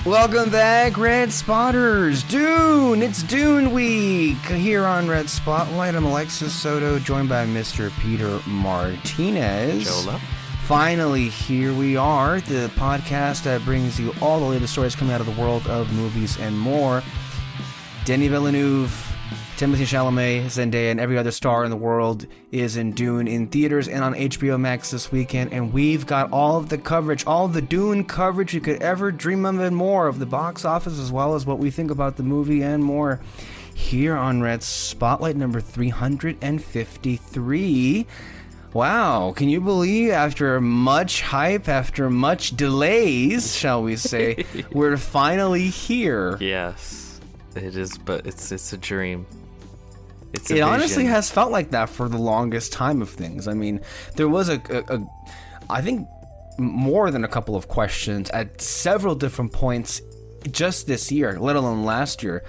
Welcome back, Red Spotters. Dune! It's Dune Week here on Red Spotlight. I'm Alexis Soto, joined by Mr. Peter Martinez. Jola. Finally, here we are, the podcast that brings you all the latest stories coming out of the world of movies and more. Denis Villeneuve, Timothée Chalamet, Zendaya, and every other star in the world is in Dune in theaters and on HBO Max this weekend, and we've got all of the coverage, all of the Dune coverage you could ever dream of and more of the box office, as well as what we think about the movie and more here on Red Spotlight number 353. Wow, can you believe after much hype, after much delays, shall we say, we're finally here. Yes, it is, but it's a dream. It honestly has felt like that for the longest time of things. I mean, there was I think more than a couple of questions at several different points just this year, let alone last year,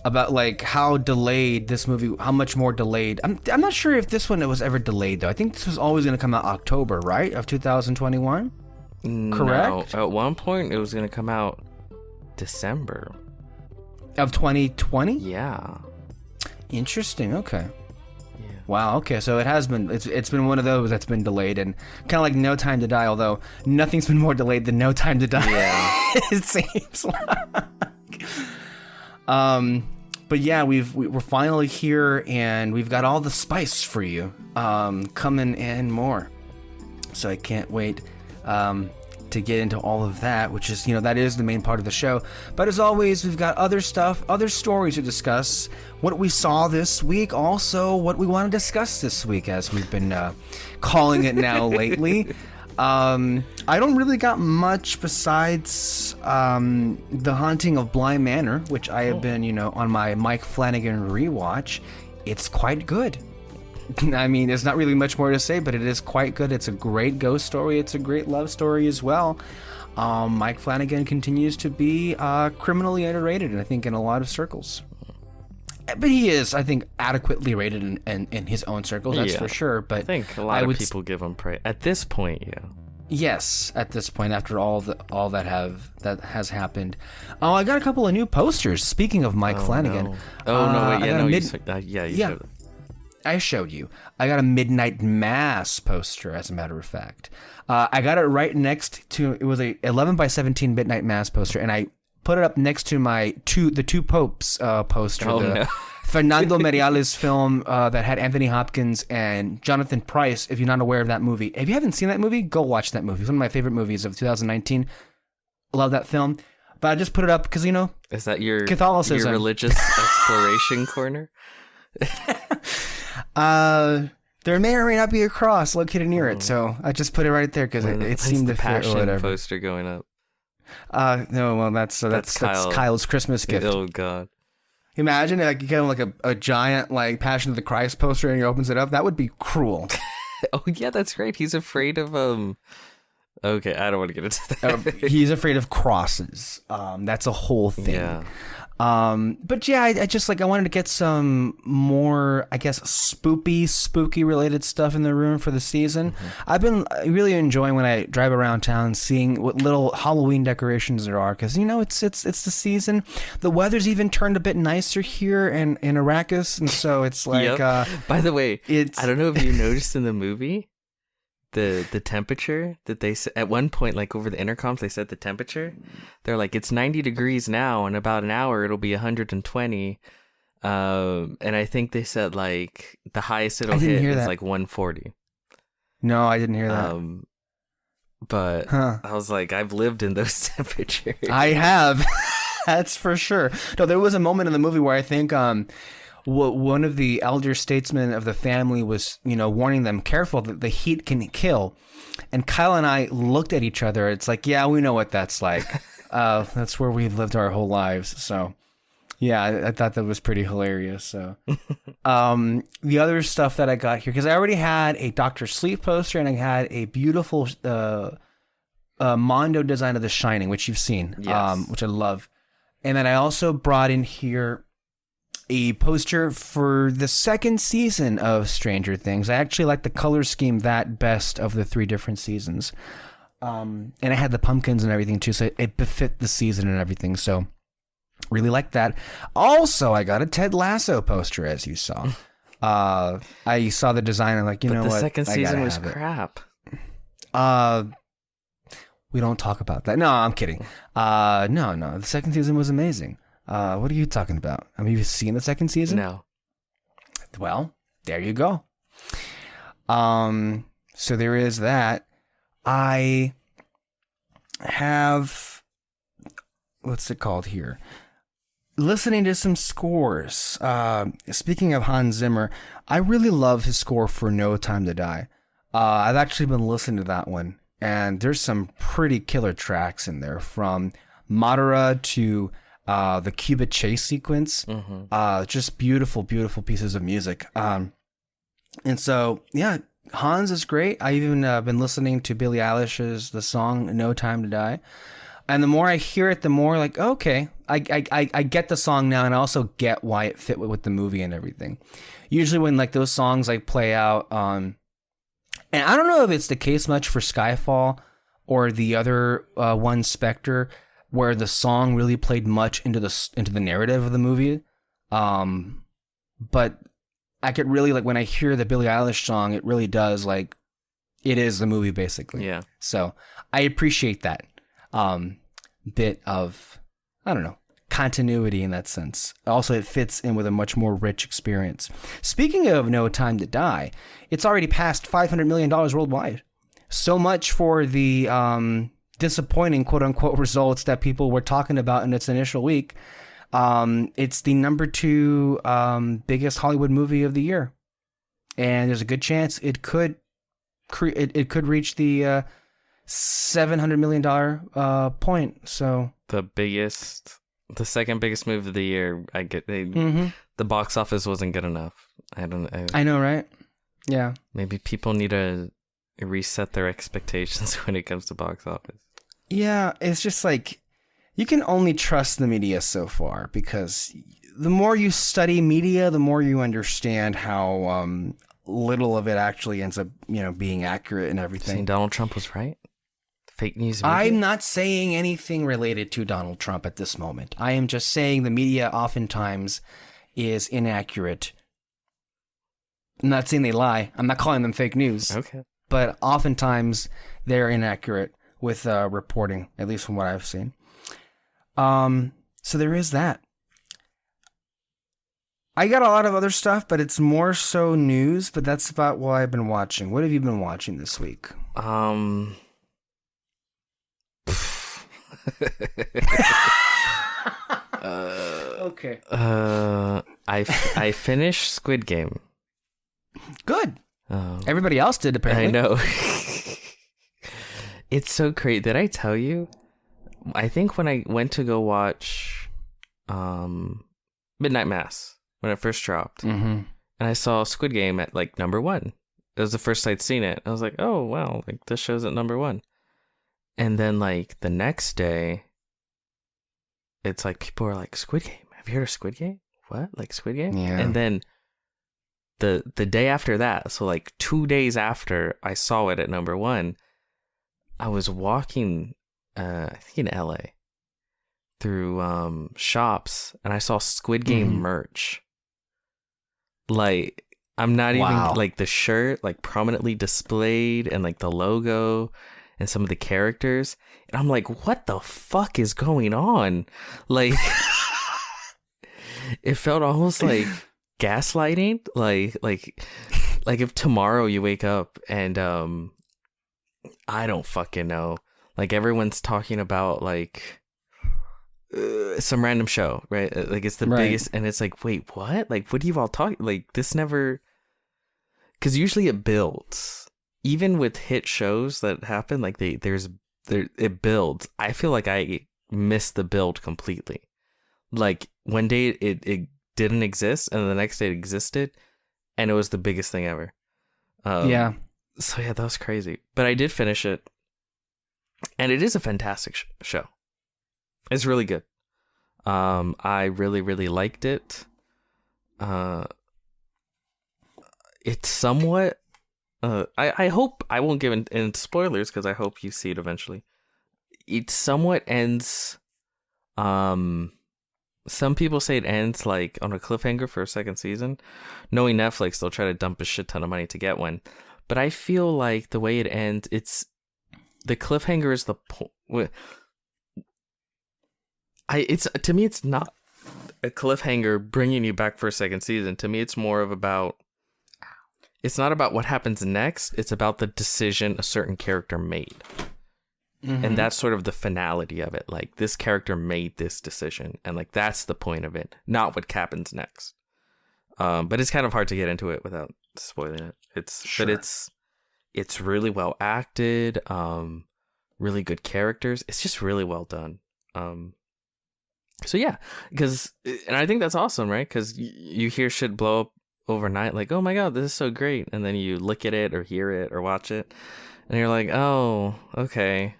about like how delayed this movie, how much more delayed. I'm not sure if this one was ever delayed though. I think this was always going to come out October, right, of 2021. Correct? No, at one point it was going to come out December of 2020. Yeah. Interesting. Okay. Yeah. Wow. Okay. So it has been. It's been one of those that's been delayed, and kind of like No Time to Die. Although nothing's been more delayed than No Time to Die. Yeah. It seems like. But yeah, we're finally here, and we've got all the spice for you, coming and more. So I can't wait, to get into all of that, which is, that is the main part of the show. But as always, we've got other stuff, other stories to discuss, what we saw this week, also what we want to discuss this week, as we've been calling it now lately. I don't really got much besides The Haunting of Bly Manor, which I have been, on my Mike Flanagan rewatch. It's quite good. I mean, there's not really much more to say, but it is quite good. It's a great ghost story. It's a great love story as well. Mike Flanagan continues to be criminally underrated, and I think in a lot of circles. But he is, I think, adequately rated in his own circles, that's for sure. But I think a lot of people give him praise. At this point, yeah. Yes, at this point, after all that has happened. Oh, I got a couple of new posters, speaking of Mike Flanagan. No. Oh, no, wait, you showed it. I showed you. I got a Midnight Mass poster, as a matter of fact. I got it right next to, it was a 11 by 17 Midnight Mass poster, and I put it up next to the Two Popes poster. Oh, no. Fernando Meirelles film that had Anthony Hopkins and Jonathan Pryce. If you're not aware of that movie, if you haven't seen that movie, go watch that movie. It's one of my favorite movies of 2019. Love that film. But I just put it up because, is that your Catholicism, your religious exploration corner? There may or may not be a cross located near it, so I just put it right there because it seemed to fit or whatever. Poster going up. No, well, that's Kyle's Christmas gift. Oh God! Imagine like you get like a giant like Passion of the Christ poster and he opens it up. That would be cruel. Oh yeah, that's great. He's afraid of Okay, I don't want to get into that. He's afraid of crosses. That's a whole thing. Yeah. But yeah, I just I wanted to get some more, I guess, spooky related stuff in the room for the season. Mm-hmm. I've been really enjoying when I drive around town seeing what little Halloween decorations there are, because it's the season. The weather's even turned a bit nicer here in Arrakis, and so it's like. Yep. By the way, I don't know if you noticed in the movie. The temperature that they at one point, like over the intercoms, they set the temperature. They're like, it's 90 degrees now, in about an hour it'll be 120. And I think they said like the highest it'll hit is like 140. No, I didn't hear that. But I was like, I've lived in those temperatures. I have. That's for sure. No, there was a moment in the movie where I think one of the elder statesmen of the family was, warning them, careful, that the heat can kill. And Kyle and I looked at each other. It's like, yeah, we know what that's like. That's where we've lived our whole lives. So, yeah, I thought that was pretty hilarious. So, the other stuff that I got here, because I already had a Dr. Sleep poster and I had a beautiful Mondo design of The Shining, which you've seen, yes. Which I love. And then I also brought in here a poster for the second season of Stranger Things. I actually like the color scheme that best of the 3 different seasons. And it had the pumpkins and everything too, so it befit the season and everything. So really liked that. Also, I got a Ted Lasso poster, as you saw. I saw the design and but the second season was crap. We don't talk about that. No, I'm kidding. No. The second season was amazing. What are you talking about? Have you seen the second season? No. Well, there you go. So there is that. I have, what's it called here? Listening to some scores. Speaking of Hans Zimmer, I really love his score for No Time to Die. I've actually been listening to that one, and there's some pretty killer tracks in there, from Madara to the Cubit chase sequence. Just beautiful, beautiful pieces of music. And so, yeah, Hans is great. I even been listening to Billie Eilish's the song No Time to Die. And the more I hear it, the more like, okay, I get the song now, and I also get why it fit with the movie and everything. Usually when like those songs like play out, and I don't know if it's the case much for Skyfall or the other one, Spectre, where the song really played much into the narrative of the movie. But I could really, like, when I hear the Billie Eilish song, it really does, like, it is the movie basically. Yeah. So I appreciate that bit of, I don't know, continuity in that sense. Also, it fits in with a much more rich experience. Speaking of No Time to Die, it's already passed $500 million worldwide. So much for the disappointing quote-unquote results that people were talking about in its initial week. It's the number 2 biggest Hollywood movie of the year, and there's a good chance it could reach the $700 million point. So the second biggest movie of the year. I get the box office wasn't good enough. I know, right? Yeah. Maybe people need to reset their expectations when it comes to box office. Yeah, it's just like, you can only trust the media so far, because the more you study media, the more you understand how little of it actually ends up, being accurate and everything. Saying Donald Trump was right? Fake news media? I'm not saying anything related to Donald Trump at this moment. I am just saying the media oftentimes is inaccurate. I'm not saying they lie. I'm not calling them fake news. Okay. But oftentimes they're inaccurate with reporting, at least from what I've seen. So there is that. I got a lot of other stuff, but it's more so news, but that's about what I've been watching. What have you been watching this week? Okay. I finished Squid Game. Good. Everybody else did, apparently. I know. It's so great. Did I tell you? I think when I went to go watch Midnight Mass, when it first dropped, and I saw Squid Game at like number 1. It was the first I'd seen it. I was like, oh, wow, like this show's at number 1. And then like the next day, it's like people are like, Squid Game. Have you heard of Squid Game? What? Like Squid Game? Yeah. And then the day after that, so like 2 days after I saw it at number 1, I was walking, I think in LA, through shops, and I saw Squid Game merch. Like, I'm not even, like, the shirt, like, prominently displayed, and, like, the logo, and some of the characters. And I'm like, what the fuck is going on? Like, it felt almost like gaslighting. Like if tomorrow you wake up and, I don't fucking know. Like, everyone's talking about, like, some random show, right? Like, it's the biggest, and it's like, wait, what? Like, what are you all talking? Like, this never... Because usually it builds. Even with hit shows that happen, like, it builds. I feel like I missed the build completely. Like, one day it didn't exist, and the next day it existed, and it was the biggest thing ever. Yeah. So, yeah, that was crazy. But I did finish it. And it is a fantastic show. It's really good. I really, really liked it. It's somewhat I hope I won't give in spoilers because I hope you see it eventually. It somewhat ends. Some people say it ends like on a cliffhanger for a second season. Knowing Netflix, they'll try to dump a shit ton of money to get one. But I feel like the way it ends, it's the cliffhanger is the point. It's to me, it's not a cliffhanger bringing you back for a second season. To me, it's more of about. It's not about what happens next. It's about the decision a certain character made. Mm-hmm. And that's sort of the finality of it. Like, this character made this decision. And, like, that's the point of it. Not what happens next. But it's kind of hard to get into it without spoiling it. But it's really well acted. Really good characters. It's just really well done. So, yeah. And I think that's awesome, right? Because you hear shit blow up overnight. Like, oh, my God, this is so great. And then you look at it or hear it or watch it. And you're like, oh, okay.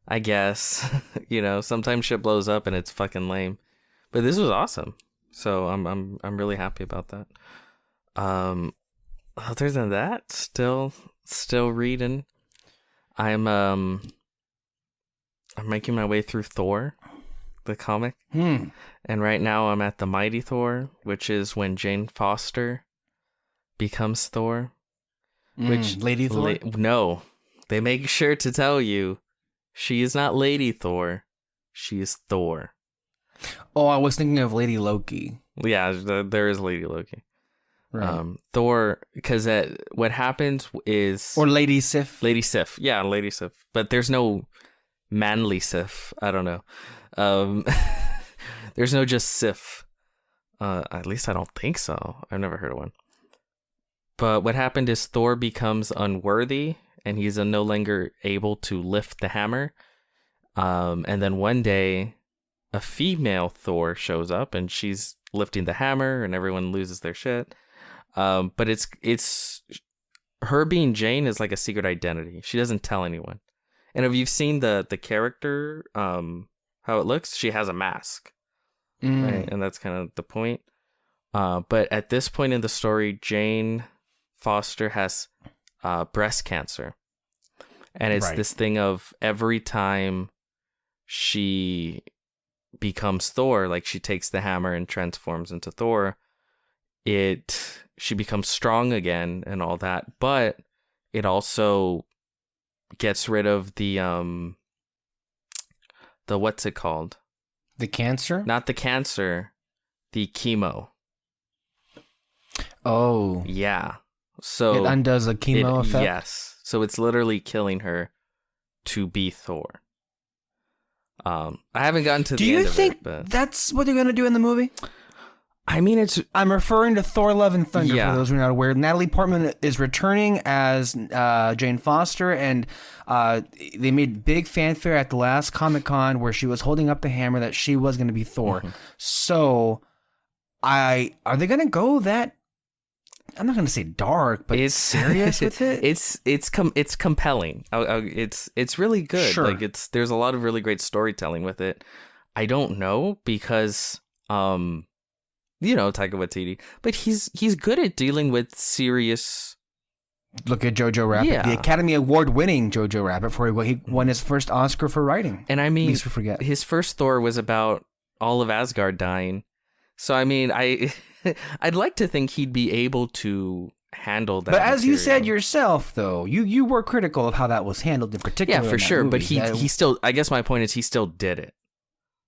I guess, sometimes shit blows up and it's fucking lame, but this was awesome. So I'm really happy about that. Other than that, still reading. I'm making my way through Thor, the comic, and right now I'm at the Mighty Thor, which is when Jane Foster becomes Thor. Which Lady Thor? No, they make sure to tell you. She is not Lady Thor. She is Thor. Oh, I was thinking of Lady Loki. Yeah, there is Lady Loki. Right. Thor, because what happens is... Or Lady Sif. Lady Sif. Yeah, Lady Sif. But there's no manly Sif. I don't know. There's no just Sif. At least I don't think so. I've never heard of one. But what happened is Thor becomes unworthy, and he's no longer able to lift the hammer. And then one day, a female Thor shows up, and she's lifting the hammer, and everyone loses their shit. But it's her being Jane is like a secret identity. She doesn't tell anyone. And if you've seen the character, how it looks, she has a mask, right? And that's kind of the point. But at this point in the story, Jane Foster has breast cancer, and it's this thing of every time she becomes Thor, like she takes the hammer and transforms into Thor, she becomes strong again and all that, but it also gets rid of the what's it called? The cancer? Not the cancer, the chemo. Oh. Yeah. So it undoes the chemo effect? Yes. So it's literally killing her to be Thor. I haven't gotten to the end of it. Do you think but... that's what they're going to do in the movie? I mean, I'm referring to Thor: Love and Thunder, yeah. For those who are not aware. Natalie Portman is returning as Jane Foster, and they made big fanfare at the last Comic-Con where she was holding up the hammer that she was going to be Thor. Mm-hmm. So, are they going to go that... I'm not going to say dark, but it's serious with it. It's compelling. It's really good. Sure. Like there's a lot of really great storytelling with it. I don't know because Taika Waititi, but he's good at dealing with serious. Look at Jojo Rabbit, the Academy Award-winning Jojo Rabbit, before he won his first Oscar for writing. And I mean, at least we forget. His first Thor was about all of Asgard dying. So I mean, I'd like to think he'd be able to handle that. But as you said yourself, though, you were critical of how that was handled in particular. Yeah, for sure. But he still, I guess my point is he still did it.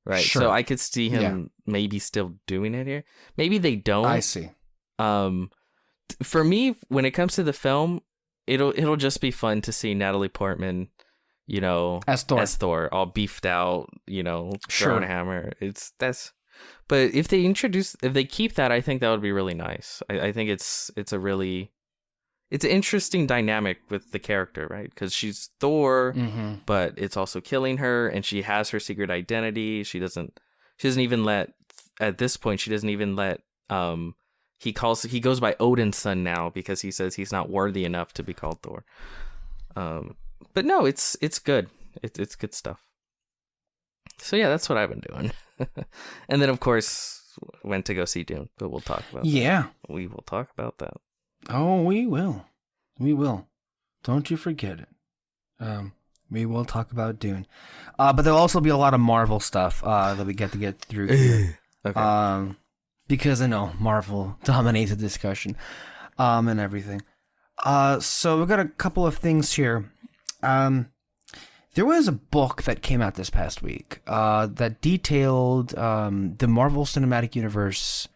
Right. Sure. So I could see him maybe still doing it here. Maybe they don't. I see. For me, when it comes to the film, it'll just be fun to see Natalie Portman, as Thor, all beefed out, throwing a hammer. But if they keep that, I think that would be really nice. I think it's an interesting dynamic with the character, right? Because she's Thor, but it's also killing her, and she has her secret identity. She doesn't even let, at this point, he goes by Odin's son now because he says he's not worthy enough to be called Thor. But no, it's good. It's good stuff. So yeah, that's what I've been doing. And then, of course, went to go see Dune, but we'll talk about that. Yeah. We will talk about that. Oh, we will. We will. Don't you forget it. We will talk about Dune. But there'll also be a lot of Marvel stuff that we get to get through here. Okay. Because I know Marvel dominates the discussion and everything. So we've got a couple of things here. There was a book that came out this past week that detailed the Marvel Cinematic Universe,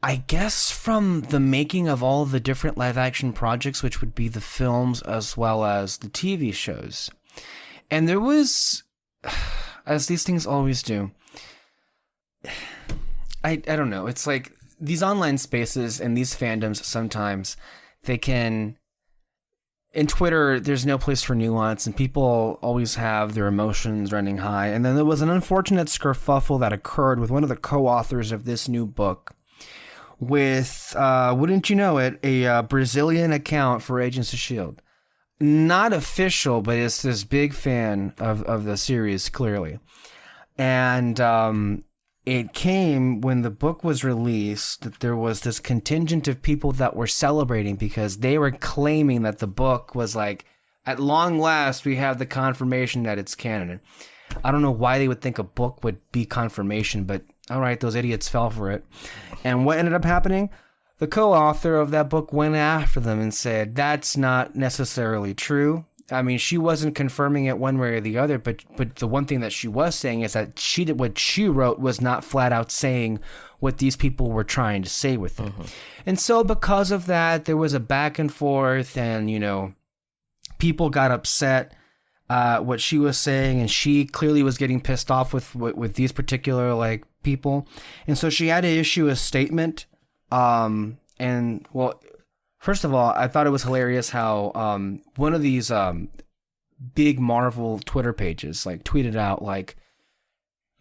I guess from the making of all the different live-action projects, which would be the films as well as the TV shows. And there was, as these things always do, I don't know. It's like these online spaces and these fandoms sometimes they can. In Twitter, there's no place for nuance, and people always have their emotions running high. And then there was an unfortunate kerfuffle that occurred with one of the co-authors of this new book, with wouldn't you know it, a Brazilian account for Agents of S.H.I.E.L.D. Not official, but it's this big fan of the series, clearly. And it came when the book was released that there was this contingent of people that were celebrating because they were claiming that the book was like, at long last, we have the confirmation that it's canon. I don't know why they would think a book would be confirmation, but all right, those idiots fell for it. And what ended up happening? The co-author of that book went after them and said, that's not necessarily true. I mean, she wasn't confirming it one way or the other, but the one thing that she was saying is that what she wrote was not flat out saying what these people were trying to say with it. Mm-hmm. And so because of that, there was a back and forth and, you know, people got upset what she was saying, and she clearly was getting pissed off with these particular, like, people. And so she had to issue a statement. And, well, first of all, I thought it was hilarious how one of these big Marvel Twitter pages like tweeted out like,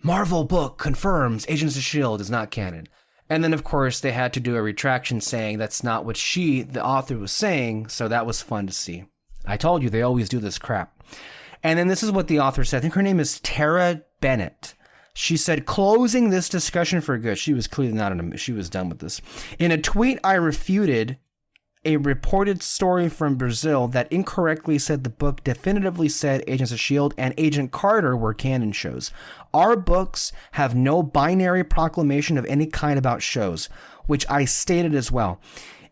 Marvel book confirms Agents of S.H.I.E.L.D. is not canon. And then, of course, they had to do a retraction saying that's not what the author, was saying. So that was fun to see. I told you they always do this crap. And then this is what the author said. I think her name is Tara Bennett. She said, closing this discussion for good. She was clearly she was done with this. In a tweet, I refuted a reported story from Brazil that incorrectly said the book definitively said Agents of S.H.I.E.L.D. and Agent Carter were canon shows. Our books have no binary proclamation of any kind about shows, which I stated as well.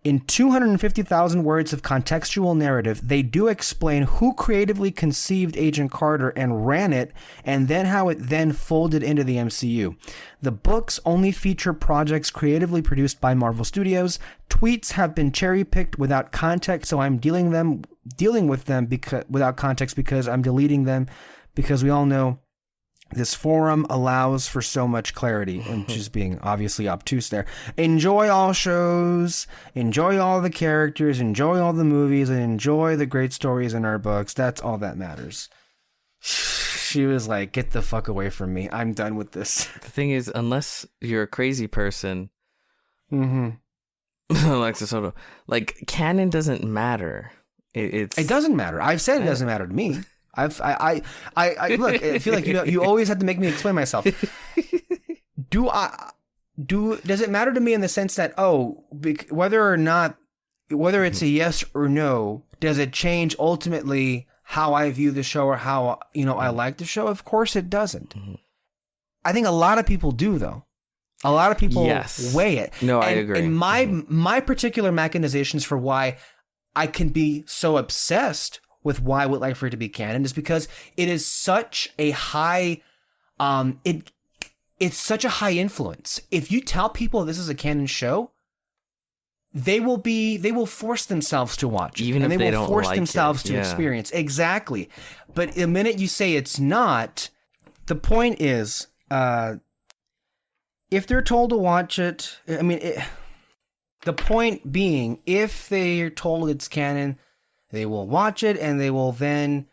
In 250,000 words of contextual narrative, they do explain who creatively conceived Agent Carter and ran it, and then how it then folded into the MCU. The books only feature projects creatively produced by Marvel Studios. Tweets have been cherry-picked without context, so I'm dealing with them without context because I'm deleting them, because we all know this forum allows for so much clarity, and just being obviously obtuse there. Enjoy all shows, enjoy all the characters, enjoy all the movies, and enjoy the great stories in our books. That's all that matters. She was like, get the fuck away from me. I'm done with this. The thing is, unless you're a crazy person, Alexis Soto, like, canon doesn't matter. It doesn't matter. I've said it doesn't matter to me. I look, I feel like you always have to make me explain myself. Does it matter to me in the sense that, whether it's a yes or no, does it change ultimately how I view the show or how, I like the show? Of course it doesn't. Mm-hmm. I think a lot of people do, though. A lot of people weigh it. No, I agree. And my particular mechanizations for why I can be so obsessed with why I would like for it to be canon is because it is such a high, it's such a high influence. If you tell people this is a canon show, they will force themselves to watch it. Even if they don't force like themselves it. to experience. Exactly. But the minute you say it's not, the point is, if they're told to watch it, the point being, if they're told it's canon, they will watch it, and they will then...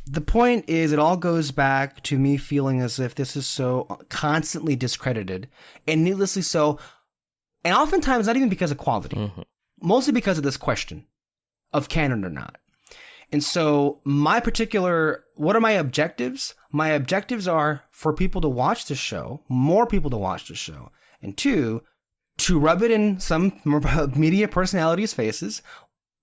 The point is, it all goes back to me feeling as if this is so constantly discredited, and needlessly so, and oftentimes not even because of quality, mostly because of this question of canon or not. And so what are my objectives? My objectives are for people to watch the show, more people to watch the show, and two, to rub it in some media personalities' faces.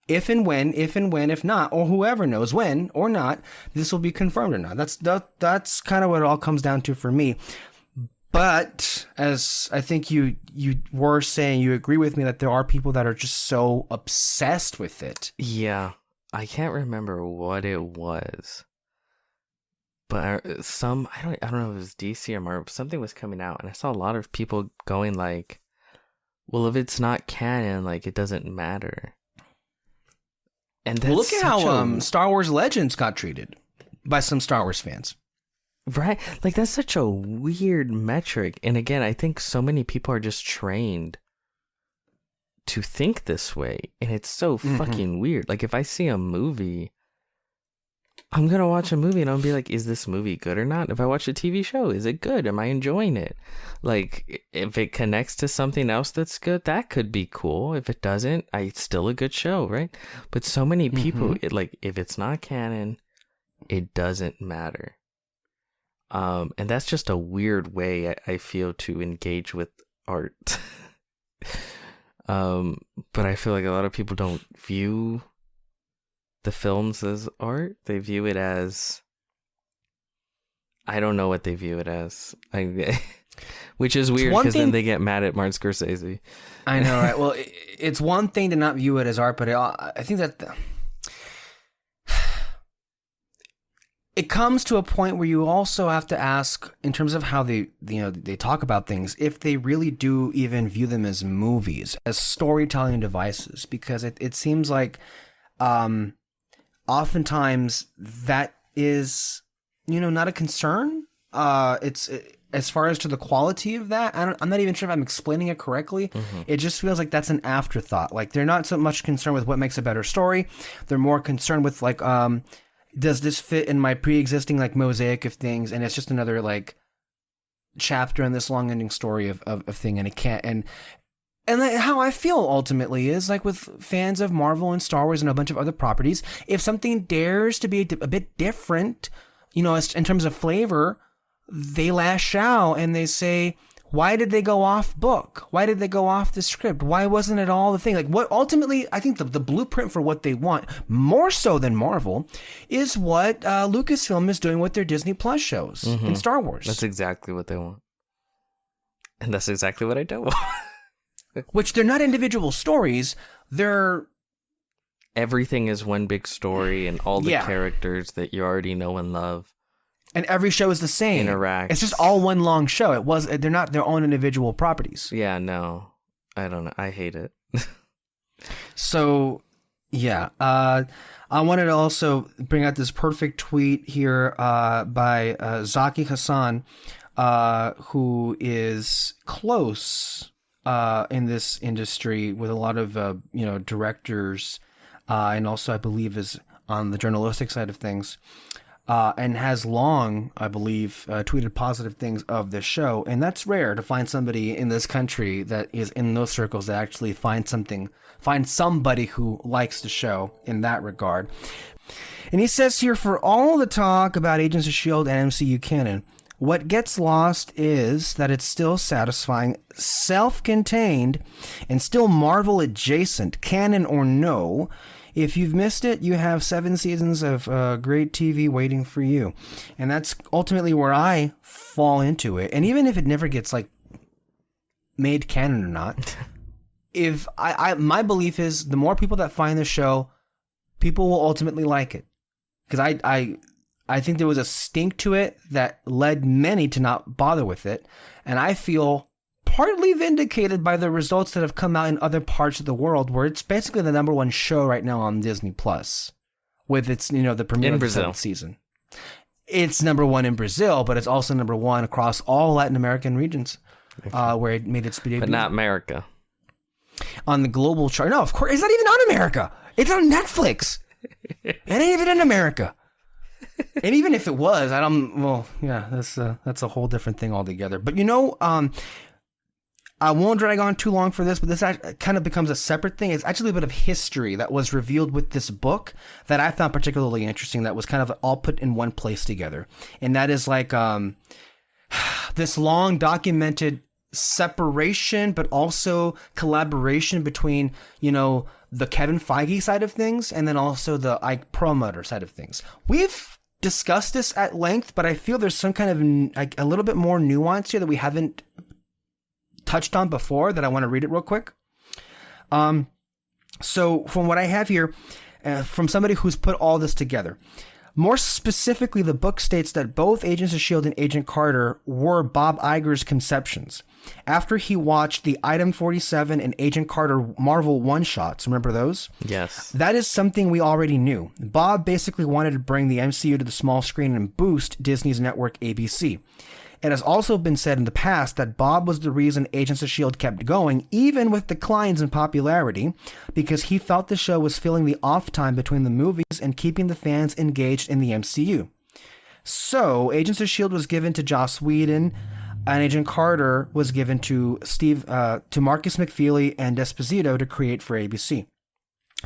If not, or whoever knows when or not, this will be confirmed or not. That's kind of what it all comes down to for me. But as I think you were saying, you agree with me that there are people that are just so obsessed with it. Yeah, I can't remember what it was, but I don't know if it was DC or Marvel. Something was coming out, and I saw a lot of people going like, "Well, if it's not canon, like it doesn't matter." And that's look at how Star Wars Legends got treated by some Star Wars fans. Right? Like, that's such a weird metric. And again, I think so many people are just trained to think this way. And it's so fucking weird. Like, if I see a movie, I'm going to watch a movie and I'll be like, is this movie good or not? If I watch a TV show, is it good? Am I enjoying it? Like, if it connects to something else that's good, that could be cool. If it doesn't, it's still a good show, right? But so many people, if it's not canon, it doesn't matter. And that's just a weird way I feel to engage with art. But I feel like a lot of people don't view the films as art. They view it as, I don't know what they view it as. Which is weird because then they get mad at Martin Scorsese. I know, right? Well, it's one thing to not view it as art, but I think that it comes to a point where you also have to ask, in terms of how they talk about things, if they really do even view them as movies, as storytelling devices, because it seems like oftentimes that is, not a concern. It's as far as to the quality of that, I'm not even sure if I'm explaining it correctly. It just feels like that's an afterthought. Like, they're not so much concerned with what makes a better story. They're more concerned with like, does this fit in my pre-existing like mosaic of things? And it's just another like chapter in this long-ending story of thing, and it can't. And how I feel ultimately is like with fans of Marvel and Star Wars and a bunch of other properties, if something dares to be a bit different, in terms of flavor, they lash out and they say, why did they go off book? Why did they go off the script? Why wasn't it all the thing? Like, what ultimately, I think the blueprint for what they want, more so than Marvel, is what Lucasfilm is doing with their Disney Plus shows in Star Wars. That's exactly what they want. And that's exactly what I don't want. Which they're not individual stories. They're... Everything is one big story and all the characters that you already know and love. And every show is the same. Interact. It's just all one long show. They're not their own individual properties. Yeah, no. I don't know. I hate it. So, yeah. I wanted to also bring out this perfect tweet here by Zaki Hassan, who is close in this industry with a lot of directors, and also I believe is on the journalistic side of things. And has long, I believe, tweeted positive things of this show. And that's rare to find somebody in this country that is in those circles that actually find somebody who likes the show in that regard. And he says here, for all the talk about Agents of S.H.I.E.L.D. and MCU canon, what gets lost is that it's still satisfying, self-contained, and still Marvel adjacent, canon or no. If you've missed it, you have 7 seasons of great TV waiting for you. And that's ultimately where I fall into it. And even if it never gets like made canon or not, if my belief is the more people that find the show, people will ultimately like it. Because I think there was a stink to it that led many to not bother with it. And I feel partly vindicated by the results that have come out in other parts of the world, where it's basically the number one show right now on Disney Plus, with its the premiere of the 7th season. It's number one in Brazil, but it's also number one across all Latin American regions, where it made its debut. But not America. On the global chart, no, of course, it's not even on America. It's on Netflix. It ain't even in America. And even if it was, that's a whole different thing altogether. But I won't drag on too long for this, but this kind of becomes a separate thing. It's actually a bit of history that was revealed with this book that I found particularly interesting, that was kind of all put in one place together. And that is like this long documented separation, but also collaboration between, the Kevin Feige side of things and then also the Ike Perlmutter side of things. We've discussed this at length, but I feel there's some kind of a little bit more nuance here that we haven't touched on before that I want to read it real quick. So from what I have here, from somebody who's put all this together, more specifically, the book states that both Agents of S.H.I.E.L.D. and Agent Carter were Bob Iger's conceptions. After he watched the Item 47 and Agent Carter Marvel one-shots, remember those? Yes. That is something we already knew. Bob basically wanted to bring the MCU to the small screen and boost Disney's network ABC. It has also been said in the past that Bob was the reason Agents of S.H.I.E.L.D. kept going, even with declines in popularity, because he felt the show was filling the off time between the movies and keeping the fans engaged in the MCU. So, Agents of S.H.I.E.L.D. was given to Joss Whedon, and Agent Carter was given to Marcus McFeely and Esposito to create for ABC.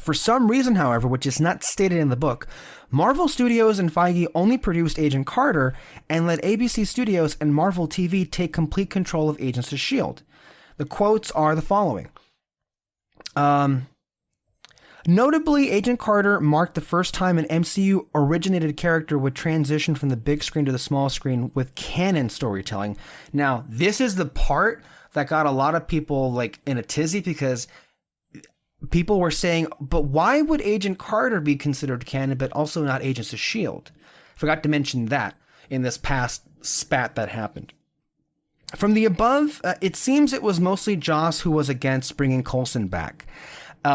For some reason, however, which is not stated in the book, Marvel Studios and Feige only produced Agent Carter and let ABC Studios and Marvel TV take complete control of Agents of S.H.I.E.L.D. The quotes are the following. Notably, Agent Carter marked the first time an MCU-originated character would transition from the big screen to the small screen with canon storytelling. Now, this is the part that got a lot of people in a tizzy because people were saying, but why would Agent Carter be considered canon, but also not Agents of S.H.I.E.L.D.? Forgot to mention that in this past spat that happened. From the above, it seems it was mostly Joss who was against bringing Coulson back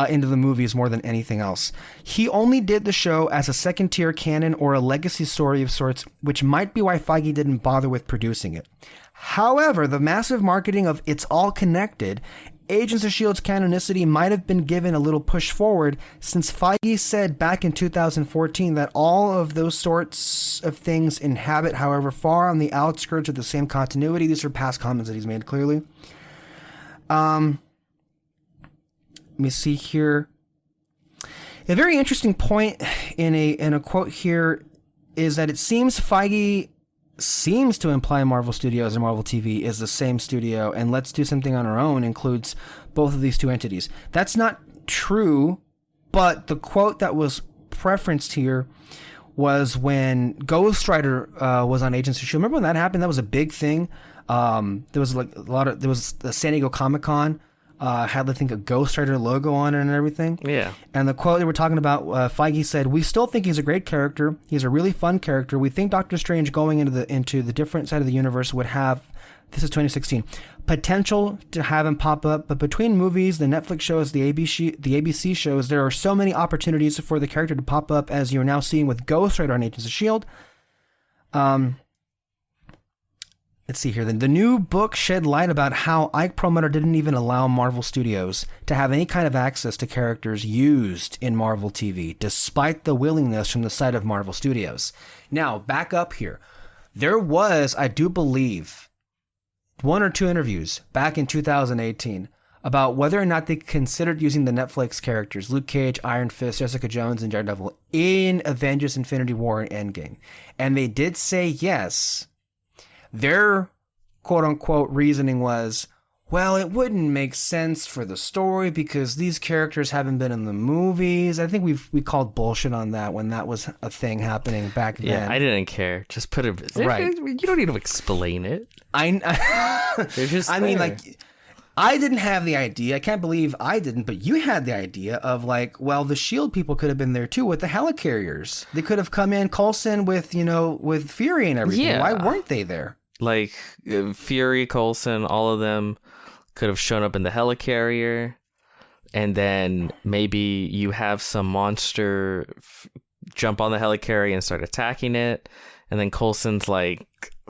into the movies more than anything else. He only did the show as a second-tier canon or a legacy story of sorts, which might be why Feige didn't bother with producing it. However, the massive marketing of It's All Connected, Agents of S.H.I.E.L.D.'s canonicity might have been given a little push forward, since Feige said back in 2014 that all of those sorts of things inhabit, however, far on the outskirts of the same continuity. These are past comments that he's made clearly. Let me see here. A very interesting point in a quote here is that it seems Feige seems to imply Marvel Studios and Marvel TV is the same studio, and Let's Do Something on Our Own includes both of these two entities. That's not true, but the quote that was referenced here was when Ghost Rider was on Agents of S.H.I.E.L.D. Remember when that happened? That was a big thing. There was the San Diego Comic-Con had, I think, a Ghost Rider logo on it and everything. Yeah. And the quote they were talking about, Feige said, "We still think he's a great character. He's a really fun character. We think Doctor Strange going into the different side of the universe would have," this is 2016, "potential to have him pop up. But between movies, the Netflix shows, the ABC shows, there are so many opportunities for the character to pop up, as you're now seeing with Ghost Rider on Agents of S.H.I.E.L.D." Let's see here. The new book shed light about how Ike Perlmutter didn't even allow Marvel Studios to have any kind of access to characters used in Marvel TV, despite the willingness from the side of Marvel Studios. Now, back up here. There was, I do believe, 1 or 2 interviews back in 2018 about whether or not they considered using the Netflix characters, Luke Cage, Iron Fist, Jessica Jones, and Daredevil, in Avengers Infinity War and Endgame. And they did say yes. Their quote-unquote reasoning was, well, it wouldn't make sense for the story because these characters haven't been in the movies. I think we called bullshit on that when that was a thing happening back then. Yeah, I didn't care. Just put it... Right. You don't need to explain it. They're just I mean, I didn't have the idea. I can't believe I didn't, but you had the idea of well, the S.H.I.E.L.D. people could have been there too with the helicarriers. They could have come in, Coulson with Fury and everything. Yeah. Why weren't they there? Fury, Coulson, all of them could have shown up in the helicarrier, and then maybe you have some monster jump on the helicarrier and start attacking it, and then Coulson's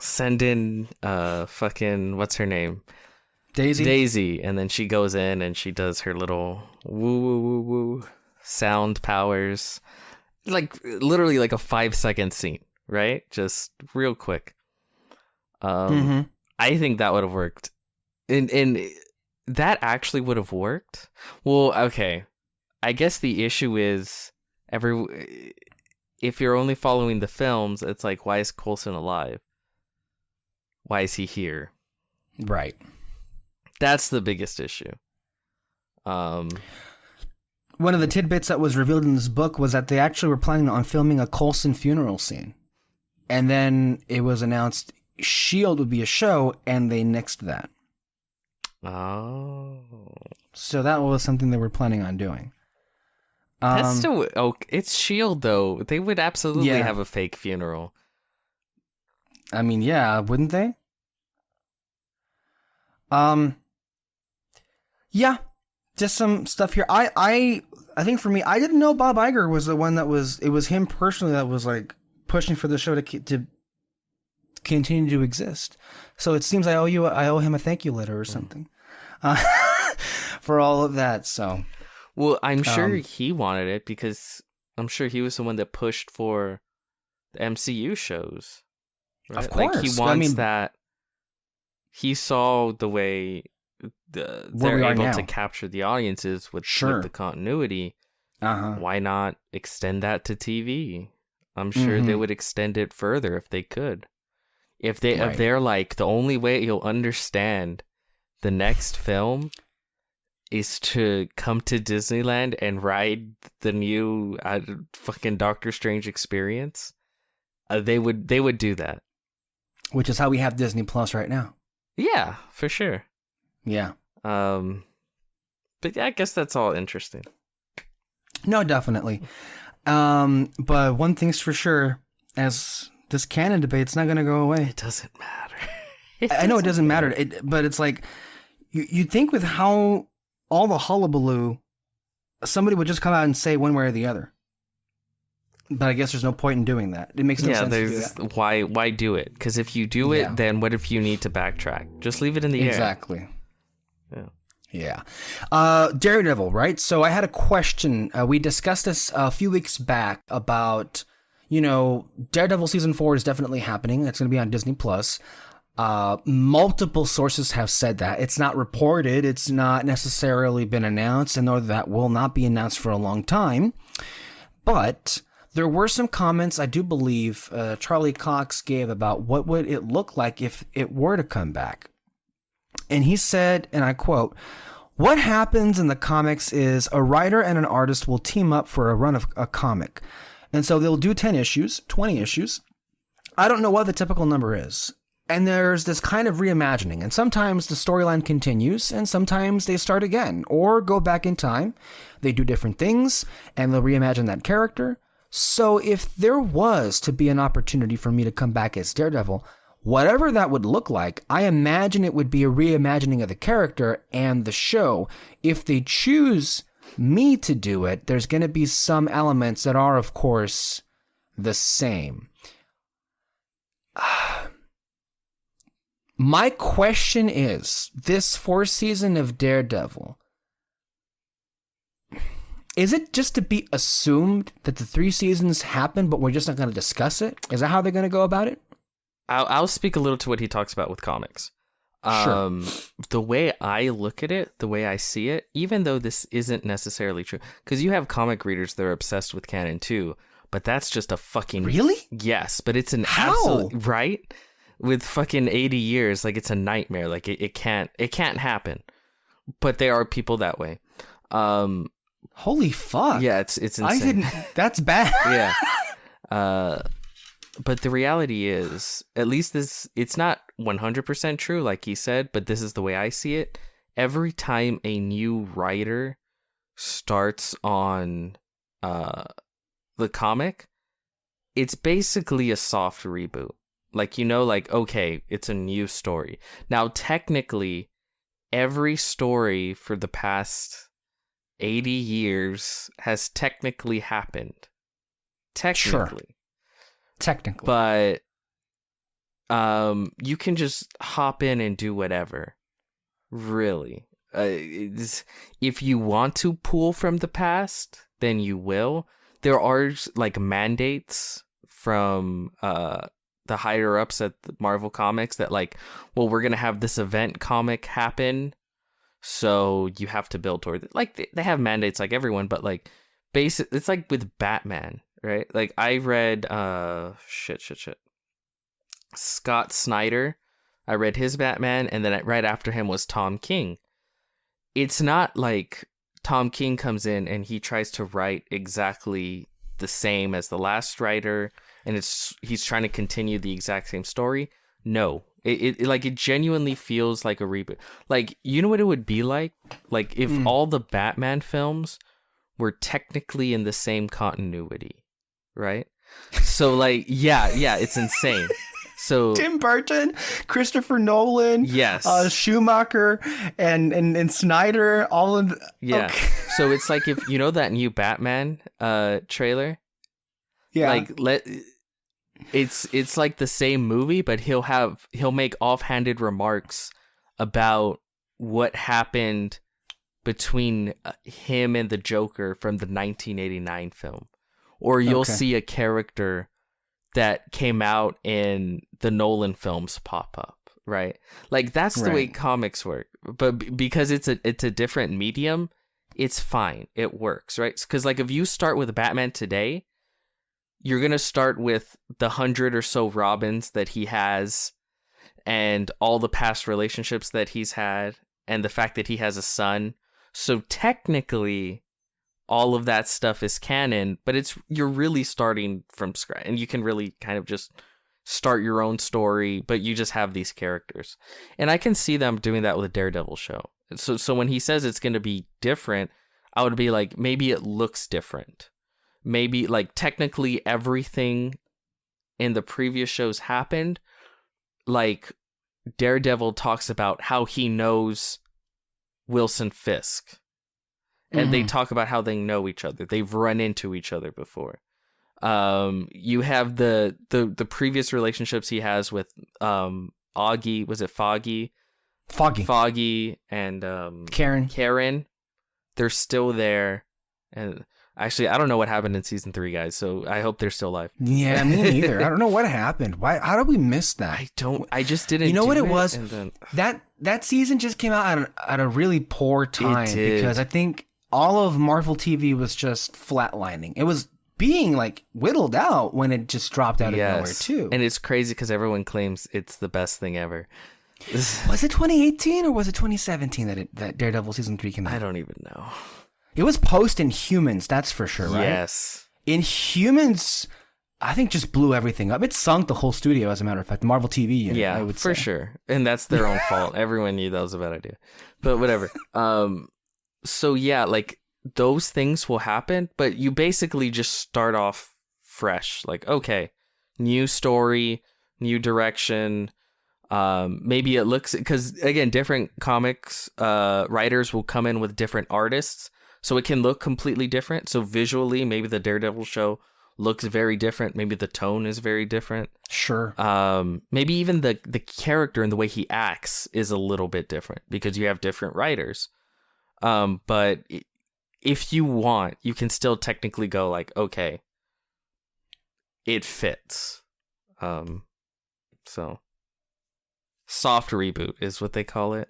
send in fucking what's her name? Daisy, and then she goes in and she does her little woo woo woo woo sound powers, literally a 5-second scene, right? Just real quick. I think that would have worked, and that actually would have worked. Well, okay, I guess the issue is if you're only following the films, it's why is Coulson alive? Why is he here? Right. That's the biggest issue. One of the tidbits that was revealed in this book was that they actually were planning on filming a Coulson funeral scene. And then it was announced S.H.I.E.L.D. would be a show, and they nixed that. Oh. So that was something they were planning on doing. That's still... Oh, it's S.H.I.E.L.D., though. They would absolutely have a fake funeral. I mean, yeah, wouldn't they? Yeah. Just some stuff here. I think for me, I didn't know Bob Iger was the one that was... It was him personally that was, like, pushing for the show to continue to exist. So it seems I owe him a thank you letter or something for all of that. So, well, I'm sure he wanted it because I'm sure he was the one that pushed for the MCU shows. Right? Of course, like he wants that. He saw the way they're able to capture the audiences with the continuity. Why not extend that to TV? I'm sure they would extend it further if they could. If they're like, the only way you'll understand the next film is to come to Disneyland and ride the new fucking Doctor Strange experience, they would do that. Which is how we have Disney Plus right now. Yeah, for sure. Yeah. But yeah, I guess that's all interesting. No, definitely. But one thing's for sure, as this canon debate's not going to go away. It doesn't matter. I know it doesn't matter, but it's like, you'd think with how all the hullabaloo, somebody would just come out and say one way or the other. But I guess there's no point in doing that. It makes no sense to do that. Why do it? Because if you do it, then what if you need to backtrack? Just leave it in the air. Exactly. Yeah. Daredevil, right? So I had a question. We discussed this a few weeks back about, Daredevil season 4 is definitely happening. It's going to be on Disney Plus. Multiple sources have said that. It's not reported. It's not necessarily been announced, and nor that will not be announced for a long time. But there were some comments, I do believe, Charlie Cox gave about what would it look like if it were to come back. And he said, and I quote, "What happens in the comics is a writer and an artist will team up for a run of a comic. And so they'll do 10 issues, 20 issues. I don't know what the typical number is. And there's this kind of reimagining. And sometimes the storyline continues, and sometimes they start again or go back in time. They do different things, and they'll reimagine that character. So if there was to be an opportunity for me to come back as Daredevil, whatever that would look like, I imagine it would be a reimagining of the character and the show. If they choose me to do it, there's going to be some elements that are, of course, the same." My question is, this 4th season of Daredevil, is it just to be assumed that the 3 seasons happened, but we're just not going to discuss it? Is that how they're going to go about it? I'll speak a little to what he talks about with comics. Sure. The way I look at it, the way I see it, even though this isn't necessarily true, because you have comic readers that are obsessed with canon too, but that's just a fucking... Really? Yes, but it's an How? absolute... Right? With fucking 80 years, like, it's a nightmare. Like, it can't happen. But there are people that way. Holy fuck. Yeah, it's insane. That's bad. Yeah. But the reality is, at least it's not 100% true, like he said, but this is the way I see it. Every time a new writer starts on the comic, it's basically a soft reboot. Like, okay, it's a new story. Now, technically, every story for the past 80 years has technically happened. Technically. Sure. Technically. But you can just hop in and do whatever. Really. If you want to pull from the past, then you will. There are, like, mandates from... the higher ups at Marvel Comics that, like, well, we're gonna have this event comic happen, so you have to build toward it. Like, they have mandates like everyone, but, like, it's like with Batman, right? Like, I read Scott Snyder. I read his Batman, and then right after him was Tom King. It's not like Tom King comes in and he tries to write exactly the same as the last writer, and he's trying to continue the exact same story. No, it genuinely feels like a reboot. Like, you know what it would be like if all the Batman films were technically in the same continuity, right? So like, yeah, it's insane. So Tim Burton, Christopher Nolan, yes, Schumacher, and Snyder, all of okay. So it's like, if you know that new Batman trailer, it's like the same movie, but he'll make offhanded remarks about what happened between him and the Joker from the 1989 film, or you'll see a character that came out in the Nolan films pop up, right? Like, that's the way comics work. But because it's a different medium, it's fine. It works, right? Because like, if you start with Batman today, you're gonna start with the 100 or so Robins that he has, and all the past relationships that he's had, and the fact that he has a son. So technically, all of that stuff is canon, but you're really starting from scratch, and you can really kind of just start your own story, but you just have these characters. And I can see them doing that with a Daredevil show. So when he says it's going to be different, I would be like, maybe it looks different. Maybe like technically everything in the previous shows happened. Like, Daredevil talks about how he knows Wilson Fisk. And they talk about how they know each other. They've run into each other before. You have the previous relationships he has with Augie. Was it Foggy? Foggy and Karen. They're still there. And actually, I don't know what happened in season 3, guys. So I hope they're still alive. Yeah, me neither. I don't know what happened. Why? How did we miss that? I just didn't. You know what it was? Then... That season just came out at a really poor time, because I think all of Marvel TV was just flatlining. It was being like whittled out when it just dropped out of nowhere too. And it's crazy because everyone claims it's the best thing ever. Was it 2018 or was it 2017 that Daredevil season 3 came out? I don't even know. It was post Inhumans, that's for sure, right? Yes. Inhumans, I think, just blew everything up. It sunk the whole studio, as a matter of fact. Marvel TV unit, I would say. For sure. And that's their own fault. Everyone knew that was a bad idea. But whatever. So yeah, like, those things will happen, but you basically just start off fresh. Like, okay, new story, new direction. Maybe it looks, because again, different comics writers will come in with different artists, so it can look completely different. So visually, maybe the Daredevil show looks very different. Maybe the tone is very different. Sure. Maybe even the character and the way he acts is a little bit different because you have different writers. But if you want, you can still technically go like, okay, it fits. So soft reboot is what they call it,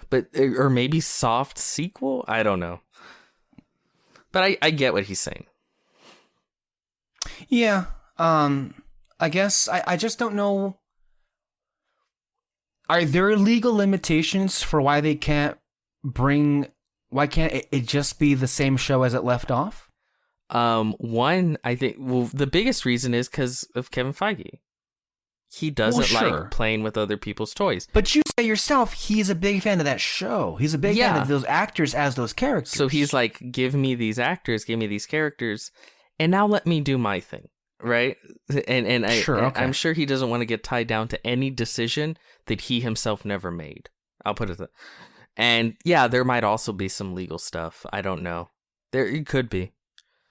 but or maybe soft sequel. I don't know, but I get what he's saying. Yeah. I guess I just don't know. Are there legal limitations for why they can't why can't it just be the same show as it left off? One, I think, well, the biggest reason is because of Kevin Feige. He doesn't like playing with other people's toys. But you say yourself, he's a big fan of that show. He's a big fan of those actors as those characters. So he's like, give me these actors, give me these characters, and now let me do my thing, right? And I'm sure he doesn't want to get tied down to any decision that he himself never made. I'll put it that. And yeah, there might also be some legal stuff. I don't know. It could be.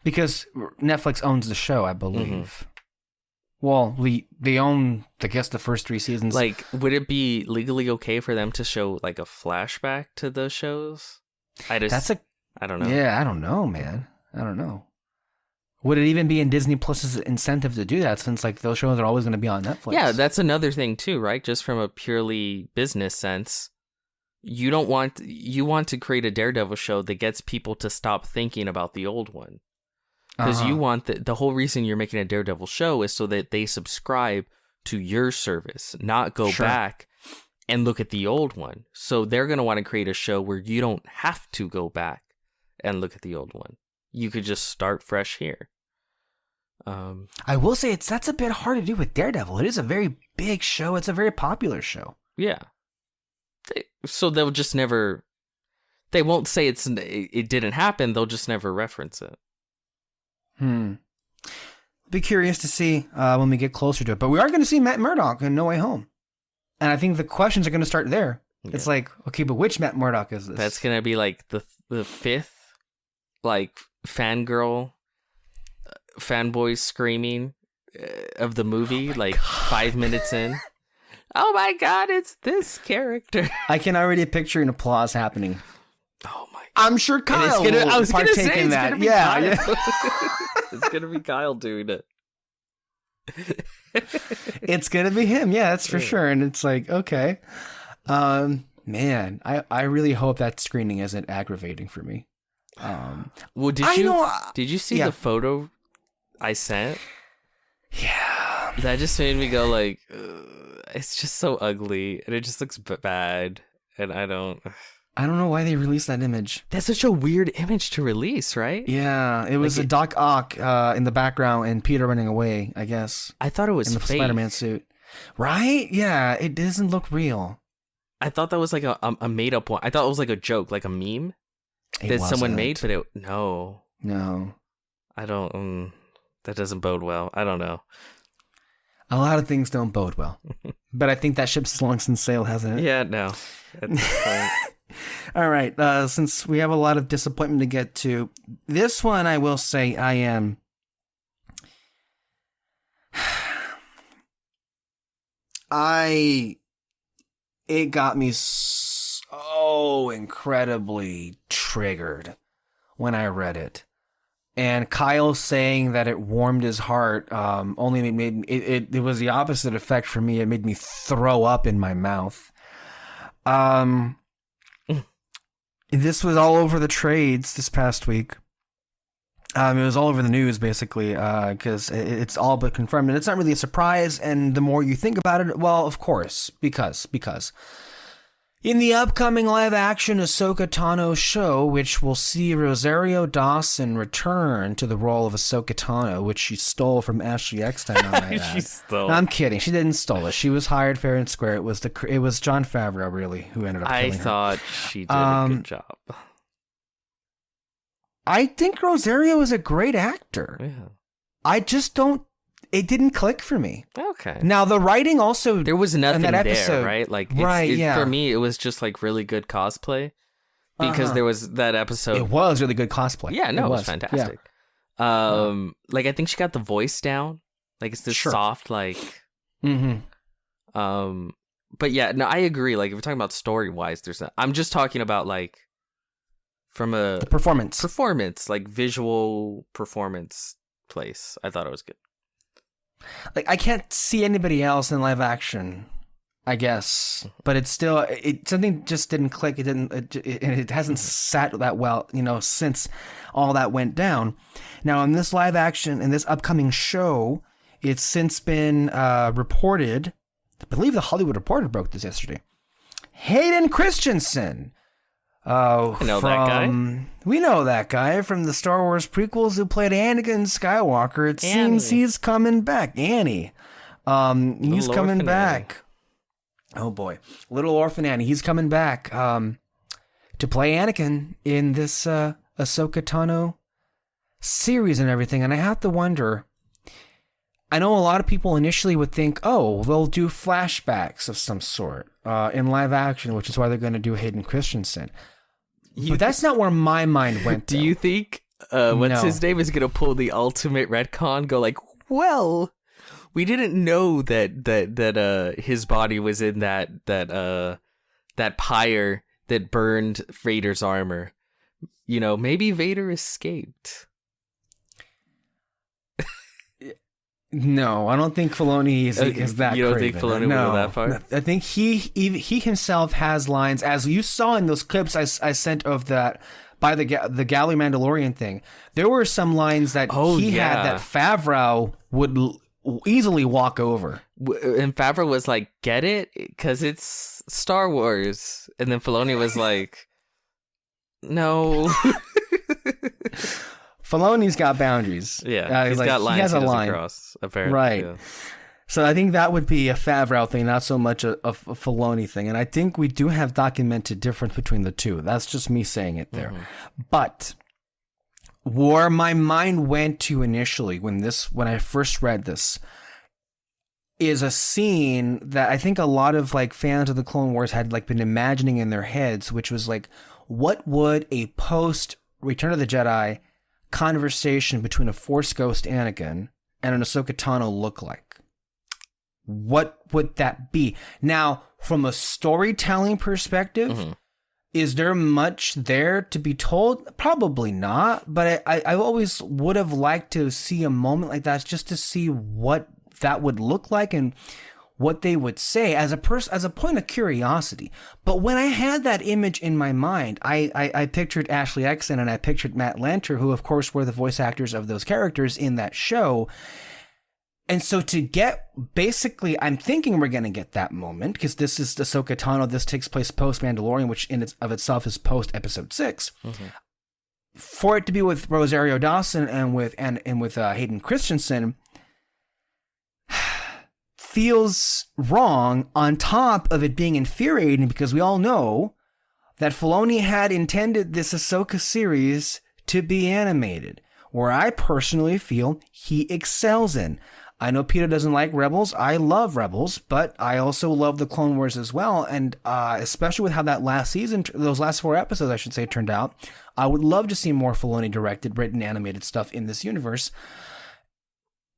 Because Netflix owns the show, I believe. Mm-hmm. Well, they own, I guess, the first 3 seasons. Like, would it be legally okay for them to show like a flashback to those shows? I don't know. Yeah, I don't know, man. I don't know. Would it even be in Disney Plus's incentive to do that, since like those shows are always going to be on Netflix? Yeah, that's another thing too, right? Just from a purely business sense. You want to create a Daredevil show that gets people to stop thinking about the old one. Because you want the whole reason you're making a Daredevil show is so that they subscribe to your service, not go back and look at the old one. So they're going to want to create a show where you don't have to go back and look at the old one. You could just start fresh here. I will say that's a bit hard to do with Daredevil. It is a very big show. It's a very popular show. Yeah. So they'll just never... They won't say it didn't happen. They'll just never reference it. Be curious to see when we get closer to it. But we are going to see Matt Murdock in No Way Home. And I think the questions are going to start there. Yeah. It's like, okay, but which Matt Murdock is this? That's going to be like the fifth, like, fanboy screaming of the movie, like 5 minutes in. Oh my God, it's this character. I can already picture an applause happening. Oh my God. I'm sure Kyle will partake in that. Yeah. It's going to be Kyle doing it. It's going to be him. Yeah, that's for sure. And it's like, okay. Man, I really hope that screening isn't aggravating for me. Well, did you see the photo I sent? Yeah. That just made me go like, it's just so ugly and it just looks bad. And I don't know why they released that image. That's such a weird image to release, right? Yeah, it was a Doc Ock in the background and Peter running away, I guess. I thought it was in the fake. Spider-Man suit. Right? Yeah, it doesn't look real. I thought that was like a made-up one. I thought it was like a joke, like a meme that someone made, but no. I don't... that doesn't bode well. I don't know. A lot of things don't bode well. But I think that ship's long since sailed, hasn't it? Yeah, no. At this point. All right. Since we have a lot of disappointment to get to, this one I will say I am... It got me so incredibly triggered when I read it. And Kyle saying that it warmed his heart only made it was the opposite effect for me. It made me throw up in my mouth. This was all over the trades this past week. It was all over the news, basically, because it's all but confirmed. And it's not really a surprise, and the more you think about it, well, of course, because in the upcoming live-action Ahsoka Tano show, which will see Rosario Dawson return to the role of Ahsoka Tano, which she stole from Ashley Eckstein on that. She stole. No, I'm kidding. She didn't steal it. She was hired fair and square. It was Jon Favreau, really, who ended up killing her. I thought she did a good job. I think Rosario is a great actor. Yeah. I just don't... It didn't click for me. Okay. Now, the writing also... There was nothing in that there, episode, right? Like, yeah. For me, it was just, like, really good cosplay. Because there was that episode... It was really good cosplay. Yeah, no, it was fantastic. Yeah. Like, I think she got the voice down. Like, it's this soft, like... Mm-hmm. But yeah, no, I agree. Like, if we're talking about story-wise, there's not... I'm just talking about, like, from a... The performance. Performance, like, visual performance place. I thought it was good. Like, I can't see anybody else in live action, I guess, but it's still, something just didn't click. It hasn't sat that well, since all that went down. Now, in this live action, in this upcoming show, it's since been reported, I believe the Hollywood Reporter broke this yesterday, Hayden Christensen. I know that guy. We know that guy from the Star Wars prequels who played Anakin Skywalker. It seems he's coming back. Annie. He's coming back. Annie. Oh boy. Little Orphan Annie. He's coming back to play Anakin in this Ahsoka Tano series and everything. And I have to wonder, I know a lot of people initially would think, oh, they'll do flashbacks of some sort in live action, which is why they're going to do Hayden Christensen. But that's not where my mind went. Do you think his name is going to pull the ultimate retcon? Go like, well, we didn't know that his body was in that pyre that burned Vader's armor. Maybe Vader escaped. No, I don't think Filoni is that. You don't think Filoni would go that far? I think he himself has lines, as you saw in those clips I sent of that by the Gallery Mandalorian thing. There were some lines that he had that Favreau would easily walk over. And Favreau was like, get it? Because it's Star Wars. And then Filoni was like, no. Filoni's got boundaries. Yeah, he's got lines he has a line. Cross, apparently. Right. Yeah. So I think that would be a Favreau thing, not so much a Filoni thing. And I think we do have documented difference between the two. That's just me saying it there. But where my mind went to initially when I first read this is a scene that I think a lot of like fans of the Clone Wars had like been imagining in their heads, which was like, what would a post Return of the Jedi conversation between a Force ghost Anakin and an Ahsoka Tano look like? What would that be? Now, from a storytelling perspective, is there much there to be told? Probably not, but I always would have liked to see a moment like that just to see what that would look like and what they would say as a point of curiosity. But when I had that image in my mind, I pictured Ashley Eckson and I pictured Matt Lanter, who of course were the voice actors of those characters in that show. And so to get, basically, I'm thinking we're going to get that moment, because this is Ahsoka Tano. This takes place post-Mandalorian, which in of itself is post-Episode 6. For it to be with Rosario Dawson and with Hayden Christensen feels wrong, on top of it being infuriating, because we all know that Filoni had intended this Ahsoka series to be animated, where I personally feel he excels in. I know Peter doesn't like Rebels. I love Rebels, but I also love the Clone Wars as well. And especially with how that last season, those last 4 episodes, I should say, turned out, I would love to see more Filoni directed, written, animated stuff in this universe.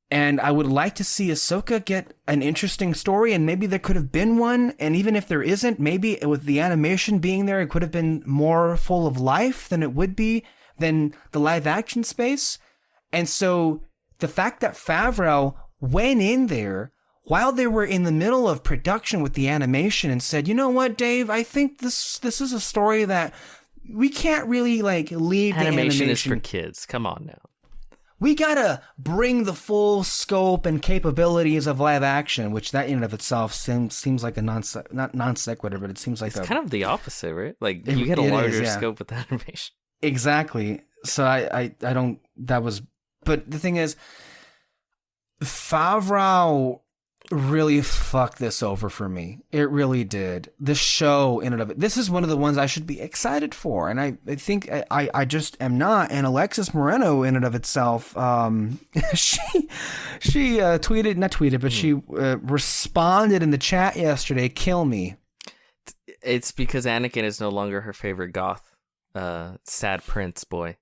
And I would like to see Ahsoka get an interesting story, and maybe there could have been one. And even if there isn't, maybe with the animation being there, it could have been more full of life than it would be than the live action space. And so the fact that Favreau went in there while they were in the middle of production with the animation and said, you know what, Dave, I think this is a story that we can't really like leave the animation is for kids. Come on now. We gotta bring the full scope and capabilities of live action, which that in and of itself seems like a not non sequitur, but it seems like it's kind of the opposite, right? Like you get a larger scope with animation. Exactly. So I don't. That was. But the thing is, Favreau really fucked this over for me. It really did. The show in and of it. This is one of the ones I should be excited for, and I think I just am not. And Alexis Moreno in and of itself, she tweeted, not tweeted, but she responded in the chat yesterday. Kill me. It's because Anakin is no longer her favorite goth, sad prince boy.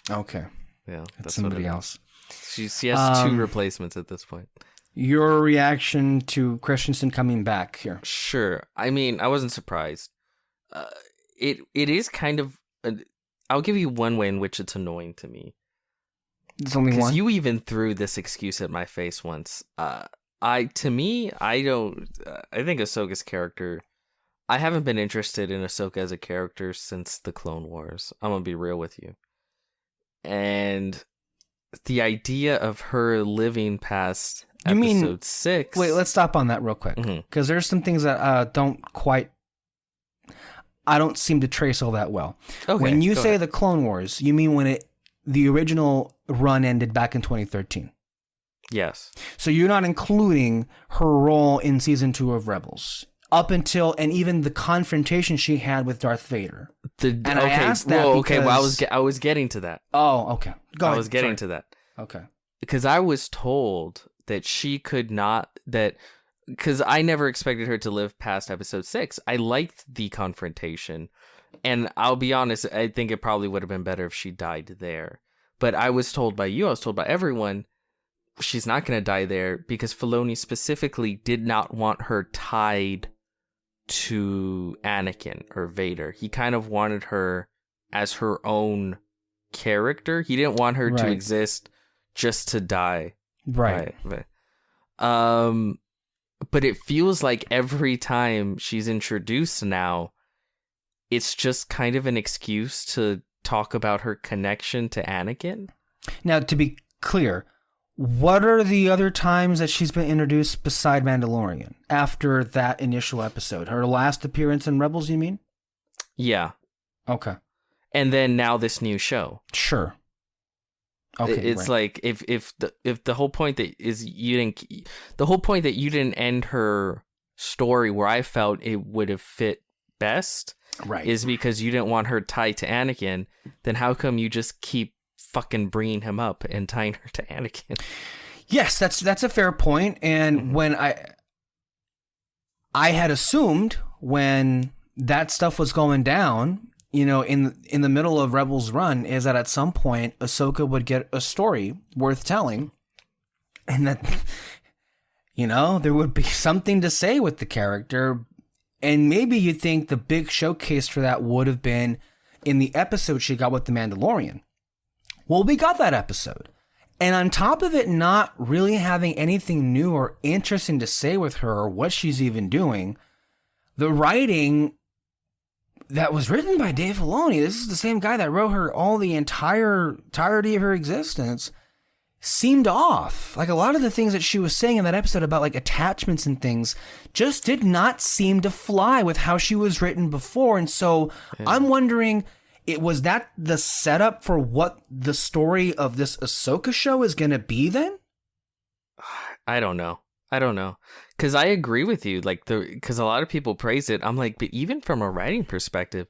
Okay. Yeah, that's somebody else. She has 2 replacements at this point. Your reaction to Christensen coming back here? Sure. I mean, I wasn't surprised. It is kind of. I'll give you one way in which it's annoying to me. There's only one. Because you even threw this excuse at my face once. I think Ahsoka's character. I haven't been interested in Ahsoka as a character since the Clone Wars. I'm gonna be real with you. And the idea of her living past episode 6. Wait, let's stop on that real quick, because there's some things that I don't seem to trace all that well. Okay, when you say the Clone Wars, you mean when the original run ended back in 2013? Yes. So you're not including her role in season 2 of Rebels up until and even the confrontation she had with Darth Vader. I asked that because I was getting to that. Oh, okay. Go ahead. I was getting to that. Okay. Because I was told that she could not, because I never expected her to live past episode 6. I liked the confrontation, and I'll be honest, I think it probably would have been better if she died there. But I was told by everyone, she's not going to die there, because Filoni specifically did not want her tied to Anakin or Vader. He kind of wanted her as her own character. He didn't want her to exist just to die. Right. But it feels like every time she's introduced now, it's just kind of an excuse to talk about her connection to Anakin. Now, to be clear, What are the other times that she's been introduced beside Mandalorian after that initial episode? Her last appearance in Rebels, you mean? Yeah. Okay. And then now this new show. Sure. Okay. It's like if the whole point that you didn't end her story where I felt it would have fit best, right, is because you didn't want her tied to Anakin. Then how come you just keep fucking bringing him up and tying her to Anakin? Yes, that's a fair point. And when I had assumed when that stuff was going down, you know, in the middle of Rebels run, is that at some point Ahsoka would get a story worth telling, and that, you know, there would be something to say with the character. And maybe you think the big showcase for that would have been in the episode she got with the Mandalorian. Well, we got that episode. And on top of it not really having anything new or interesting to say with her or what she's even doing, the writing that was written by Dave Filoni, this is the same guy that wrote her all the entirety of her existence, seemed off. Like, a lot of the things that she was saying in that episode about like attachments and things just did not seem to fly with how she was written before. And so I'm wondering, was that the setup for what the story of this Ahsoka show is going to be then? I don't know. Because I agree with you. Like, because a lot of people praise it. I'm like, but even from a writing perspective,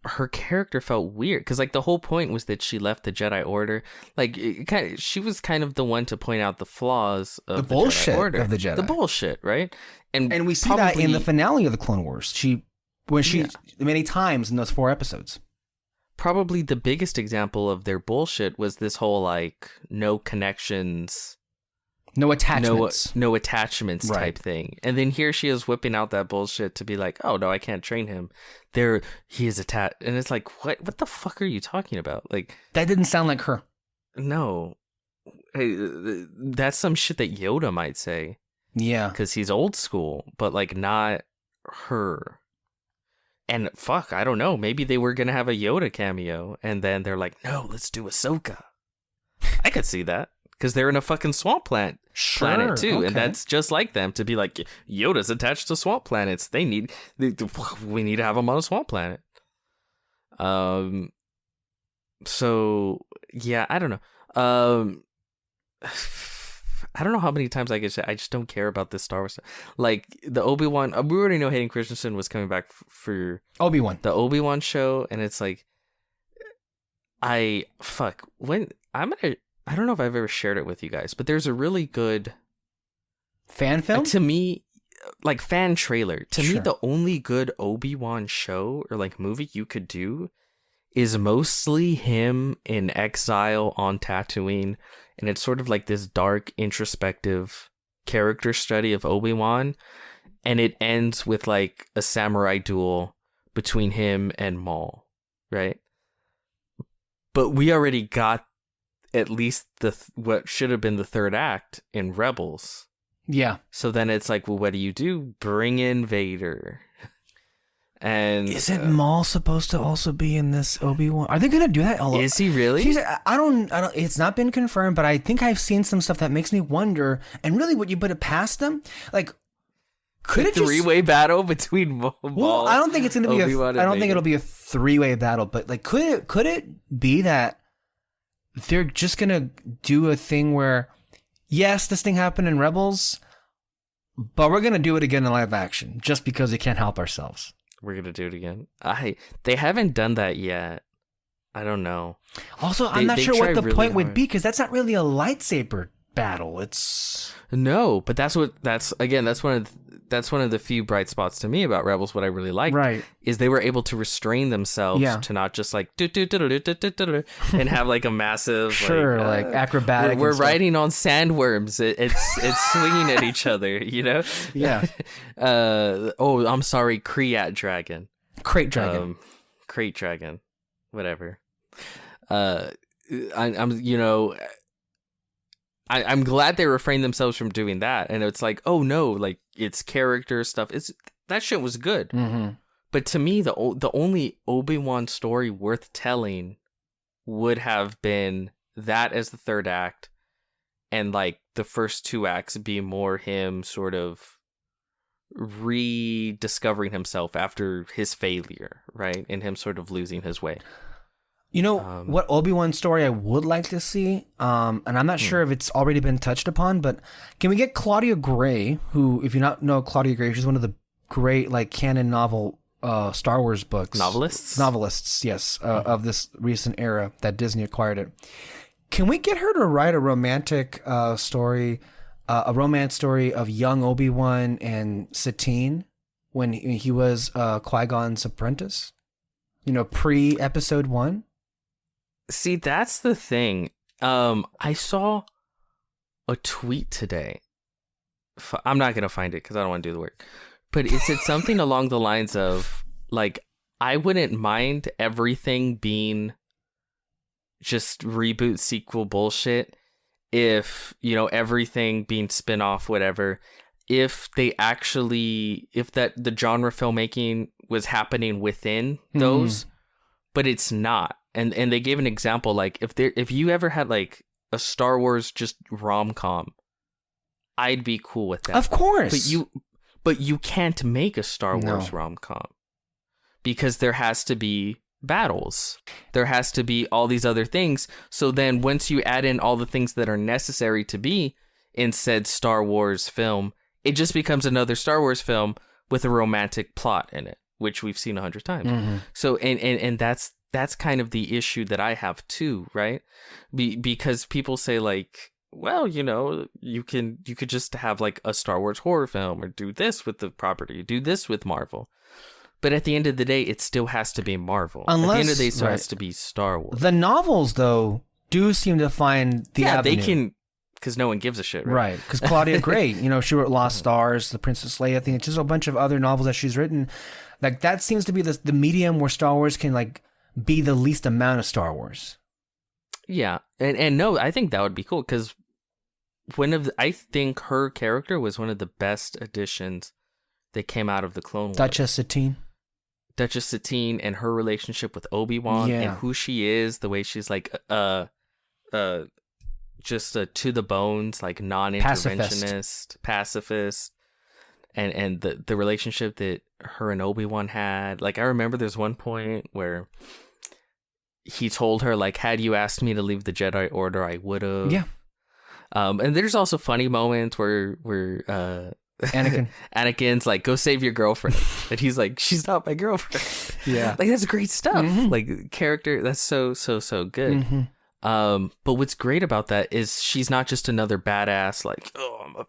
her character felt weird. Because like the whole point was that she left the Jedi Order. Like, she was kind of the one to point out the flaws of the bullshit Jedi Order. of the Jedi. The bullshit, right? And we see that in the finale of the Clone Wars. Many times in those 4 episodes. Probably the biggest example of their bullshit was this whole like no connections, no attachments right. type thing. And then here she is whipping out that bullshit to be like, oh no, I can't train him. He is attached. And it's like, what the fuck are you talking about? Like, that didn't sound like her. No. Hey, that's some shit that Yoda might say. Yeah. Because he's old school, but like not her. And fuck, I don't know. Maybe they were going to have a Yoda cameo. And then they're like, no, let's do Ahsoka. I could see that. Because they're in a fucking swamp planet too. Okay. And that's just like them to be like, Yoda's attached to swamp planets. We need to have him on a swamp planet. So, yeah, I don't know. I don't know how many times I could say I just don't care about this Star Wars stuff. Like the Obi-Wan, we already know Hayden Christensen was coming back for Obi-Wan, the Obi-Wan show, and it's like, I don't know if I've ever shared it with you guys, but there's a really good fan film to me, like fan trailer. To Sure. me, the only good Obi-Wan show or like movie you could do is mostly him in exile on Tatooine. And it's sort of like this dark, introspective character study of Obi-Wan. And it ends with like a samurai duel between him and Maul, right? But we already got at least what should have been the third act in Rebels. Yeah. So then it's like, well, what do? Bring in Vader. And isn't Maul supposed to also be in this Obi-Wan? Are they gonna do that? Is he really? I don't. It's not been confirmed, but I think I've seen some stuff that makes me wonder. And really, would you put it past them? Like, could it three-way battle between Maul? Well, I don't think it's gonna be. I don't think it'll be a 3-way battle. But like, could it be that they're just gonna do a thing where, yes, this thing happened in Rebels, but we're gonna do it again in live action just because we can't help ourselves. We're gonna do it again. They haven't done that yet. I don't know. Also, I'm not sure what the point would be, because that's not really a lightsaber battle. It's no, but that's one of the few bright spots to me about Rebels. What I really liked, right, is they were able to restrain themselves to not just like and have like a massive like acrobatic. We're riding on sandworms. It's swinging at each other, you know. Yeah. I'm sorry, Krayt dragon. Crate dragon. Crate dragon. Whatever. I'm glad they refrained themselves from doing that, and it's like, oh no, like it's character stuff. That shit was good, but to me, the only Obi-Wan story worth telling would have been that as the third act, and like the first 2 acts be more him sort of rediscovering himself after his failure, right? And him sort of losing his way. You know what Obi-Wan story I would like to see, and I'm not sure if it's already been touched upon, but can we get Claudia Gray, who, if you not know Claudia Gray, she's one of the great like canon novel Star Wars books. Novelists, yes, of this recent era that Disney acquired it. Can we get her to write a romantic story, a romance story of young Obi-Wan and Satine when he was Qui-Gon's apprentice? You know, pre-episode 1? See, that's the thing. I saw a tweet today. I'm not going to find it because I don't want to do the work. But it said something along the lines of, like, I wouldn't mind everything being just reboot sequel bullshit if, you know, everything being spin-off, whatever, if they actually, if that the genre filmmaking was happening within those, but it's not. And they gave an example, like, if you ever had like a Star Wars just rom-com, I'd be cool with that. Of course. But you can't make a Star Wars rom-com because there has to be battles. There has to be all these other things. So then once you add in all the things that are necessary to be in said Star Wars film, it just becomes another Star Wars film with a romantic plot in it, which we've seen 100 times. So and that's kind of the issue that I have too, right? Because people say like, well, you know, you could just have like a Star Wars horror film or do this with the property, do this with Marvel. But at the end of the day, it still has to be Marvel. At the end of the day, it still has to be Star Wars. The novels, though, do seem to find the avenue. They can, because no one gives a shit, right? Right, because Claudia Gray, you know, she wrote Lost Stars, The Princess Leia thing. It's just a bunch of other novels that she's written. Like, that seems to be the medium where Star Wars can, like, be the least amount of Star Wars. Yeah, and no, I think that would be cool, because I think her character was one of the best additions that came out of the Clone Wars. Duchess Satine and her relationship with Obi-Wan and who she is, the way she's like just to the bones, like non-interventionist, pacifist, and the relationship that her and Obi-Wan had. Like, I remember there's one point where he told her, like, had you asked me to leave the Jedi Order, I would have. Yeah. And there's also funny moments where Anakin's like, go save your girlfriend, and he's like, she's not my girlfriend. Yeah, like, that's great stuff. Like, character, that's so good. But what's great about that is she's not just another badass, like,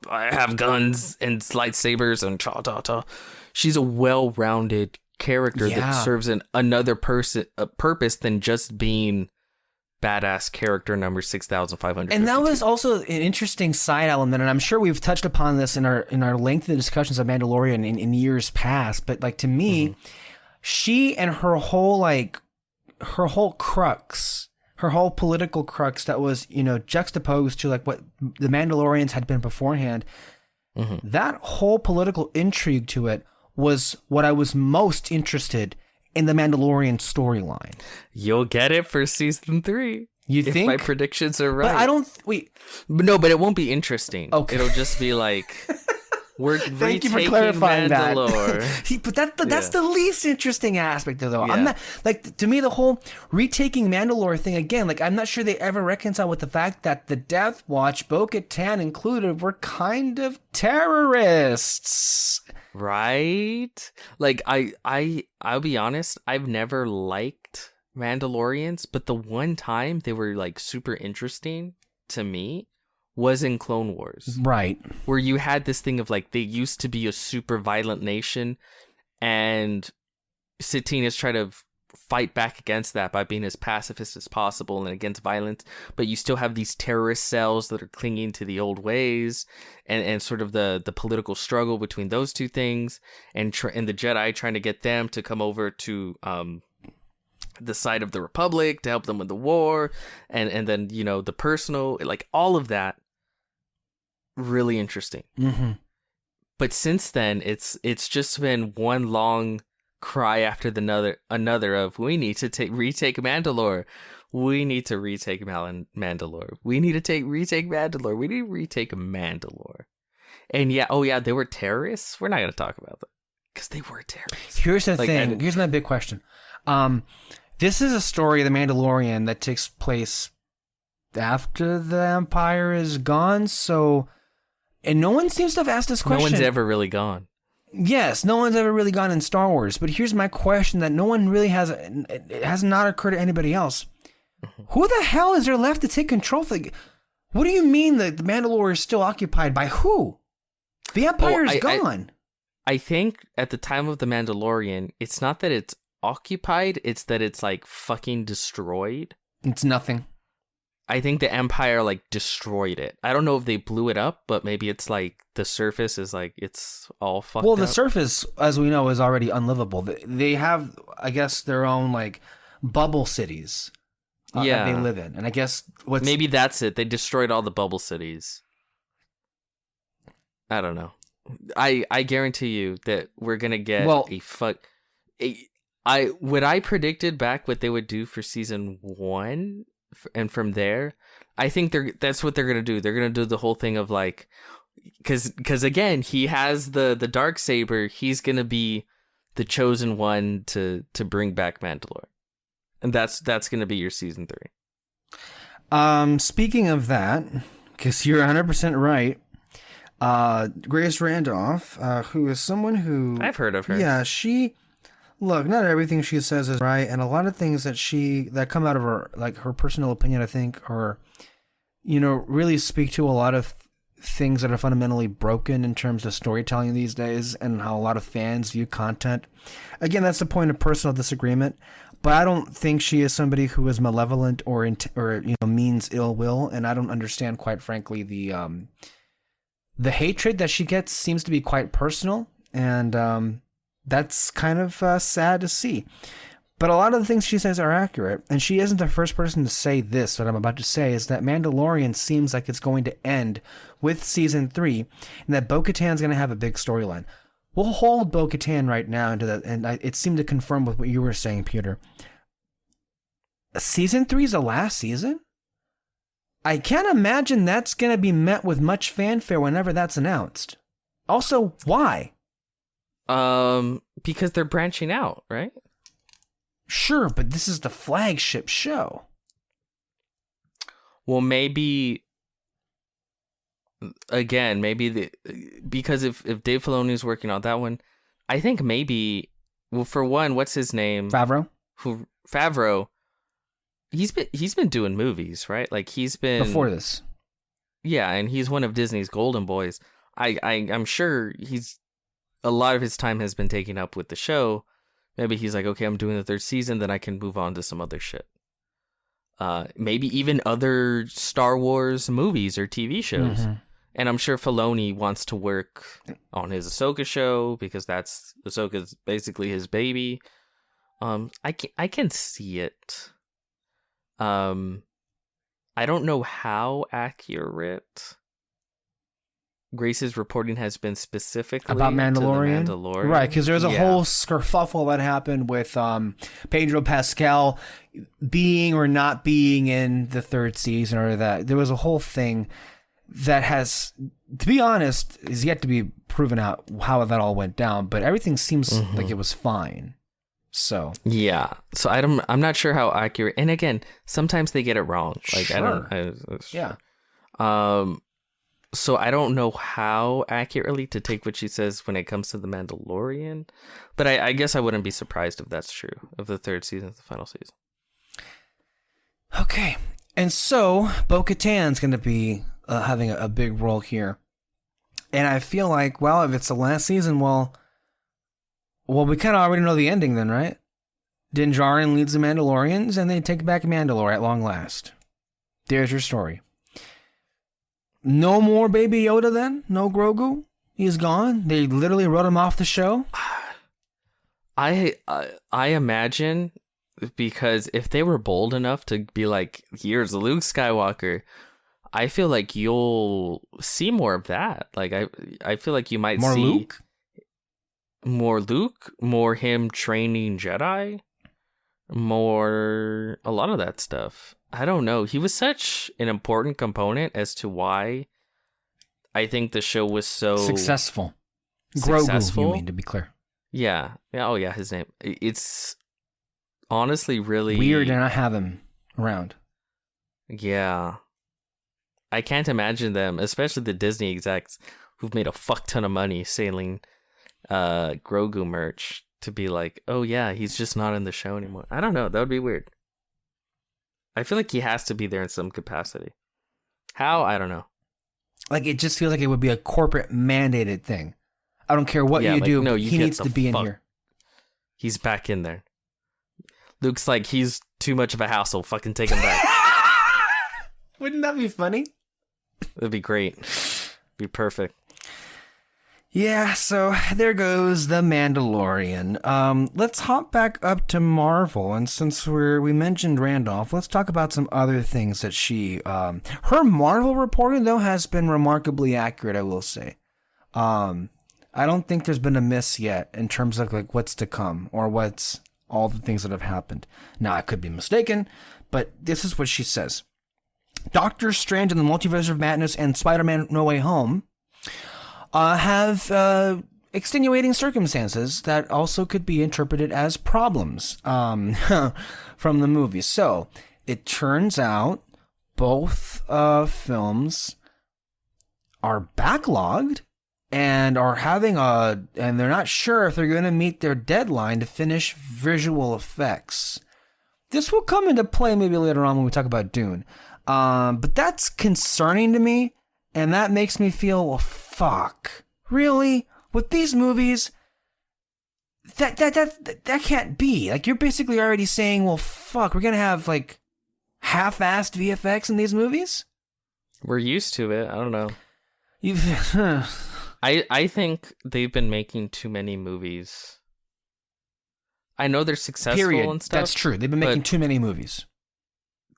I have guns and lightsabers and cha. She's a well-rounded character that serves another purpose than just being badass character number 6,500. And that was also an interesting side element, and I'm sure we've touched upon this in our lengthy discussions of Mandalorian in years past, but like, to me, she and her whole crux, her whole political crux that was, you know, juxtaposed to like what the Mandalorians had been beforehand, that whole political intrigue to it was what I was most interested in the Mandalorian storyline. You'll get it for season 3. You think? If my predictions are right. But I don't... Wait. No, but it won't be interesting. Okay. It'll just be like, we're Thank you for clarifying Mandalore. That. But that's the least interesting aspect, though. Yeah. I'm not... Like, to me, the whole retaking Mandalore thing, again, like, I'm not sure they ever reconcile with the fact that the Death Watch, Bo-Katan included, were kind of terrorists. Right? Like, I'll be honest, I've never liked Mandalorians, but the one time they were like super interesting to me was in Clone Wars. Right. Where you had this thing of like, they used to be a super violent nation, and Satine is trying to fight back against that by being as pacifist as possible and against violence, but you still have these terrorist cells that are clinging to the old ways, and sort of the political struggle between those two things, and the Jedi trying to get them to come over to the side of the Republic to help them with the war, and then, you know, the personal, like, all of that, really interesting. But since then, it's just been one long cry after another of we need to retake Mandalore. We need to retake Mandalore. We need to retake Mandalore. We need to retake Mandalore. And they were terrorists. We're not going to talk about that because they were terrorists. Here's the thing. Here's my big question. This is a story of the Mandalorian that takes place after the Empire is gone. And no one seems to have asked this question. No one's ever really gone. Yes, no one's ever really gone in Star Wars. But here's my question that no one really has. It has not occurred to anybody else. Who the hell is there left to take control? What do you mean that the Mandalore is still occupied by who? The Empire is gone. I think at the time of the Mandalorian, it's not that it's occupied, it's that it's like fucking destroyed. It's nothing. I think the Empire like destroyed it. I don't know if they blew it up, but maybe it's like the surface is like it's all fucked up. Well, the surface, as we know, is already unlivable. They have, I guess, their own like bubble cities that they live in, and I guess maybe that's it. They destroyed all the bubble cities. I don't know. I guarantee you that we're gonna get what I predicted back what they would do for season 1, and from there, I think that's what they're gonna do. They're gonna do the whole thing of like, because again, he has the Darksaber. He's gonna be the chosen one to bring back Mandalore, and that's gonna be your season 3. Speaking of that, because you're 100% right. Grace Randolph, who is someone who I've heard of her. Yeah, look, not everything she says is right, and a lot of things that come out of her, like her personal opinion, I think, or really speak to a lot of things that are fundamentally broken in terms of storytelling these days, and how a lot of fans view content. Again, that's the point of personal disagreement, but I don't think she is somebody who is malevolent or means ill will, and I don't understand, quite frankly, the hatred that she gets seems to be quite personal, and that's kind of sad to see. But a lot of the things she says are accurate, and she isn't the first person to say this. What I'm about to say is that Mandalorian seems like it's going to end with season 3, and that Bo-Katan's going to have a big storyline. We'll hold Bo-Katan right now into that, and it seemed to confirm with what you were saying, Peter. Season 3 is the last season? I can't imagine that's going to be met with much fanfare whenever that's announced. Also, why? Because they're branching out, right? Sure, but this is the flagship show. Well, maybe because if Dave Filoni is working on that one, I think maybe, well, for one, what's his name? Favreau. He's been doing movies, right? Like he's been before this. Yeah, and he's one of Disney's golden boys. I'm sure a lot of his time has been taken up with the show. Maybe he's like, okay, I'm doing the 3rd season, then I can move on to some other shit. Maybe even other Star Wars movies or TV shows. Mm-hmm. And I'm sure Filoni wants to work on his Ahsoka show because Ahsoka's basically his baby. I can see it. I don't know how accurate Grace's reporting has been specifically about Mandalorian. Right, because there's a whole kerfuffle that happened with Pedro Pascal being or not being in the 3rd season, or that there was a whole thing that has, to be honest, is yet to be proven out how that all went down, but everything seems like it was fine. So I'm not sure how accurate, and again, sometimes they get it wrong. Like sure. So I don't know how accurately to take what she says when it comes to the Mandalorian, but I guess I wouldn't be surprised if that's true. If the 3rd season is the final season. Okay, and so Bo-Katan's going to be having a big role here, and I feel like, well, if it's the last season, well, we kind of already know the ending then, right? Din Djarin leads the Mandalorians, and they take back Mandalore at long last. There's your story. No more Baby Yoda then? No Grogu? He's gone? They literally wrote him off the show? I imagine, because if they were bold enough to be like, here's Luke Skywalker, I feel like you'll see more of that. Like, I feel like you might more see... Luke? more Luke, more him training Jedi, more a lot of that stuff. I don't know. He was such an important component as to why I think the show was so successful. Successful? Grogu, you mean, to be clear. Yeah. Oh, yeah, his name. It's honestly really... weird to not have him around. Yeah. I can't imagine them, especially the Disney execs who've made a fuck ton of money selling Grogu merch, to be like, oh yeah, he's just not in the show anymore. I don't know. That would be weird. I feel like he has to be there in some capacity. How? I don't know. Like, it just feels like it would be a corporate mandated thing. I don't care what you do. No, he needs to be in here. He's back in there. Luke's like, he's too much of a hassle. Fucking take him back. Wouldn't that be funny? That'd be great. Be perfect. Yeah, so there goes the Mandalorian. Let's hop back up to Marvel, and since we mentioned Randolph, let's talk about some other things that she... her Marvel reporting, though, has been remarkably accurate, I will say. I don't think there's been a miss yet in terms of like what's to come or what's all the things that have happened. Now, I could be mistaken, but this is what she says. Doctor Strange and the Multiverse of Madness and Spider-Man No Way Home have extenuating circumstances that also could be interpreted as problems from the movie. So it turns out both films are backlogged and are having and they're not sure if they're going to meet their deadline to finish visual effects. This will come into play maybe later on when we talk about Dune. But that's concerning to me, and that makes me feel, well, fuck. Really? With these movies, that can't be. Like, you're basically already saying, well, fuck, we're gonna have, like, half-assed VFX in these movies? We're used to it. I don't know. I think they've been making too many movies. I know they're successful and stuff. That's true. They've been making too many movies.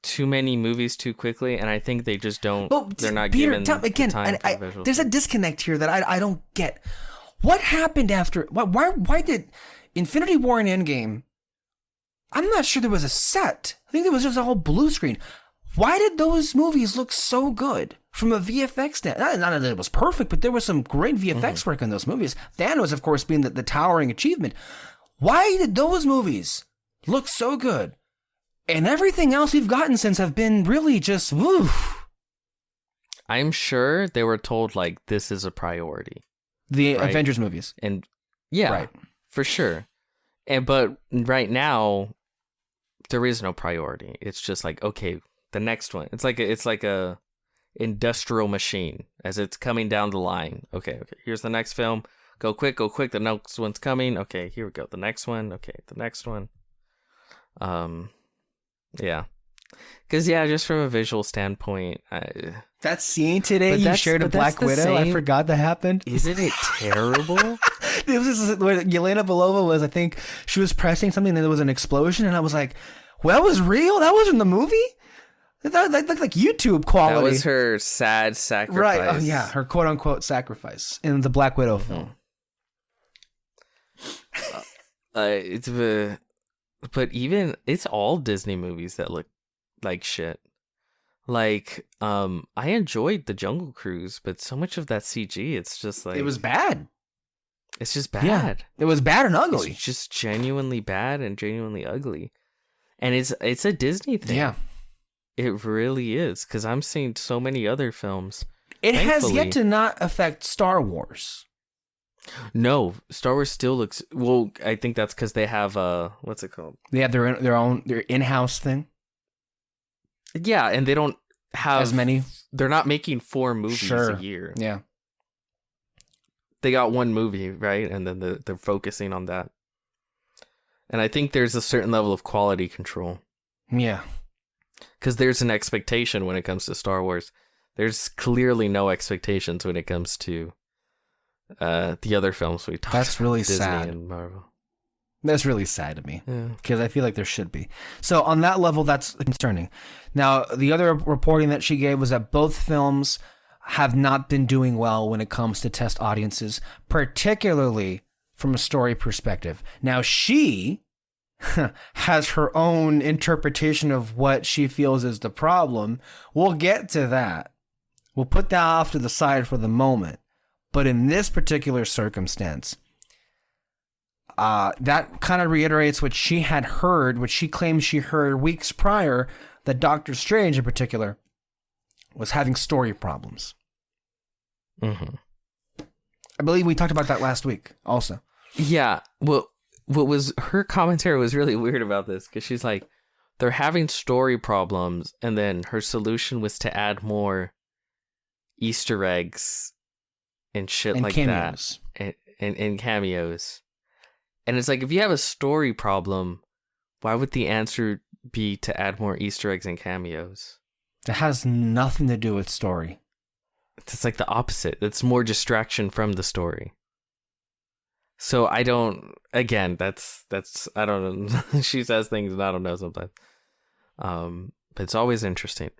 Too many movies too quickly, and I think they just don't. Well, they're not Peter, given again, the time for visual. There's a disconnect here that I don't get. What happened after? Why did Infinity War and Endgame? I'm not sure there was a set. I think there was just a whole blue screen. Why did those movies look so good from a VFX standpoint? Not that it was perfect, but there was some great VFX work in those movies. Thanos, of course, being the towering achievement. Why did those movies look so good? And everything else we've gotten since have been really just woof. I'm sure they were told, like, this is a priority. The right? Avengers movies. And yeah, right. For sure. But right now, there is no priority. It's just like, okay, the next one. It's like a industrial machine as it's coming down the line. Okay, here's the next film. Go quick. The next one's coming. Okay, here we go. The next one. Okay, the next one. Yeah. Because, yeah, just from a visual standpoint... that scene today you shared a Black Widow, I forgot that happened. Isn't it terrible? It was just where Yelena Belova was, I think, she was pressing something and there was an explosion, and I was like, well, that was real? That wasn't the movie? That looked like YouTube quality. That was her sad sacrifice. Right, oh yeah, her quote-unquote sacrifice in the Black Widow film. But even it's all Disney movies that look like shit. Like, I enjoyed the Jungle Cruise, but so much of that CG, it's just like... it was bad. It's just bad. Yeah, it was bad and ugly. It's just genuinely bad and genuinely ugly. And it's a Disney thing. Yeah. It really is, because I'm seeing so many other films. It has yet to not affect Star Wars. No, Star Wars still looks... well, I think that's because they have... what's it called? They have their in-house thing? Yeah, and they don't have... as many? They're not making 4 movies a year. Yeah. They got one movie, right? And then they're focusing on that. And I think there's a certain level of quality control. Yeah. Because there's an expectation when it comes to Star Wars. There's clearly no expectations when it comes to the other films we talked about. That's really Disney sad. And Marvel. That's really sad to me, because I feel like there should be. So on that level, that's concerning. Now, the other reporting that she gave was that both films have not been doing well when it comes to test audiences, particularly from a story perspective. Now she has her own interpretation of what she feels is the problem. We'll get to that. We'll put that off to the side for the moment. But in this particular circumstance, that kind of reiterates what she had heard, what she claimed she heard weeks prior, that Doctor Strange in particular was having story problems. Mm-hmm. I believe we talked about that last week also. Yeah. Well, what was her commentary was really weird about this, because she's like, they're having story problems, and then her solution was to add more Easter eggs and shit and like cameos. That. And cameos. And it's like, if you have a story problem, why would the answer be to add more Easter eggs and cameos? It has nothing to do with story. It's like the opposite. It's more distraction from the story. So I don't, again, that's I don't know. She says things and I don't know sometimes. But it's always interesting.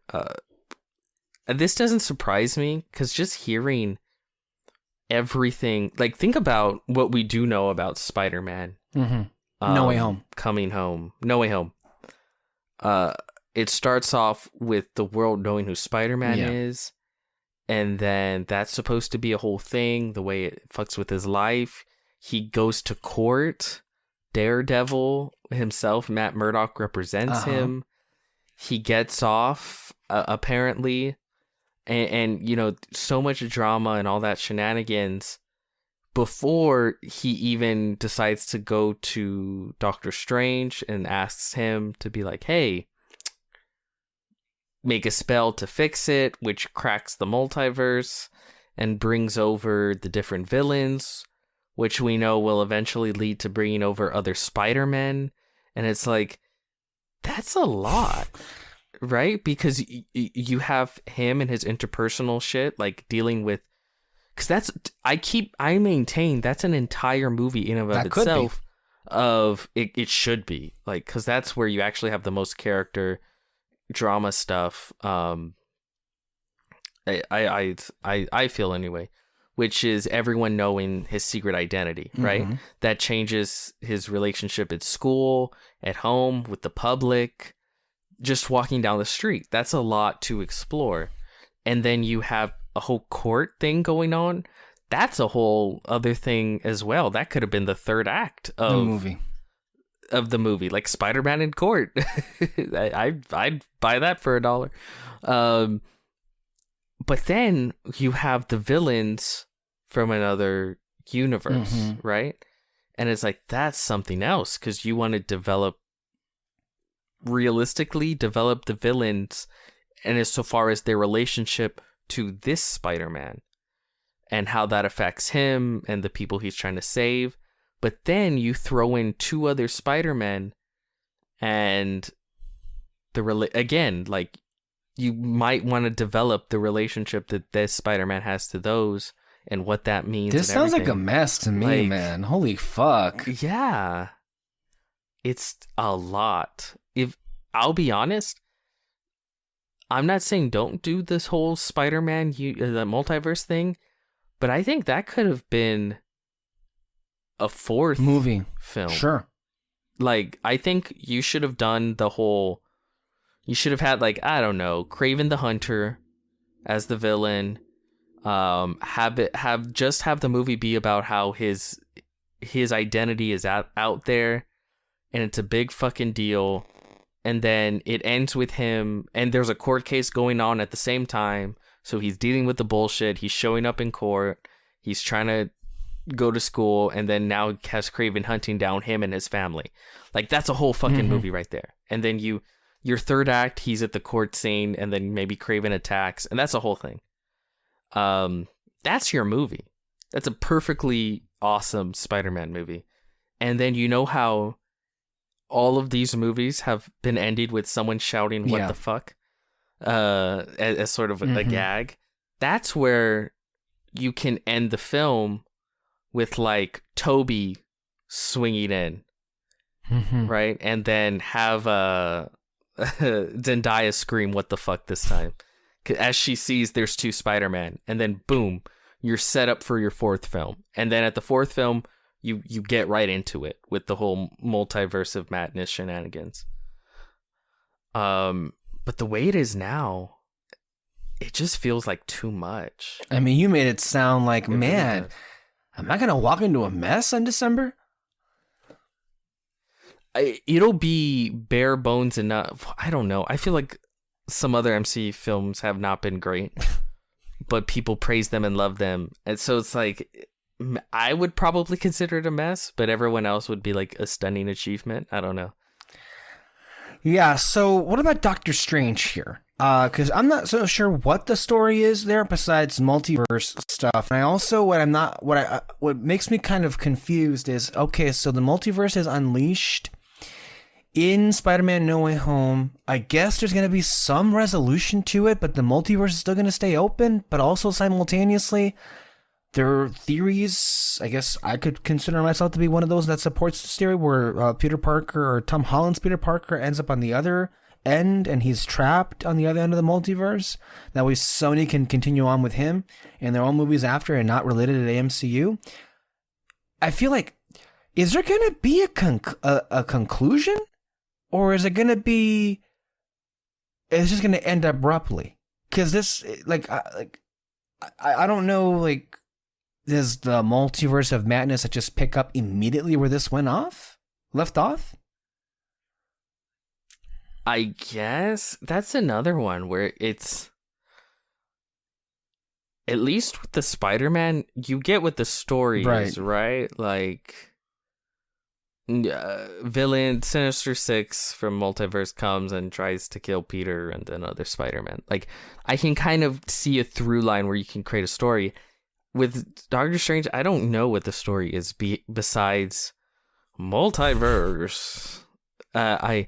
This doesn't surprise me, because just hearing everything, like, think about what we do know about Spider-Man. Mm-hmm. No Way Home. Coming home. No Way Home. It starts off with the world knowing who Spider-Man is, and then that's supposed to be a whole thing, the way it fucks with his life. He goes to court. Daredevil himself, Matt Murdock, represents him. He gets off, apparently. And, you know, so much drama and all that shenanigans before he even decides to go to Doctor Strange and asks him to be like, hey, make a spell to fix it, which cracks the multiverse and brings over the different villains, which we know will eventually lead to bringing over other Spider-Men. And it's like, that's a lot. Right? Because you have him and his interpersonal shit, like dealing with, because that's, I maintain that's an entire movie in and of itself. Of it should be, like, because that's where you actually have the most character drama stuff. I feel anyway, which is everyone knowing his secret identity, right? Mm-hmm. That changes his relationship at school, at home, with the public. Just walking down the street, that's a lot to explore. And then you have a whole court thing going on. That's a whole other thing as well. That could have been the third act of the movie, like Spider-Man in court. I'd buy that for $1. But then you have the villains from another universe, right? And it's like, that's something else, because you want to realistically develop the villains, and as so far as their relationship to this Spider-Man and how that affects him and the people he's trying to save. But then you throw in two other Spider-Men, and again, like, you might want to develop the relationship that this Spider-Man has to those and what that means. This sounds like a mess to me, like, man. Holy fuck. Yeah. It's a lot. If I'll be honest, I'm not saying don't do this whole Spider-Man the multiverse thing, but I think that could have been a fourth movie film. Sure. Like, I think you should have done the whole. You should have had, like, I don't know, Kraven the Hunter as the villain. Have the movie be about how his identity is out there, and it's a big fucking deal. And then it ends with him, and there's a court case going on at the same time. So he's dealing with the bullshit. He's showing up in court. He's trying to go to school, and then now has Kraven hunting down him and his family. Like, that's a whole fucking movie right there. And then your third act, he's at the court scene, and then maybe Kraven attacks, and that's a whole thing. That's your movie. That's a perfectly awesome Spider-Man movie. And then you know how all of these movies have been ended with someone shouting "What the fuck?" As sort of a gag. That's where you can end the film with, like, Toby swinging in, right, and then have Zendaya scream "What the fuck" this time, as she sees there's two Spider-Man, and then boom, you're set up for your fourth film. And then at the fourth film, you get right into it with the whole multiverse of madness shenanigans. But the way it is now, it just feels like too much. I mean, you made it sound like, man, am I going to walk into a mess in December? It'll be bare bones enough. I don't know. I feel like some other MCU films have not been great, but people praise them and love them. And so it's like, I would probably consider it a mess, but everyone else would be like a stunning achievement. I don't know. Yeah, so what about Doctor Strange here? Because I'm not so sure what the story is there besides multiverse stuff. And I also, what makes me kind of confused is, okay, so the multiverse is unleashed in Spider-Man No Way Home. I guess there's going to be some resolution to it, but the multiverse is still going to stay open, but also simultaneously, there are theories, I guess I could consider myself to be one of those that supports this theory, where Peter Parker, or Tom Holland's Peter Parker, ends up on the other end, and he's trapped on the other end of the multiverse. That way Sony can continue on with him and their own movies after and not related to the MCU. I feel like, is there going to be a conclusion? Or is it going to be, it's just going to end abruptly? Because this, I don't know, like, does the multiverse of madness just pick up immediately where this left off? I guess that's another one where it's, at least with the Spider-Man, you get what the story is, right? Like, villain Sinister Six from Multiverse comes and tries to kill Peter and then other Spider-Man. Like, I can kind of see a through line where you can create a story. With Doctor Strange, I don't know what the story is besides multiverse. I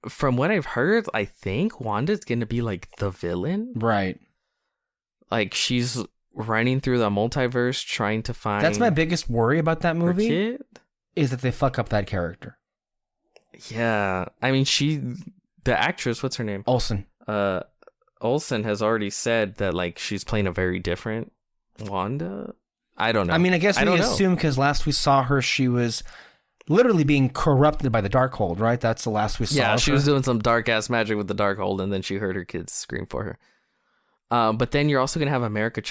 from what I've heard, I think Wanda's gonna be like the villain, right? Like, she's running through the multiverse trying to find. That's my biggest worry about that movie. Is that they fuck up that character. Yeah, I mean, the actress, what's her name? Olsen. Olsen has already said that, like, she's playing a very different Wanda. I don't know. I mean, I guess we assume because last we saw her, she was literally being corrupted by the Darkhold, right? That's the last we saw. Yeah, she was doing some dark ass magic with the Darkhold, and then she heard her kids scream for her. But then you're also gonna have America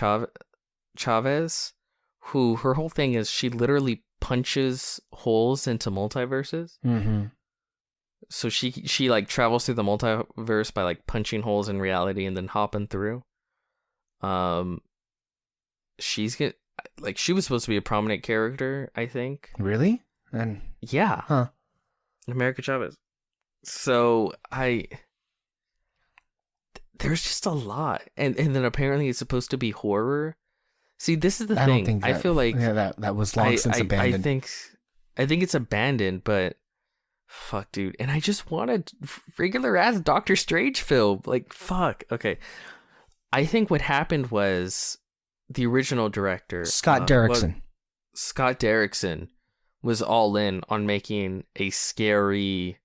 Chavez, who her whole thing is she literally punches holes into multiverses. Mm-hmm. So she like travels through the multiverse by like punching holes in reality and then hopping through. She was supposed to be a prominent character, I think. Really? And yeah. Huh. America Chavez. So there's just a lot. And then apparently it's supposed to be horror. See, this is the thing. I feel like that was long since abandoned. I think it's abandoned, but fuck, dude. And I just want a regular ass Doctor Strange film. Like, fuck. Okay. I think what happened was the original director, Scott Derrickson. Scott Derrickson was all in on making a scary,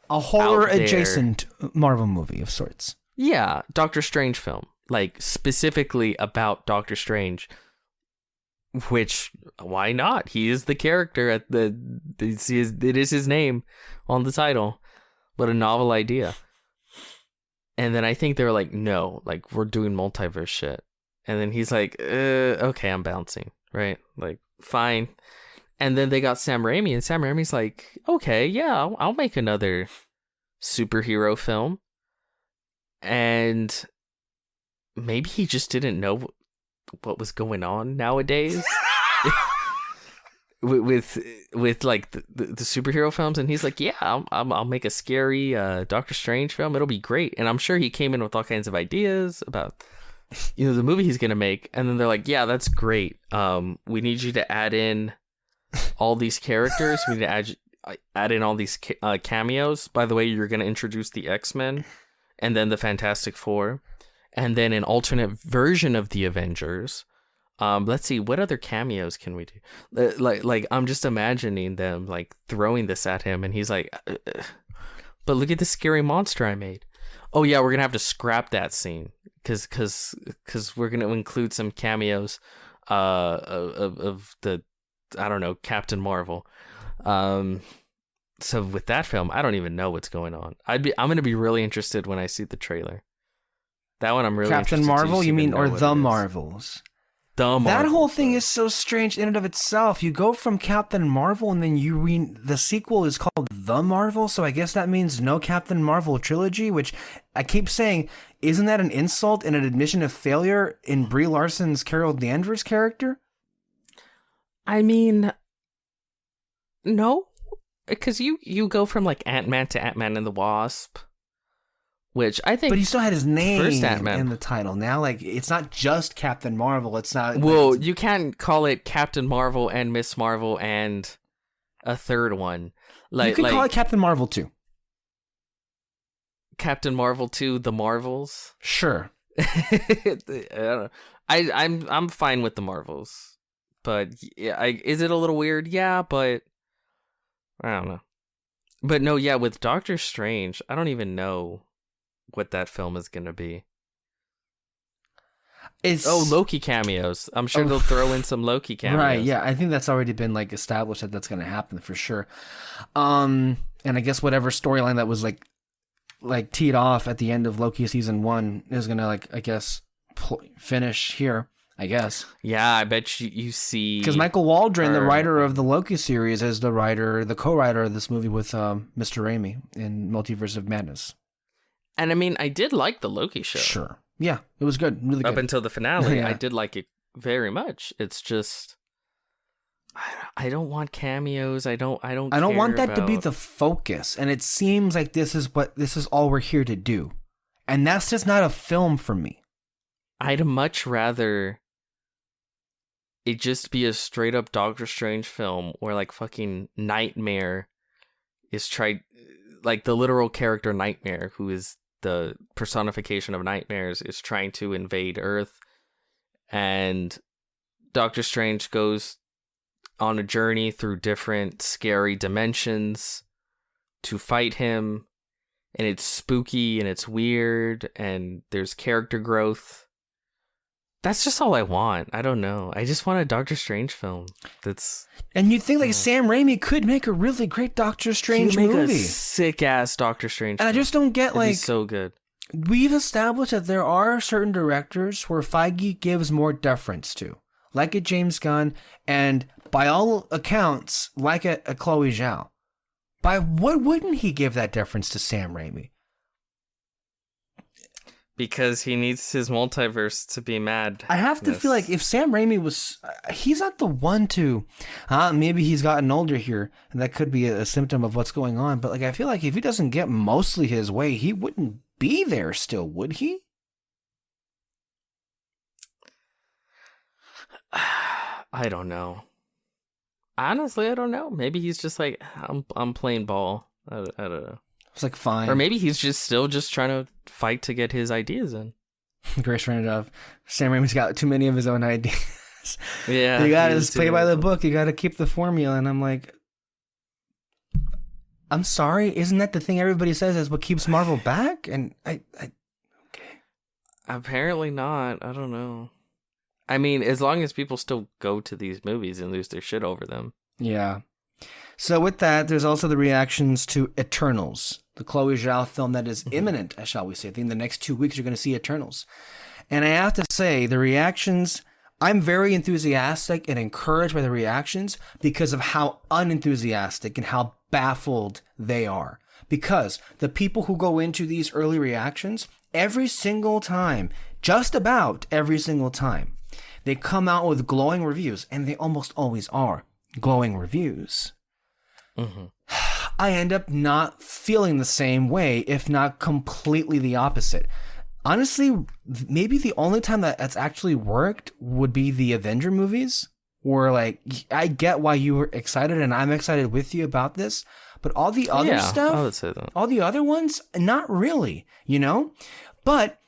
a horror adjacent Marvel movie of sorts. Yeah, Doctor Strange film. Like, specifically about Doctor Strange, which, why not? He is the character at it is his name on the title. What a novel idea. And then I think they were like, no, like, we're doing multiverse shit. And then he's like, okay, I'm bouncing, right? Like, fine. And then they got Sam Raimi, and Sam Raimi's like, okay, yeah, I'll make another superhero film. And maybe he just didn't know what was going on nowadays with like the superhero films, and he's like, yeah, I'll make a scary Doctor Strange film. It'll be great. And I'm sure he came in with all kinds of ideas about, you know, the movie he's gonna make. And then they're like, yeah, that's great. We need you to add in all these characters. We need to add in all these cameos. By the way, you're gonna introduce the X-Men and then the Fantastic Four. And then an alternate version of the Avengers. Let's see, what other cameos can we do? Like I'm just imagining them like throwing this at him, and he's like, "But look at this scary monster I made." Oh yeah, we're gonna have to scrap that scene because we're gonna include some cameos of the I don't know, Captain Marvel. So with that film, I don't even know what's going on. I'm going to be really interested when I see the trailer. That one I'm really Captain interested Marvel, to you mean, or The Marvels? Marvels? The Marvels. That whole thing is so strange in and of itself. You go from Captain Marvel, and then the sequel is called The Marvel, so I guess that means no Captain Marvel trilogy, which I keep saying, isn't that an insult and an admission of failure in Brie Larson's Carol Danvers character? I mean, no, because you go from like Ant-Man to Ant-Man and the Wasp, which I think, but he still had his name first Ant-Man in the title. Now, like, it's not just Captain Marvel. It's not. Well, like, you can't call it Captain Marvel and Miss Marvel and a third one. you can call it Captain Marvel too. Captain Marvel 2, The Marvels. Sure. I don't know. I'm fine with the Marvels, but yeah, is it a little weird? Yeah, but I don't know. But no, yeah, with Doctor Strange, I don't even know what that film is gonna be. Loki cameos. I'm sure they'll throw in some Loki cameos. Right, yeah. I think that's already been like established that that's going to happen for sure. And I guess whatever storyline that was like teed off at the end of Loki season 1 is going to like, I guess, finish here, I guess. Yeah, I bet you see. Because Michael Waldron, the writer of the Loki series, is the co-writer of this movie with Mr. Raimi in Multiverse of Madness. And I mean, I did like the Loki show. Sure. Yeah, it was good. Really good. Up until the finale, Yeah. I did like it very much. It's just, I don't want cameos. I don't want that to be the focus. And it seems like this is all we're here to do. And that's just not a film for me. I'd much rather it just be a straight up Doctor Strange film where like fucking Nightmare is like the literal character Nightmare, who is the personification of nightmares, is trying to invade Earth, and Doctor Strange goes on a journey through different scary dimensions to fight him, and it's spooky and it's weird and there's character growth. That's just all I want. I don't know. I just want a Doctor Strange film. And you think like Sam Raimi could make a really great Doctor Strange movie. A sick ass Doctor Strange. And I just don't get It'd be so good. We've established that there are certain directors where Feige gives more deference to, like a James Gunn, and by all accounts, like a Chloe Zhao. By what wouldn't he give that deference to Sam Raimi? Because he needs his multiverse to be mad. I have to feel like if Sam Raimi was... he's not the one to... maybe he's gotten older here, and that could be a symptom of what's going on. But like, I feel like if he doesn't get mostly his way, he wouldn't be there still, would he? I don't know. Honestly, I don't know. Maybe he's just like, I'm playing ball. I don't know. It's like, fine. Or maybe he's still trying to fight to get his ideas in. Grace ran it off. Sam Raimi's got too many of his own ideas. Yeah. You gotta play by the book. You gotta keep the formula. And I'm like, I'm sorry. Isn't that the thing everybody says is what keeps Marvel back? And okay. Apparently not. I don't know. I mean, as long as people still go to these movies and lose their shit over them. Yeah. So with that, there's also the reactions to Eternals, the Chloe Zhao film that is imminent, shall we say. I think in the next 2 weeks you're going to see Eternals. And I have to say, the reactions, I'm very enthusiastic and encouraged by the reactions because of how unenthusiastic and how baffled they are. Because the people who go into these early reactions, every single time, just about every single time, they come out with glowing reviews, and they almost always are glowing reviews. Mm-hmm. I end up not feeling the same way, if not completely the opposite. Honestly, maybe the only time that's actually worked would be the Avenger movies, where like, I get why you were excited and I'm excited with you about this, but all the other stuff, I would say that. All the other ones, not really, you know? But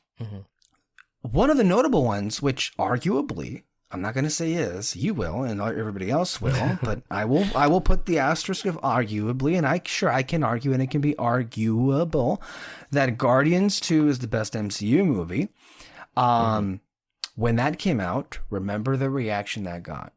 one of the notable ones, which arguably, I'm not going to say is, you will, and everybody else will, but I will put the asterisk of arguably, and I can argue, and it can be arguable, that Guardians 2 is the best MCU movie. When that came out, remember the reaction that got.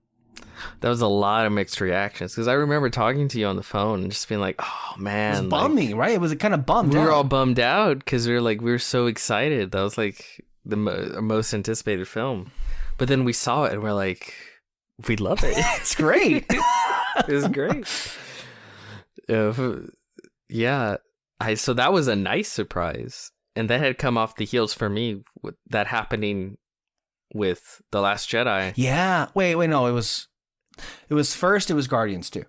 That was a lot of mixed reactions because I remember talking to you on the phone and just being like, "Oh man, it was bummy, right? It was kind of bummed. We were all bummed out because we were so excited. That was like the most anticipated film, but then we saw it and we're like, we love it. It's great. It was great. Yeah, so that was a nice surprise, and that had come off the heels for me with that happening with The Last Jedi. Yeah. Wait, no, it was first. It was Guardians 2.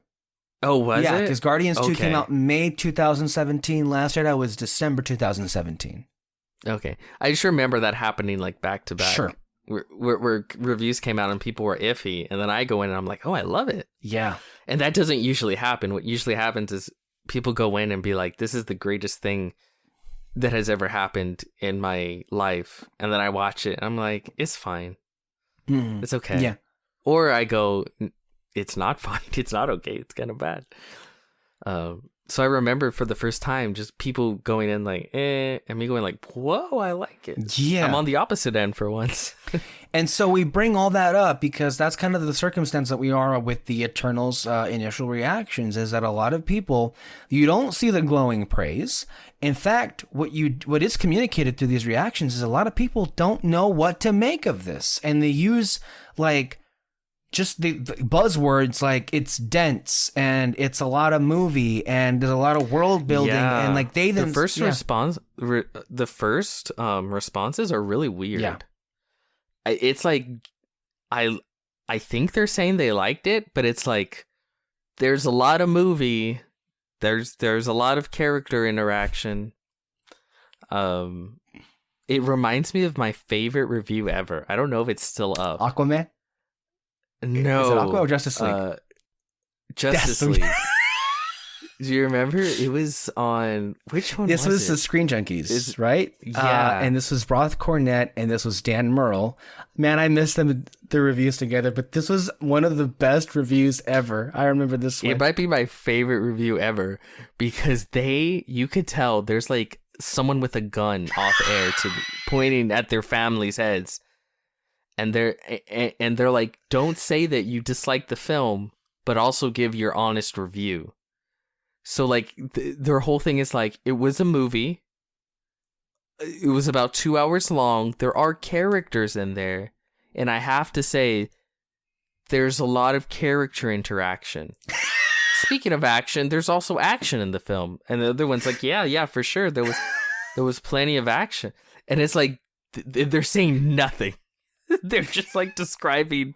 Oh, was it? Yeah, because Guardians 2 came out May 2017. Last Jedi was December 2017. Okay, I just remember that happening like back to back. Sure. Where reviews came out and people were iffy, and then I go in and I'm like, oh, I love it. Yeah. And that doesn't usually happen. What usually happens is people go in and be like, this is the greatest thing that has ever happened in my life. And then I watch it and I'm like, it's fine. It's okay. Yeah. Or I go, it's not fine. It's not okay. It's kind of bad. So I remember for the first time, just people going in like, and me going like, whoa, I like it. Yeah. I'm on the opposite end for once. And so we bring all that up because that's kind of the circumstance that we are with the Eternals' initial reactions, is that a lot of people, you don't see the glowing praise. In fact, what is communicated through these reactions is a lot of people don't know what to make of this. And they use like just the buzzwords like it's dense and it's a lot of movie and there's a lot of world building and like they then the first responses are really weird. Yeah. It's like I think they're saying they liked it, but it's like there's a lot of movie, there's a lot of character interaction. It reminds me of my favorite review ever. I don't know if it's still up. Aquaman? No. Is it Aquaman or Justice League? Justice League. Do you remember? It was on... Which one this was it? the Screen Junkies, right? Yeah. And this was Roth Cornett, and this was Dan Murrell. Man, I missed the reviews together, but this was one of the best reviews ever. I remember this one. It might be my favorite review ever because you could tell there's like someone with a gun off air pointing at their family's heads. And they're like, don't say that you dislike the film, but also give your honest review. So like their whole thing is like, it was a movie. It was about 2 hours long. There are characters in there. And I have to say, there's a lot of character interaction. Speaking of action, there's also action in the film. And the other one's like, yeah, for sure. There was plenty of action. And it's like, they're saying nothing. They're just like describing,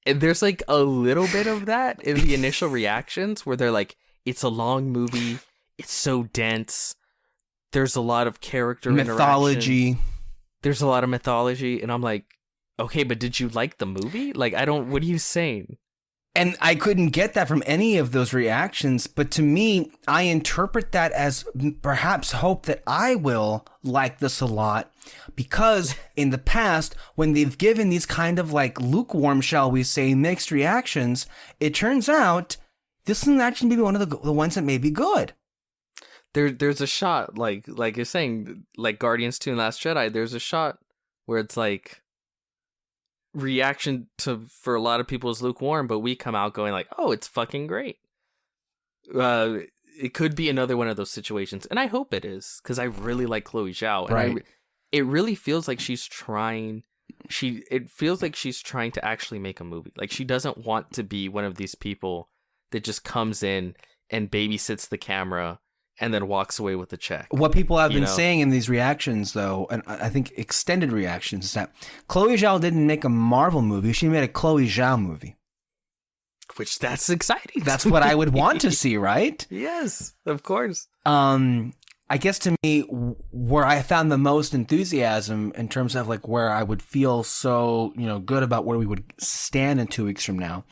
and there's like a little bit of that in the initial reactions where they're like, it's a long movie, it's so dense, there's a lot of character mythology interaction. There's a lot of mythology, and I'm like, okay, but did you like the movie? Like, what are you saying? And I couldn't get that from any of those reactions, but to me, I interpret that as perhaps hope that I will like this a lot, because in the past, when they've given these kind of like lukewarm, shall we say, mixed reactions, it turns out this is actually maybe one of the ones that may be good. There's a shot, like you're saying, like Guardians 2 and Last Jedi, there's a shot where it's like, reaction for a lot of people is lukewarm, but we come out going like, oh, it's fucking great. It could be another one of those situations, and I hope it is, because I really like Chloe Zhao, and right. It really feels like she's trying. It feels like she's trying to actually make a movie. Like, she doesn't want to be one of these people that just comes in and babysits the camera and then walks away with a check. What people have been saying in these reactions, though, and I think extended reactions, is that Chloe Zhao didn't make a Marvel movie. She made a Chloe Zhao movie. Which, that's exciting. That's what I would want to see, right? Yes, of course. I guess to me, where I found the most enthusiasm in terms of like where I would feel so, good about where we would stand in 2 weeks from now,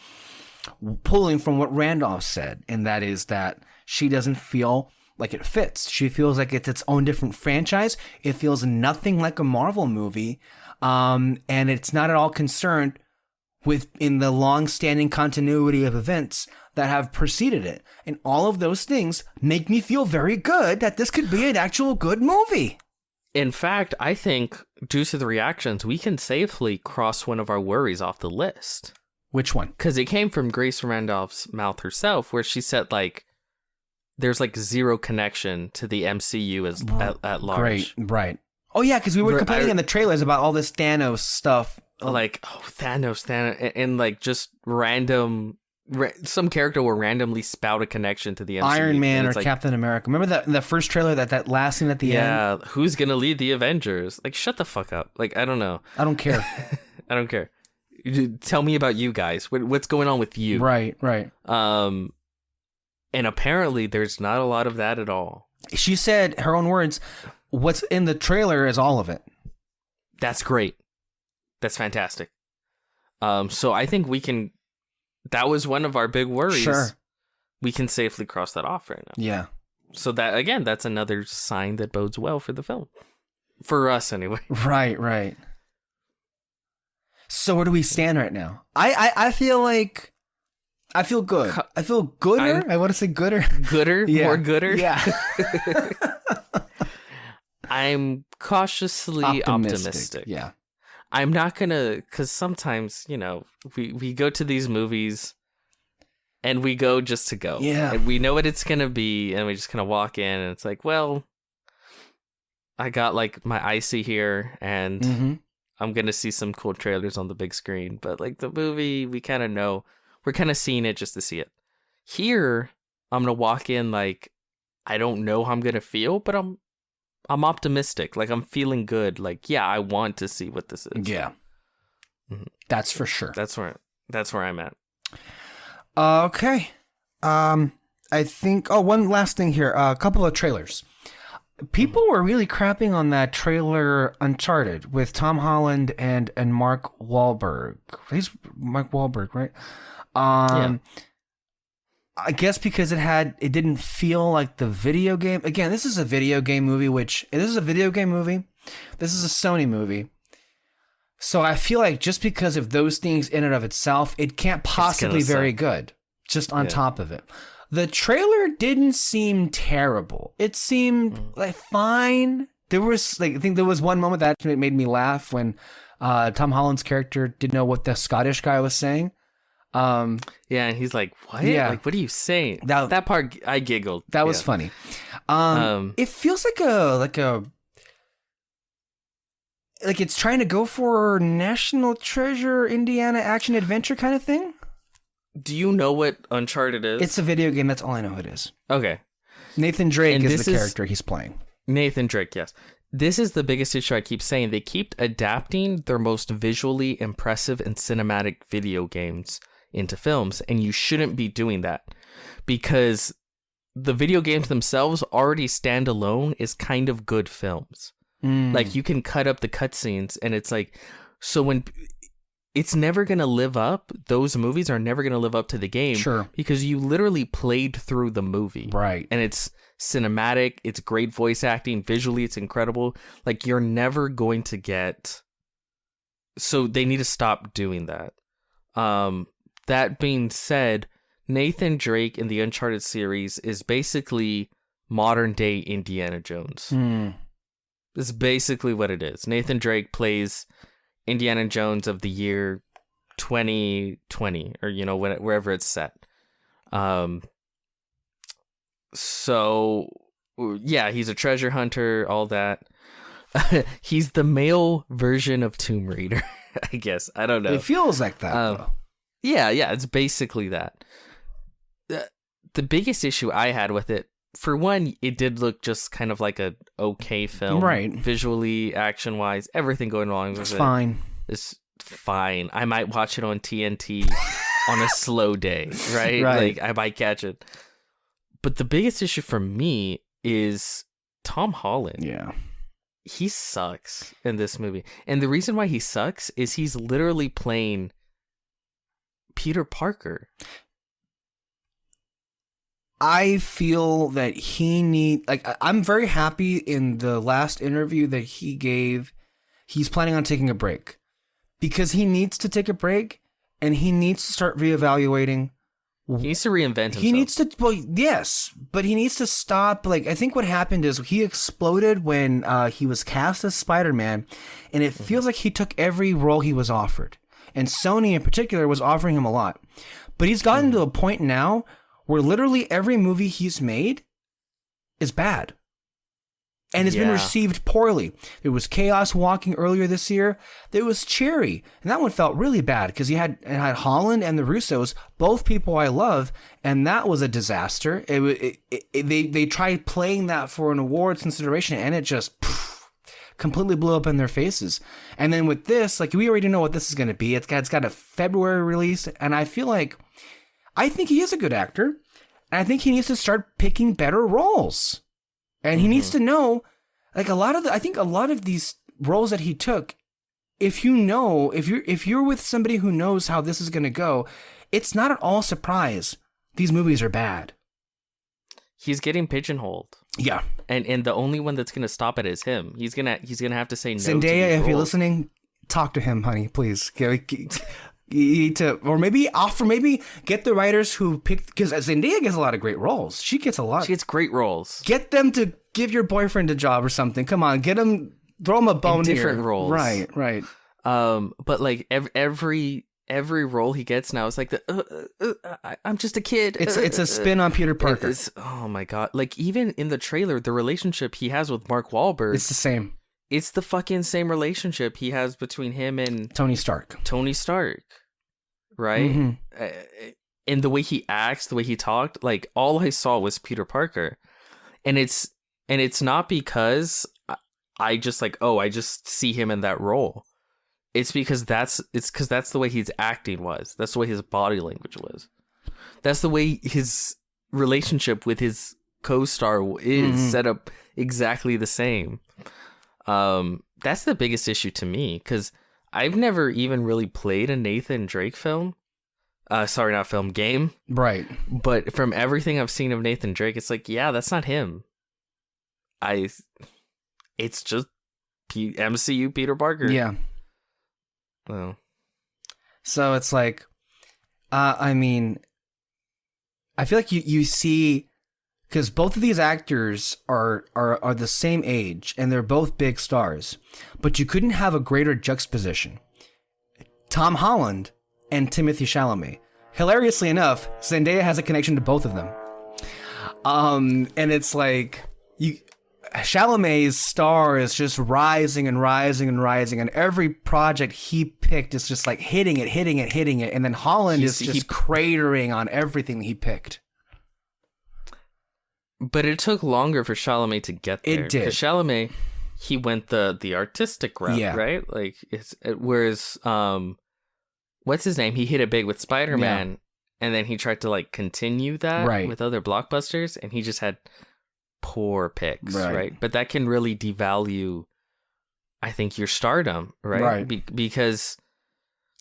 pulling from what Randolph said, and that is that she doesn't feel like it fits. She feels like it's its own different franchise. It feels nothing like a Marvel movie. And it's not at all concerned in the long-standing continuity of events that have preceded it. And all of those things make me feel very good that this could be an actual good movie. In fact, I think due to the reactions, we can safely cross one of our worries off the list. Which one? Because it came from Grace Randolph's mouth herself, where she said, like, there's, like, zero connection to the MCU at large. Right. Oh, yeah, because we were complaining in the trailers about all this Thanos stuff. Like, Thanos, and like, just some character will randomly spout a connection to the MCU. Iron Man or like, Captain America. Remember the first trailer, that last scene at the end? Yeah, who's going to lead the Avengers? Like, shut the fuck up. Like, I don't know. I don't care. I don't care. Tell me about you guys. What's going on with you? Right. And apparently there's not a lot of that at all. She said, her own words, what's in the trailer is all of it. That's great. That's fantastic. So I think that was one of our big worries. Sure. We can safely cross that off right now. Yeah. So that's another sign that bodes well for the film. For us, anyway. Right. So where do we stand right now? I feel like I feel good. I feel gooder. I want to say gooder. Gooder? Yeah. More gooder? Yeah. I'm cautiously optimistic. Yeah. I'm not gonna, because sometimes, we go to these movies and we go just to go. Yeah. And we know what it's gonna be, and we just kind of walk in, and it's like, well, I got like my icy here, and I'm gonna see some cool trailers on the big screen. But like the movie, we kind of know, we're kind of seeing it just to see it. Here, I'm gonna walk in like, I don't know how I'm gonna feel, but I'm optimistic. Like, I'm feeling good. Like, yeah, I want to see what this is. Yeah. That's for sure. That's where I'm at. Okay. I think, one last thing here. A couple of trailers. People were really crapping on that trailer Uncharted with Tom Holland and Mark Wahlberg. He's Mark Wahlberg, right? Yeah. I guess because it didn't feel like the video game. Again, this is a video game movie, this is a Sony movie. So I feel like just because of those things in and of itself, it can't possibly be very good. Just on top of it. The trailer didn't seem terrible. It seemed like fine. There was I think there was one moment that actually made me laugh when Tom Holland's character didn't know what the Scottish guy was saying. Yeah, and he's like, what? Yeah. Like, what are you saying? That part, I giggled. That was funny. It feels like it's trying to go for National Treasure, Indiana action adventure kind of thing. Do you know what Uncharted is? It's a video game. That's all I know it is. Okay. Nathan Drake is the character he's playing. Nathan Drake, yes. This is the biggest issue I keep saying. They keep adapting their most visually impressive and cinematic video games into films, and you shouldn't be doing that because the video games themselves already stand alone as kind of good films. Like, you can cut up the cutscenes, and it's like, so when it's never going to live up, those movies are never going to live up to the game. Sure. Because you literally played through the movie. Right. And it's cinematic, it's great voice acting, visually it's incredible. Like, you're never going to get... So they need to stop doing that. That being said, Nathan Drake in the Uncharted series is basically modern day Indiana Jones. This is basically what it is. Nathan Drake plays Indiana Jones of the year 2020, or wherever it's set. So yeah, he's a treasure hunter, all that. He's the male version of Tomb Raider, I guess. I don't know. It feels like that, though. Yeah, it's basically that. The biggest issue I had with it, for one, it did look just kind of like a okay film. Right. Visually, action-wise, everything going wrong with it. It's fine. It's fine. I might watch it on TNT on a slow day, right? Like, I might catch it. But the biggest issue for me is Tom Holland. Yeah. He sucks in this movie. And the reason why he sucks is he's literally playing Peter Parker. I feel that I'm very happy in the last interview that he gave. He's planning on taking a break because he needs to take a break and he needs to start reevaluating. He needs to reinvent himself. He needs to, yes, but he needs to stop. Like, I think what happened is he exploded when he was cast as Spider-Man, and it feels like he took every role he was offered. and Sony in particular was offering him a lot. But he's gotten to a point now where literally every movie he's made is bad. And it's been received poorly. There was Chaos Walking earlier this year. There was Cherry, and that one felt really bad because you had Holland and the Russos, both people I love, and that was a disaster. They tried playing that for an awards consideration, and it just completely blew up in their faces. And then with this, like, we already know what this is going to be. It's got a February release, and I think he is a good actor, and I think he needs to start picking better roles. And he needs to know, like, I think a lot of these roles that he took, if you're with somebody who knows how this is going to go, it's not at all surprise these movies are bad. He's getting pigeonholed. Yeah. And the only one that's going to stop it is him. He's going to have to say no. Zendaya, if you're listening, talk to him, honey, please. You need to, or maybe get the writers who picked, because Zendaya gets a lot of great roles. She gets great roles. Get them to give your boyfriend a job or something. Come on, throw him a bone in different roles. Right. But like every role he gets now is like I'm just a kid. It's a spin on Peter Parker. Oh my God. Like even in the trailer, the relationship he has with Mark Wahlberg. It's the same. It's the fucking same relationship he has between him and Tony Stark. Right? Mm-hmm. And the way he acts, the way he talked, like all I saw was Peter Parker. And it's not because I just see him in that role. It's because that's the way his acting was. That's the way his body language was. That's the way his relationship with his co-star is set up exactly the same. That's the biggest issue to me, because I've never even really played a Nathan Drake film. Game. Right. But from everything I've seen of Nathan Drake, it's like, yeah, that's not him. It's just MCU Peter Parker. Yeah. Well. So it's like, I feel like you see, because both of these actors are the same age and they're both big stars, but you couldn't have a greater juxtaposition. Tom Holland and Timothée Chalamet. Hilariously enough, Zendaya has a connection to both of them. And it's like Chalamet's star is just rising and rising and rising, and every project he picked is just like hitting it, and then Holland is just cratering on everything he picked. But it took longer for Chalamet to get there. It did. Because Chalamet, he went the artistic route, right? Like whereas what's his name? He hit it big with Spider-Man, and then he tried to like continue that with other blockbusters, and he just had poor picks, right? But that can really devalue, I think, your stardom, right? Because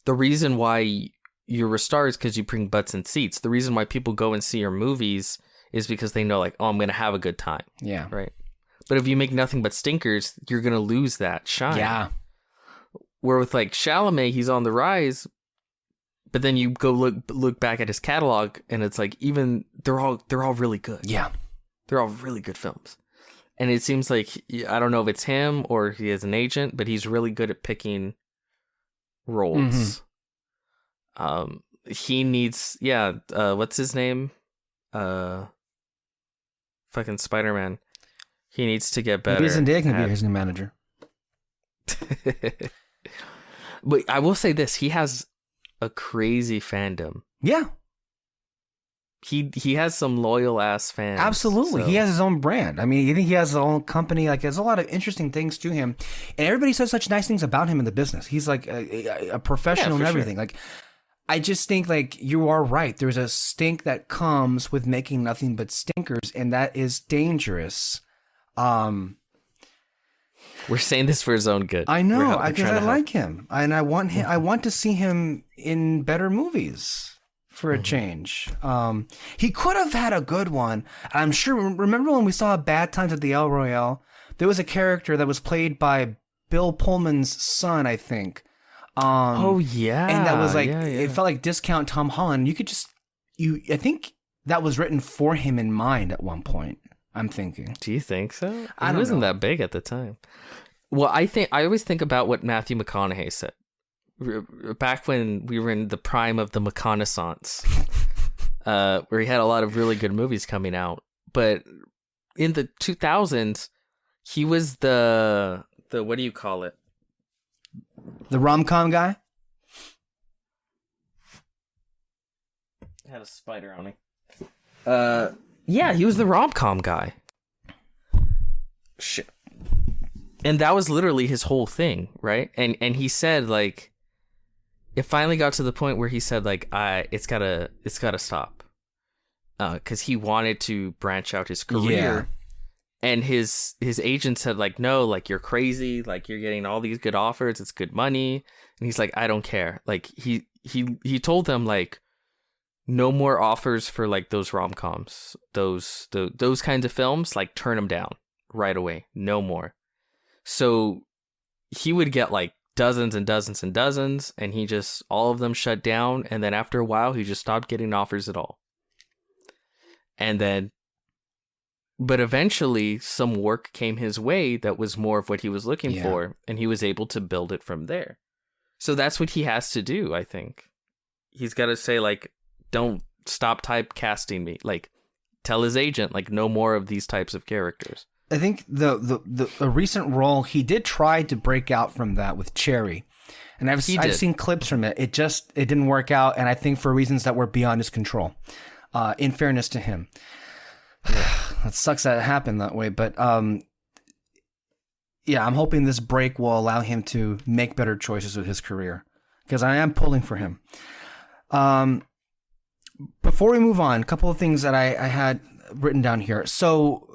the reason why you're a star is because you bring butts and seats. The reason why people go and see your movies is because they know, like, oh, I'm going to have a good time. Yeah. Right? But if you make nothing but stinkers, you're going to lose that shine. Yeah. Where with, like, Chalamet, he's on the rise, but then you go look back at his catalog, and it's like, even, they're all really good. Yeah. They're all really good films. And it seems like, I don't know if it's him or he has an agent, but he's really good at picking roles. Mm-hmm. He needs, what's his name? Fucking Spider-Man. He needs to get better. Maybe Zendaya can be his new manager. But I will say this: he has a crazy fandom. Yeah, he has some loyal ass fans. Absolutely, so. He has his own brand. I mean, I think he has his own company. Like, there's a lot of interesting things to him, and everybody says such nice things about him in the business. He's like a professional and everything. Sure. Like, I just think, like, you are right. There's a stink that comes with making nothing but stinkers, and that is dangerous. We're saying this for his own good. I know, because I like him, and I want him. I want to see him in better movies for a change. He could have had a good one. I'm sure. Remember when we saw Bad Times at the El Royale? There was a character that was played by Bill Pullman's son, I think. And that was like it felt like discount Tom Holland. I think that was written for him in mind at one point. I'm thinking. Do you think so? It wasn't that big at the time. Well, I always think about what Matthew McConaughey said back when we were in the prime of the reconnaissance, where he had a lot of really good movies coming out. But in the 2000s, he was the what do you call it? The rom-com guy? I had a spider on me. Yeah, he was the rom-com guy. Shit. And that was literally his whole thing, right? And he said, like, it finally got to the point where he said, like, it's gotta stop. Because he wanted to branch out his career. Yeah. And his agent said, like, no, like, you're crazy. Like, you're getting all these good offers. It's good money. And he's like, I don't care. Like, he told them, like, no more offers for, like, those rom-coms. Those kinds of films, like, turn them down right away. No more. So he would get, like, dozens and dozens and dozens, and all of them shut down. And then after a while, he just stopped getting offers at all. And then, but eventually some work came his way that was more of what he was looking for, and he was able to build it from there. So that's what he has to do, I think. He's got to say, like, don't stop typecasting me. Like, tell his agent, like, no more of these types of characters. I think the recent role, he did try to break out from that with Cherry. And I've seen clips from it. It didn't work out, and I think for reasons that were beyond his control. In fairness to him. It sucks that it happened that way, but yeah, I'm hoping this break will allow him to make better choices with his career, because I am pulling for him. Before we move on, a couple of things that I had written down here. So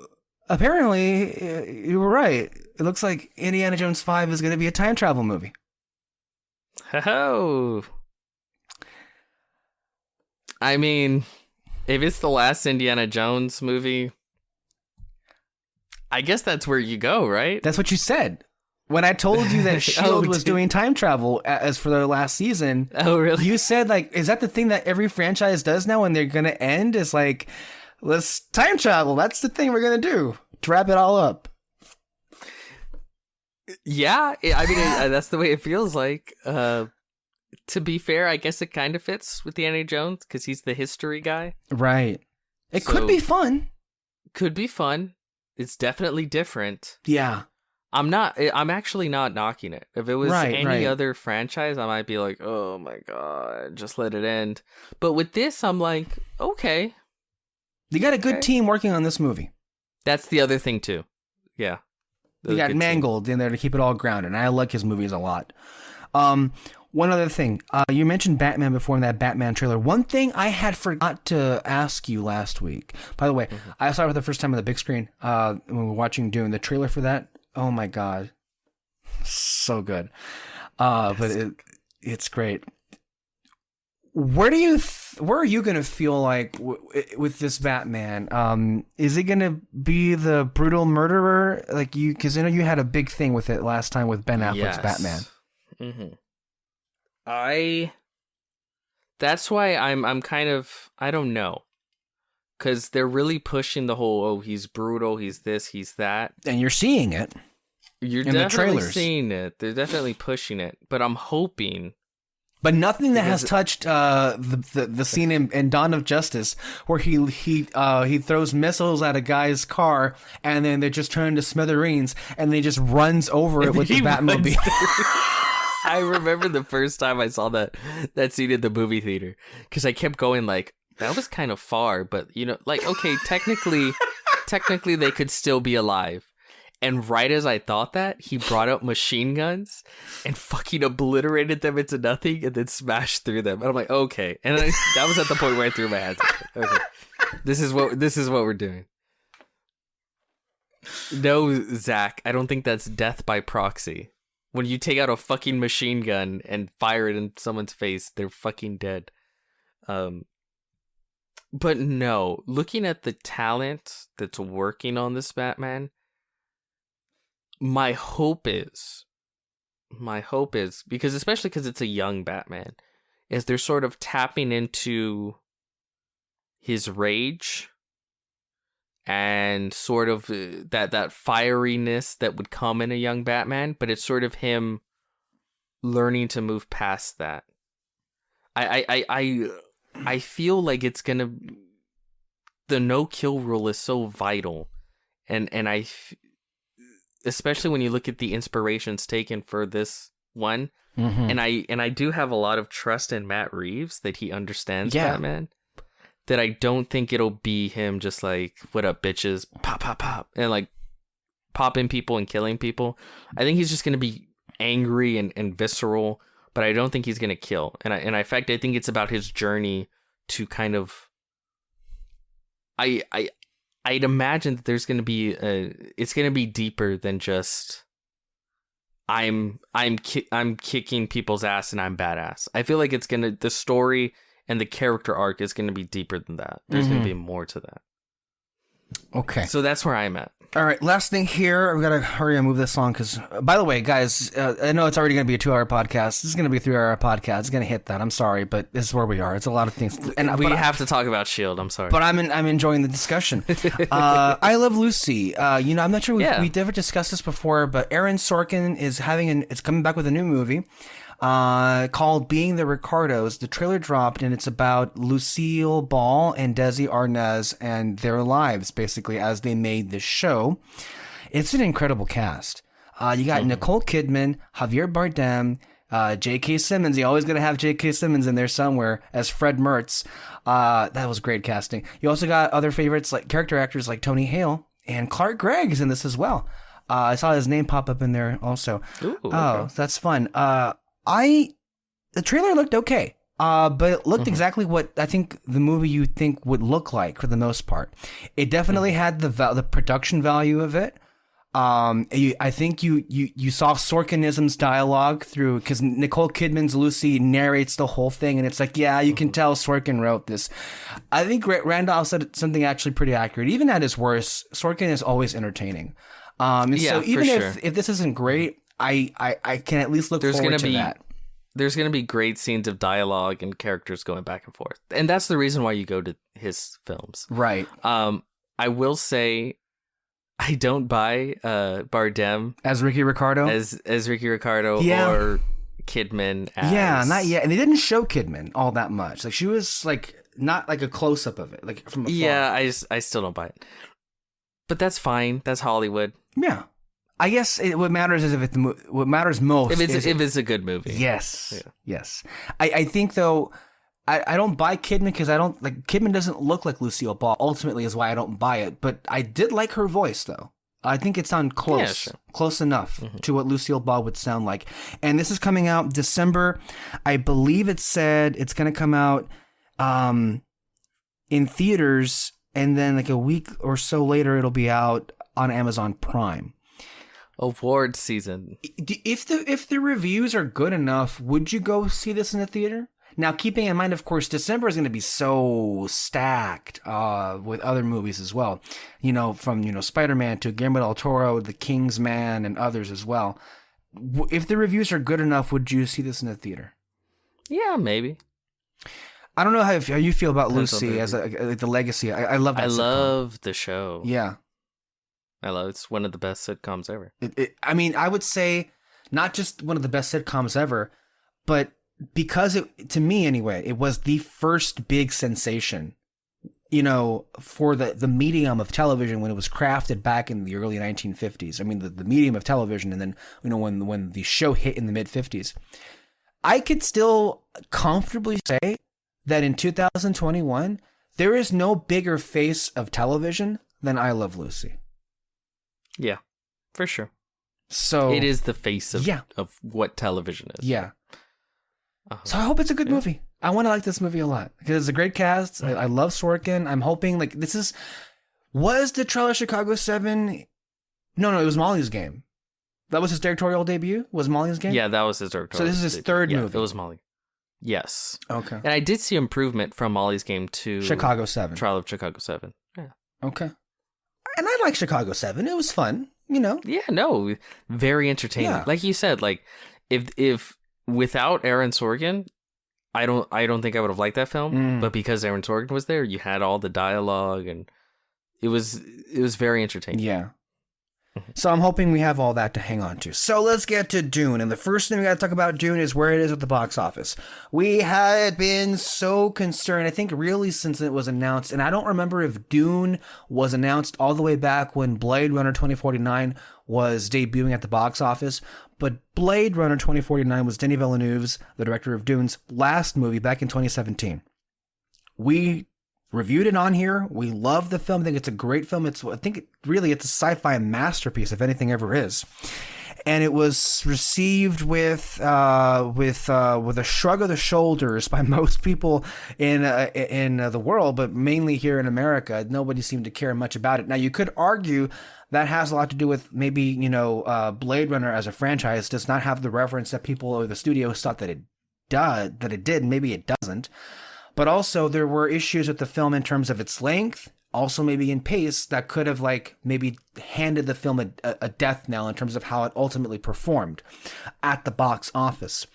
apparently, you were right. It looks like Indiana Jones 5 is going to be a time travel movie. Oh. I mean, if it's the last Indiana Jones movie, I guess that's where you go, right? That's what you said. When I told you that S.H.I.E.L.D. was doing time travel as for their last season. Oh, really? You said, like, is that the thing that every franchise does now when they're going to end? It's like, let's time travel. That's the thing we're going to do to wrap it all up. Yeah, I mean, that's the way it feels like. To be fair, I guess it kind of fits with Indiana Jones because he's the history guy. Right. It could be fun. Could be fun. It's definitely different. Yeah. I'm actually not knocking it. If it was any other franchise, I might be like, oh my God, just let it end. But with this, I'm like, okay. You got a good team working on this movie. That's the other thing too. Yeah. You got Mangold in there to keep it all grounded. And I like his movies a lot. One other thing. You mentioned Batman before in that Batman trailer. One thing I had forgot to ask you last week. By the way, I saw it for the first time on the big screen when we were watching Dune. The trailer for that, oh my God. So good. But it's great. Where are you going to feel like with this Batman? Is it going to be the brutal murderer? Like because I know you had a big thing with it last time with Ben Affleck's Batman. Mm-hmm. That's why I'm kind of, I don't know. Because they're really pushing the whole, oh, he's brutal, he's this, he's that. And you're seeing it. You're in definitely the trailers. seeing it. They're definitely pushing it. But I'm hoping. But nothing that has touched the scene in Dawn of Justice where he throws missiles at a guy's car and then they're just turned to smithereens and then he just runs over it with the Batmobile. I remember the first time I saw that scene in the movie theater because I kept going like, that was kind of far, but you know, like, okay, technically they could still be alive. And right as I thought that, he brought out machine guns and fucking obliterated them into nothing and then smashed through them. And I'm like, okay. And that was at the point where I threw my hands up. Okay, this is what we're doing. No, Zach, I don't think that's death by proxy. When you take out a fucking machine gun and fire it in someone's face, they're fucking dead. But no, looking at the talent that's working on this Batman, my hope is, because especially because it's a young Batman, is they're sort of tapping into his rage and sort of that fieriness that would come in a young Batman, but it's sort of him learning to move past that. I feel like it's gonna. The no kill rule is so vital, and especially when you look at the inspirations taken for this one, and I do have a lot of trust in Matt Reeves that he understands Batman. That I don't think it'll be him just like, what up, bitches, pop, pop, pop, and like popping people and killing people. I think he's just gonna be angry and visceral, but I don't think he's gonna kill. And in fact, I think it's about his journey to kind of. I'd imagine that there's gonna be it's gonna be deeper than just I'm kicking people's ass and I'm badass. I feel like the story and the character arc is gonna be deeper than that. There's gonna be more to that. Okay. So that's where I'm at. All right, last thing here. I've got to hurry and move this along because, by the way, guys, I know it's already going to be a 2-hour podcast. This is going to be a 3-hour podcast. It's going to hit that. I'm sorry, but this is where we are. It's a lot of things. And we have to talk about S.H.I.E.L.D. I'm sorry. But I'm enjoying the discussion. I Love Lucy. I'm not sure we've ever discussed this before, but Aaron Sorkin is it's coming back with a new movie. Called Being the Ricardos. The trailer dropped, and it's about Lucille Ball and Desi Arnaz and their lives, basically, as they made this show. It's an incredible cast. You got Nicole Kidman, Javier Bardem, J.K. Simmons. You always got to have J.K. Simmons in there somewhere as Fred Mertz. That was great casting. You also got other favorites, like character actors like Tony Hale, and Clark Gregg is in this as well. I saw his name pop up in there also. Ooh, okay. That's fun. The trailer looked okay, but it looked exactly what I think the movie you think would look like for the most part. It definitely had the production value of it. I think you saw Sorkinism's dialogue through, because Nicole Kidman's Lucy narrates the whole thing, and it's like, yeah, you can tell Sorkin wrote this. I think Randolph said something actually pretty accurate. Even at his worst, Sorkin is always entertaining. So even if this isn't great, I can at least look forward to that. There's going to be great scenes of dialogue and characters going back and forth. And that's the reason why you go to his films. Right. I will say I don't buy Bardem as Ricky Ricardo. As Ricky Ricardo or Kidman as... Yeah, not yet. And they didn't show Kidman all that much. Like, she was like not like a close up of it, like from afar. Yeah, I still don't buy it. But that's fine. That's Hollywood. Yeah. I guess what matters is what matters most if it's a good movie. Yes. Yeah. Yes. I think though, I don't buy Kidman because Kidman doesn't look like Lucille Ball. Ultimately, is why I don't buy it. But I did like her voice though. I think it sounded close enough to what Lucille Ball would sound like. And this is coming out December. I believe it said it's going to come out in theaters, and then like a week or so later, it'll be out on Amazon Prime. Award season. If the reviews are good enough, would you go see this in the theater? Now, keeping in mind, of course, December is going to be so stacked with other movies as well. From Spider-Man to Guillermo del Toro, The King's Man, and others as well. If the reviews are good enough, would you see this in the theater? Yeah, maybe. I don't know how you feel about Lucy as the legacy. I love that. I love the show. Yeah. It's one of the best sitcoms ever. I would say not just one of the best sitcoms ever, but because to me anyway, it was the first big sensation, for the medium of television when it was crafted back in the early 1950s. I mean, the medium of television, and then, when the show hit in the mid 50s, I could still comfortably say that in 2021, there is no bigger face of television than I Love Lucy. Yeah, for sure. So it is the face of what television is. Yeah. So I hope it's a good movie. I want to like this movie a lot because it's a great cast. I love Sorkin. I'm hoping was the trailer Chicago 7? No, it was Molly's Game. That was his directorial debut? Was Molly's Game? Yeah, that was his directorial So this is his third movie. It was Molly. Yes. Okay. And I did see improvement from Molly's Game to Chicago 7. Trial of Chicago 7. Yeah. Okay. And I like Chicago 7. It was fun, Yeah, no. Very entertaining. Yeah. Like you said, if without Aaron Sorkin, I don't think I would have liked that film. But because Aaron Sorkin was there, you had all the dialogue, and it was very entertaining. Yeah. So I'm hoping we have all that to hang on to. So let's get to Dune. And the first thing we got to talk about Dune is where it is at the box office. We had been so concerned, I think really since it was announced. And I don't remember if Dune was announced all the way back when Blade Runner 2049 was debuting at the box office. But Blade Runner 2049 was Denis Villeneuve's, the director of Dune's, last movie back in 2017. We reviewed it on here. We love the film. I think it's a great film. It's a sci-fi masterpiece, if anything ever is. And it was received with a shrug of the shoulders by most people in the world, but mainly here in America. Nobody seemed to care much about it. Now, you could argue that has a lot to do with maybe Blade Runner as a franchise does not have the reverence that people or the studios thought that it did. Maybe it doesn't. But also there were issues with the film in terms of its length, also maybe in pace, that could have maybe handed the film a death knell in terms of how it ultimately performed at the box office.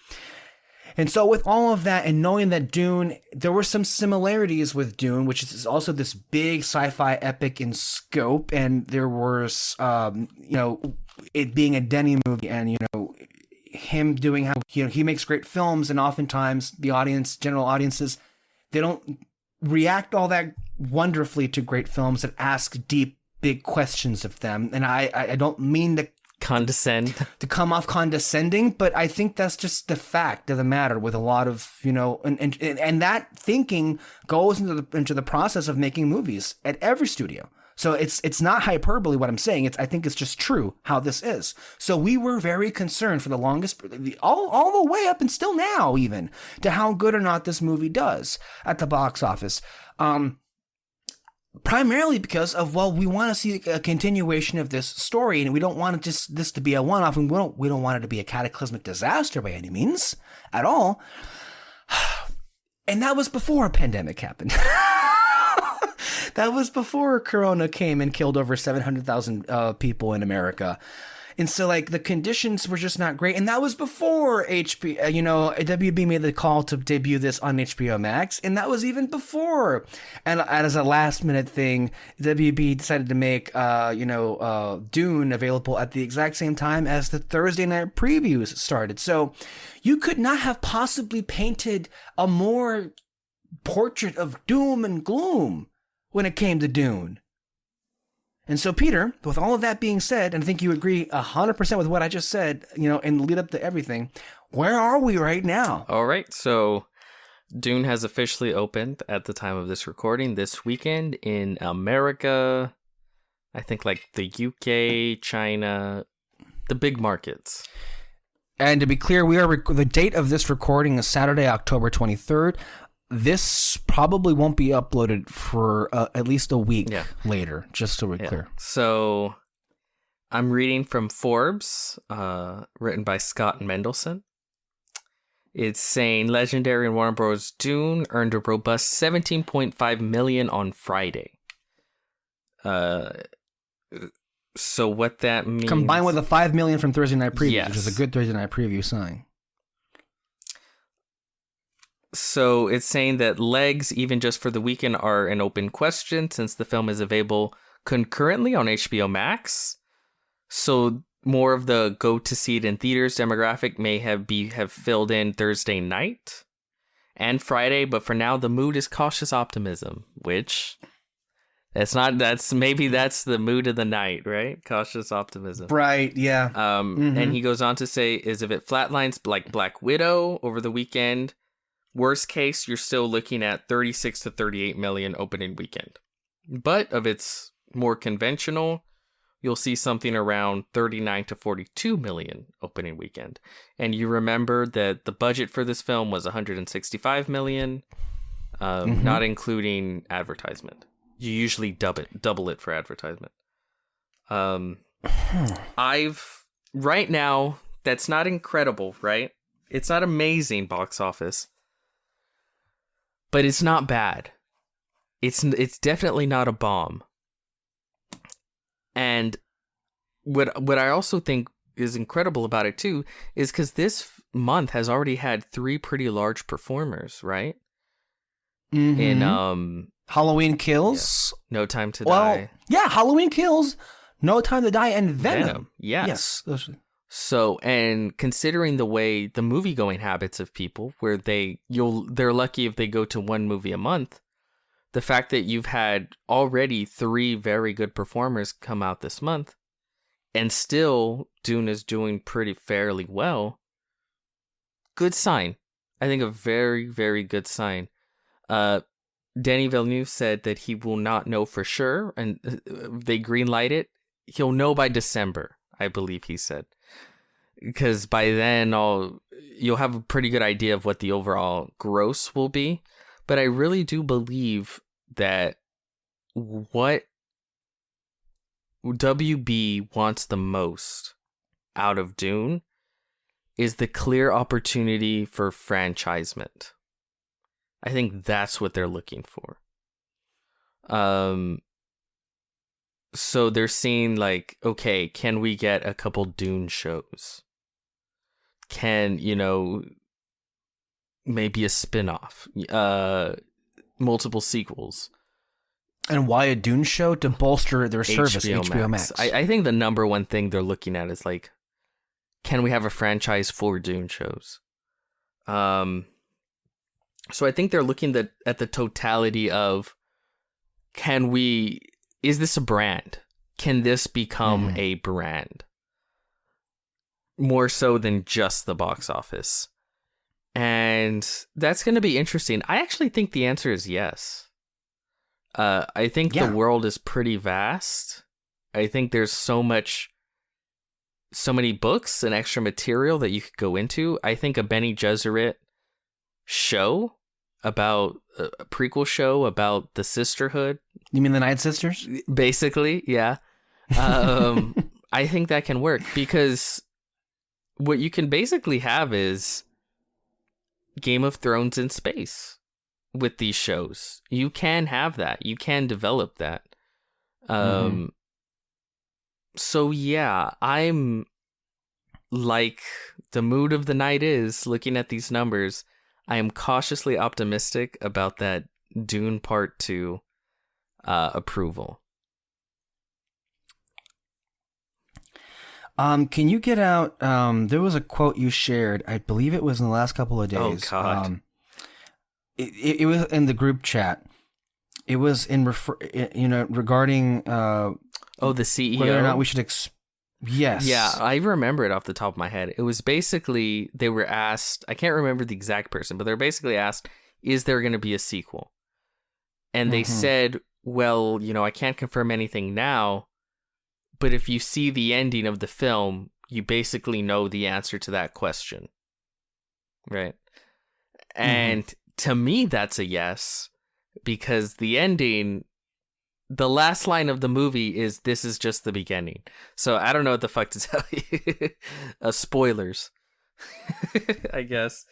And so with all of that and knowing that Dune, there were some similarities with Dune, which is also this big sci-fi epic in scope. And there was, it being a Denis movie and, him doing how, he makes great films, and oftentimes the general audiences, they don't react all that wonderfully to great films that ask deep, big questions of them. And I don't mean to come off condescending, but I think that's just the fact of the matter with a lot of, and that thinking goes into the process of making movies at every studio. So it's not hyperbole what I'm saying. I think it's just true how this is. So we were very concerned for the longest, all the way up and still now even, to how good or not this movie does at the box office. Primarily because of, we want to see a continuation of this story, and we don't want this to be a one-off, and we don't want it to be a cataclysmic disaster by any means at all. And that was before a pandemic happened. That was before Corona came and killed over 700,000 people in America. And so, the conditions were just not great. And that was before WB made the call to debut this on HBO Max. And that was even before. And as a last-minute thing, WB decided to make, Dune available at the exact same time as the Thursday night previews started. So you could not have possibly painted a more portrait of doom and gloom when it came to Dune. And so, Peter, with all of that being said, and I think you agree 100% with what I just said, in the lead up to everything, where are we right now? All right, so Dune has officially opened at the time of this recording this weekend in America, I think the UK, China, the big markets. And to be clear, the date of this recording is Saturday, October 23rd. This probably won't be uploaded for at least a week later, just so we're clear. So I'm reading from Forbes, written by Scott Mendelson. It's saying legendary and Warner Bros. Dune earned a robust $17.5 million on Friday. So what that means... Combined with the $5 million from Thursday Night Preview, which is a good Thursday Night Preview sign. So it's saying that legs, even just for the weekend, are an open question since the film is available concurrently on HBO Max. So more of the go to see it in theaters demographic may have filled in Thursday night and Friday, but for now the mood is cautious optimism, which that's the mood of the night, right? Cautious optimism. Right, yeah. And he goes on to say is if it flatlines like Black Widow over the weekend, worst case, you're still looking at 36 to 38 million opening weekend. But if it's more conventional, you'll see something around 39 to 42 million opening weekend. And you remember that the budget for this film was 165 million, not including advertisement. You usually double it for advertisement. Right now, that's not incredible, right? It's not amazing box office. But it's not bad. It's definitely not a bomb. And what I also think is incredible about it too is because this month has already had 3 pretty large performers, right? In Halloween Kills, No Time to Die. Yeah, Halloween Kills. No Time to Die and Venom. Yes. Yes. So, and considering the way the movie going habits of people, where they're lucky if they go to one movie a month, the fact that you've had already 3 very good performers come out this month, and still Dune is doing pretty fairly well, good sign. I think a very, very good sign. Denis Villeneuve said that he will not know for sure, and they greenlight it. He'll know by December, I believe he said. Because by then, you'll have a pretty good idea of what the overall gross will be. But I really do believe that what WB wants the most out of Dune is the clear opportunity for franchisement. I think that's what they're looking for. So they're seeing like, okay, can we get a couple Dune shows? Can, maybe a spin-off, multiple sequels. And why a Dune show? To bolster their service, HBO Max. I think the number one thing they're looking at is like, can we have a franchise for Dune shows? So I think they're looking at the totality of, is this a brand? Can this become a brand? More so than just the box office. And that's going to be interesting. I actually think the answer is yes. I think the world is pretty vast. I think there's so many books and extra material that you could go into. I think a Bene Gesserit show about a prequel show about the sisterhood. You mean the Night Sisters? Basically, yeah. I think that can work because what you can basically have is Game of Thrones in space with these shows. You can have that. You can develop that. So yeah, I'm like the mood of the night is looking at these numbers. I am cautiously optimistic about that Dune Part 2 approval. Can you get out? There was a quote you shared. I believe it was in the last couple of days. Oh God! It was in the group chat. It was regarding the CEO. Whether or not we should. Yes. Yeah, I remember it off the top of my head. It was basically they were asked. I can't remember the exact person, but they were basically asked, "Is there going to be a sequel?" And they said, "Well, I can't confirm anything now." But if you see the ending of the film, you basically know the answer to that question. Right? And to me, that's a yes. Because the ending, the last line of the movie is, "This is just the beginning." So I don't know what the fuck to tell you. Spoilers. I guess.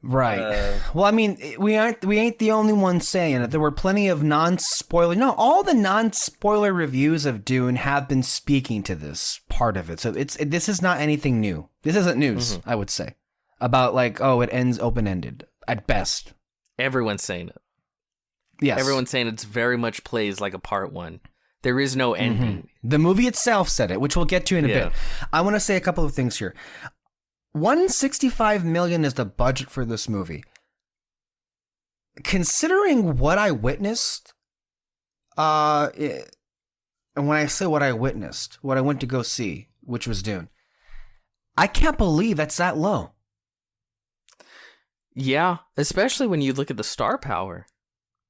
Right. Well, I mean, we ain't the only ones saying it. There were plenty of non-spoiler. No, all the non-spoiler reviews of Dune have been speaking to this part of it. So this is not anything new. This isn't news, I would say, about like, it ends open-ended at best. Everyone's saying it. Yes. Everyone's saying it's very much plays like a part 1. There is no ending. The movie itself said it, which we'll get to in a bit. I want to say a couple of things here. $165 million is the budget for this movie. Considering what I witnessed, and when I say what I witnessed, what I went to go see, which was Dune, I can't believe that's that low. Yeah, especially when you look at the star power,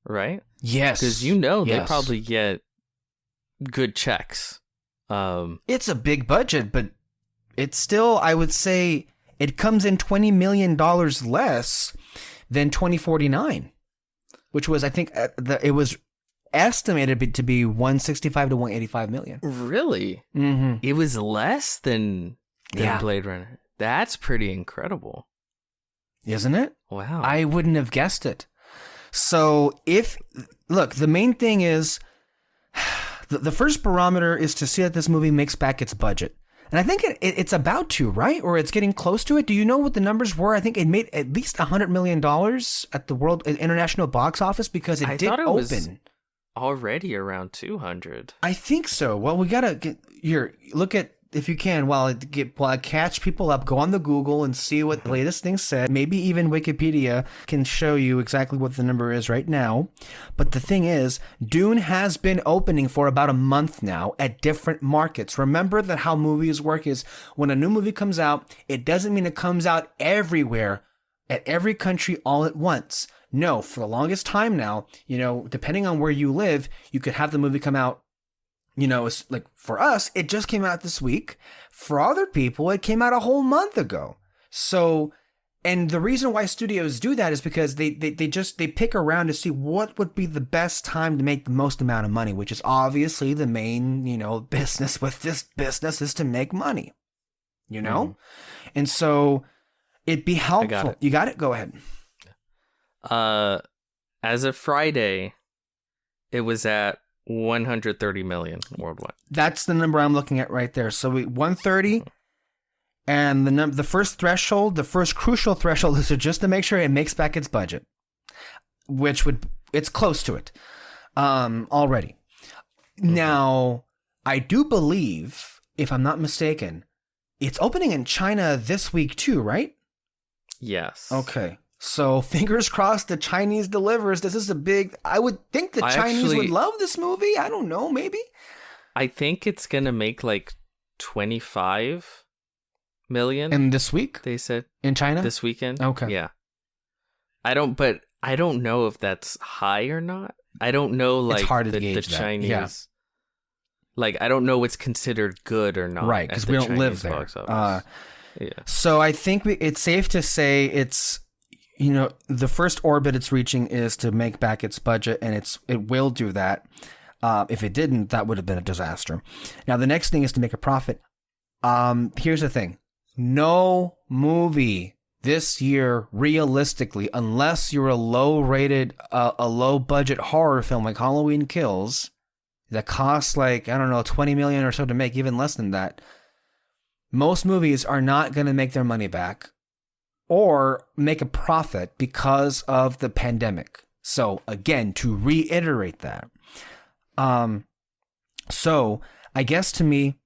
right? Yes. Because they probably get good checks. It's a big budget, but it's still, I would say, it comes in $20 million less than 2049, which was, I think, it was estimated to be 165 to 185 million. Really? It was less than Blade Runner. That's pretty incredible. Isn't it? Wow. I wouldn't have guessed it. So the main thing is, the first barometer is to see that this movie makes back its budget. And I think it's about to, right? Or it's getting close to it. Do you know what the numbers were? I think it made at least $100 million at the international box office because it did open. already around 200. I think so. Well, we gotta get here. Look at, if you can, while I catch people up, go on the Google and see what the latest thing said. Maybe even Wikipedia can show you exactly what the number is right now. But the thing is, Dune has been opening for about a month now at different markets. Remember that how movies work is when a new movie comes out, it doesn't mean it comes out everywhere at every country all at once. No, for the longest time now, depending on where you live, you could have the movie come out. It's like for us, it just came out this week. For other people, it came out a whole month ago. So, and the reason why studios do that is because they pick around to see what would be the best time to make the most amount of money, which is obviously the main, business with this business is to make money, And so it'd be helpful. I got it. You got it? Go ahead. As of Friday, it was at 130 million worldwide. That's the number I'm looking at right there. So 130, and the first threshold, the first crucial threshold is just to make sure it makes back its budget, it's close to it already. Now, I do believe, if I'm not mistaken, it's opening in China this week too, right? Yes. Okay. So fingers crossed the Chinese delivers. This is I would think the Chinese would love this movie. I don't know, maybe. I think it's going to make like 25 million. And this week? They said. In China? This weekend. Okay. Yeah. I don't know if that's high or not. I don't know, like, it's hard to gauge the that. Chinese. Yeah. Like, I don't know what's considered good or not. Right, because we don't live there. Yeah. So I think it's safe to say it's, the first orbit it's reaching is to make back its budget, and it will do that. If it didn't, that would have been a disaster. Now, the next thing is to make a profit. Here's the thing. No movie this year, realistically, unless you're a low-rated, a low-budget horror film like Halloween Kills, that costs like, I don't know, 20 million or so to make, even less than that, most movies are not going to make their money back or make a profit because of the pandemic. So again, to reiterate that. So I guess to me,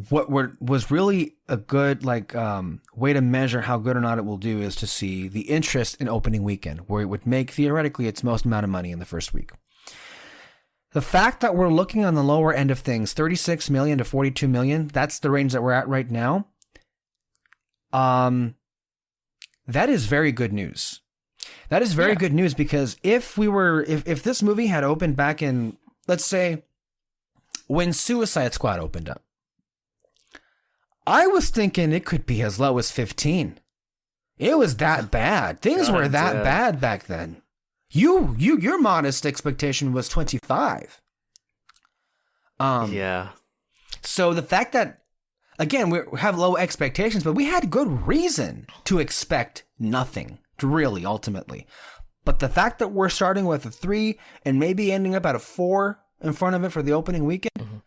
what was really a good way to measure how good or not it will do is to see the interest in opening weekend, where it would make theoretically its most amount of money in the first week. The fact that we're looking on the lower end of things, 36 million to 42 million, that's the range that we're at right now. That is very good news. That is very good news, because if this movie had opened back in, let's say, when Suicide Squad opened up, I was thinking it could be as low as 15. It was that bad. Things were that bad back then. Your modest expectation was 25. Yeah. So the fact that, again, we have low expectations, but we had good reason to expect nothing, really, ultimately. But the fact that we're starting with a 3 and maybe ending up at a 4 in front of it for the opening weekend,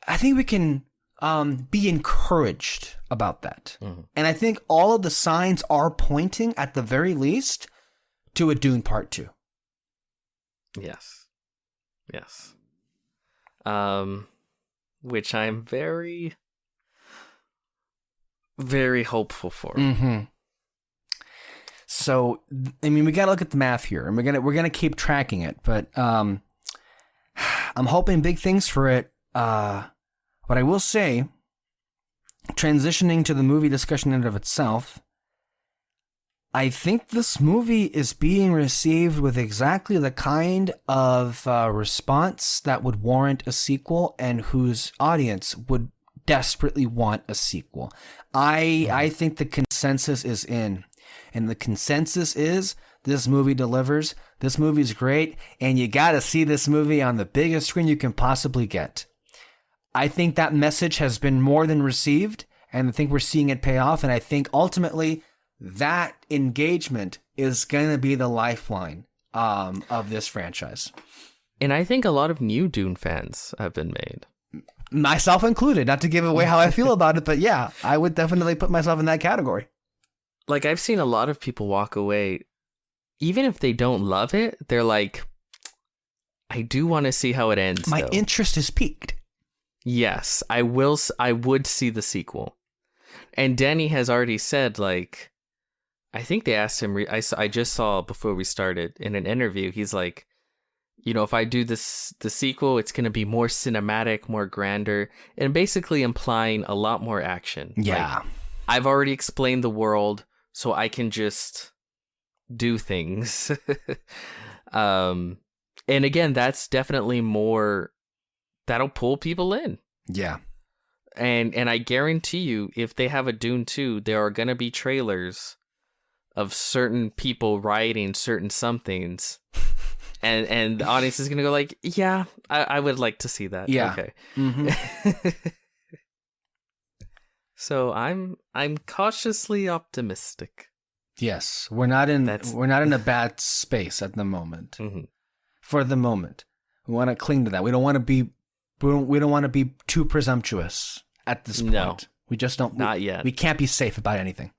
I think we can be encouraged about that. And I think all of the signs are pointing, at the very least, to a Dune Part 2. Yes. Which I'm very, very hopeful for. So, I mean, we got to look at the math here, and we're gonna keep tracking it. But I'm hoping big things for it. But I will say, transitioning to the movie discussion in and of itself, I think this movie is being received with exactly the kind of response that would warrant a sequel, and whose audience would desperately want a sequel. I think the consensus is in. And the consensus is, this movie delivers, this movie's great, and you gotta see this movie on the biggest screen you can possibly get. I think that message has been more than received, and I think we're seeing it pay off, and I think ultimately that engagement is gonna be the lifeline of this franchise. And I think a lot of new Dune fans have been made. Myself included, not to give away how I feel about it, but yeah, I would definitely put myself in that category. Like, I've seen a lot of people walk away, even if they don't love it, they're like, I do want to see how it ends. My though. interest is piqued. Yes, I will. I would see the sequel. And Danny has already said, like, I think they asked him. I just saw before we started in an interview. He's like, you know, if I do the sequel, it's going to be more cinematic, more grander, and basically implying a lot more action. Yeah. Like, I've already explained the world, so I can just do things. And again, that's definitely more that'll pull people in. Yeah. And I guarantee you, if they have a Dune 2, there are going to be trailers of certain people rioting certain somethings. And the audience is going to go like, yeah, I would like to see that. Yeah. Okay. Mm-hmm. So I'm cautiously optimistic. Yes, we're not in a bad space at the moment. Mm-hmm. For the moment, we want to cling to that. We don't want to be too presumptuous at this point. No, we just don't. Not yet. We can't be safe about anything.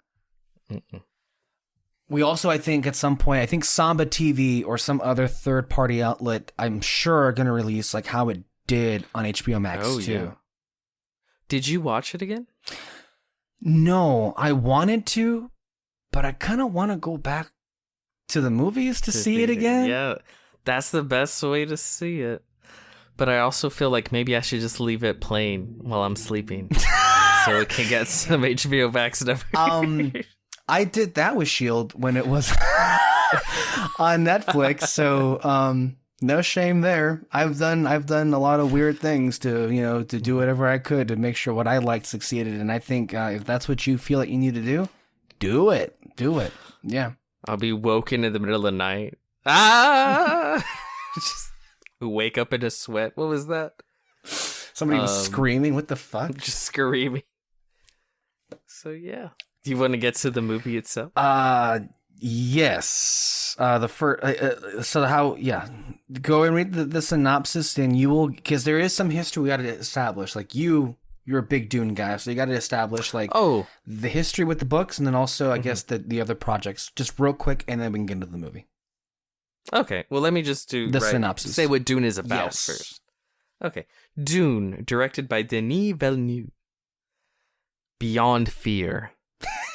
Mm-mm. We also, I think, at some point, I think Samba TV or some other third-party outlet, I'm sure, are going to release like how it did on HBO Max too. Yeah. Did you watch it again? No, I wanted to, but I kind of want to go back to the movies to see it again. Yeah, that's the best way to see it. But I also feel like maybe I should just leave it playing while I'm sleeping, so it can get some HBO Max stuff. I did that with Shield when it was on Netflix, so no shame there. I've done a lot of weird things to do whatever I could to make sure what I liked succeeded, and I think if that's what you feel like you need to do it. Yeah. I'll be woken in the middle of the night. Just wake up in a sweat. What was that? Somebody was screaming. What the fuck? Just screaming. So yeah. Do you want to get to the movie itself? Yes. The first. So how? Yeah. Go and read the synopsis, and you will, because there is some history we got to establish. Like you're a big Dune guy, so you got to establish like the history with the books, and then also I guess the other projects, just real quick, and then we can get into the movie. Okay. Well, let me just do the synopsis. Say what Dune is about first. Okay. Dune, directed by Denis Villeneuve. Beyond fear,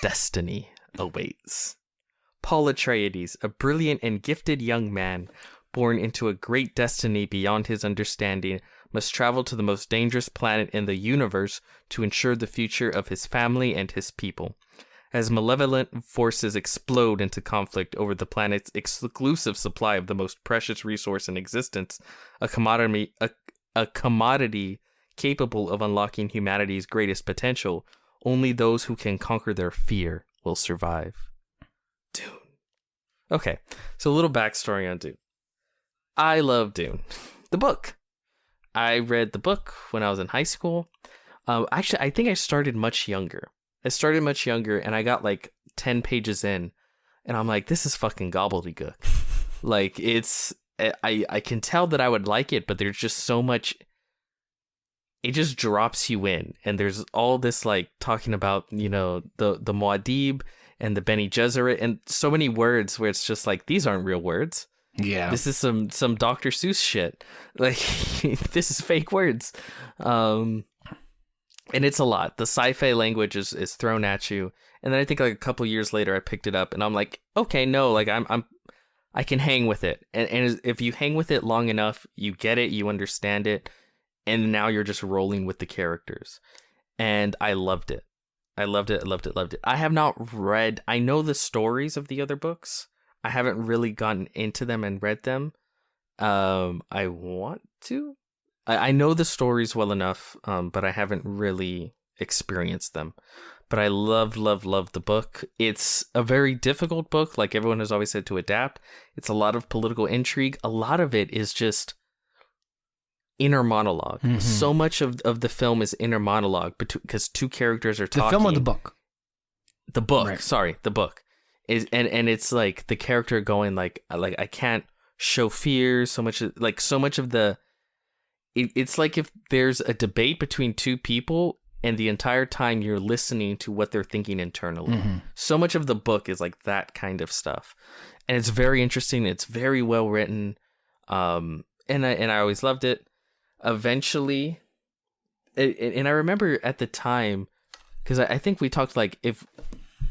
destiny awaits. Paul Atreides, a brilliant and gifted young man, born into a great destiny beyond his understanding, must travel to the most dangerous planet in the universe to ensure the future of his family and his people. As malevolent forces explode into conflict over the planet's exclusive supply of the most precious resource in existence, a commodity capable of unlocking humanity's greatest potential, only those who can conquer their fear will survive. Dune. Okay, so a little backstory on Dune. I love Dune. The book. I read the book when I was in high school. Actually, I think I started much younger. And I got like 10 pages in, and I'm like, this is fucking gobbledygook. Like, I can tell that I would like it, but there's just so much. It just drops you in, and there's all this like talking about, the Muad'Dib and the Bene Gesserit, and so many words where it's just like, these aren't real words. Yeah, this is some Dr. Seuss shit. Like, this is fake words. And it's a lot. The sci-fi language is thrown at you, and then I think like a couple years later I picked it up, and I'm like, okay, no, like I can hang with it, and if you hang with it long enough, you get it, you understand it, and now you're just rolling with the characters, and I loved it. I loved it. I have not read. I know the stories of the other books. I haven't really gotten into them and read them. I want to. I know the stories well enough, but I haven't really experienced them. But I love the book. It's a very difficult book, like everyone has always said, to adapt. It's a lot of political intrigue. A lot of it is just inner monologue. Mm-hmm. So much of the film is inner monologue because two characters are talking. The film or the book? The book. Right. Sorry, the book. And it's like the character going like I can't show fear. So much of the. It's like if there's a debate between two people, and the entire time you're listening to what they're thinking internally. Mm-hmm. So much of the book is like that kind of stuff. And it's very interesting. It's very well written. And and I always loved it. Eventually, and I remember at the time, because I think we talked like if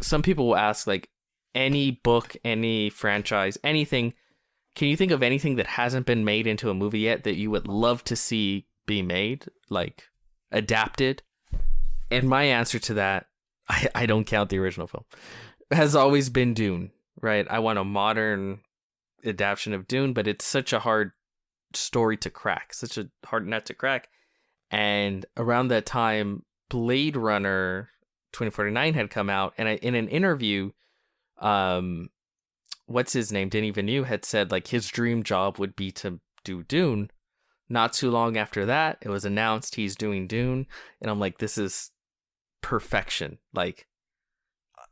some people will ask like any book, any franchise, anything. Can you think of anything that hasn't been made into a movie yet that you would love to see be made, like adapted? And my answer to that, I don't count the original film, has always been Dune, right? I want a modern adaptation of Dune, but it's such a hard story to crack, such a hard nut to crack. And around that time, Blade Runner 2049 had come out, and in an interview, what's his name, Denis Villeneuve, had said like his dream job would be to do Dune. Not too long after that, it was announced he's doing Dune, and I'm like, this is perfection. Like,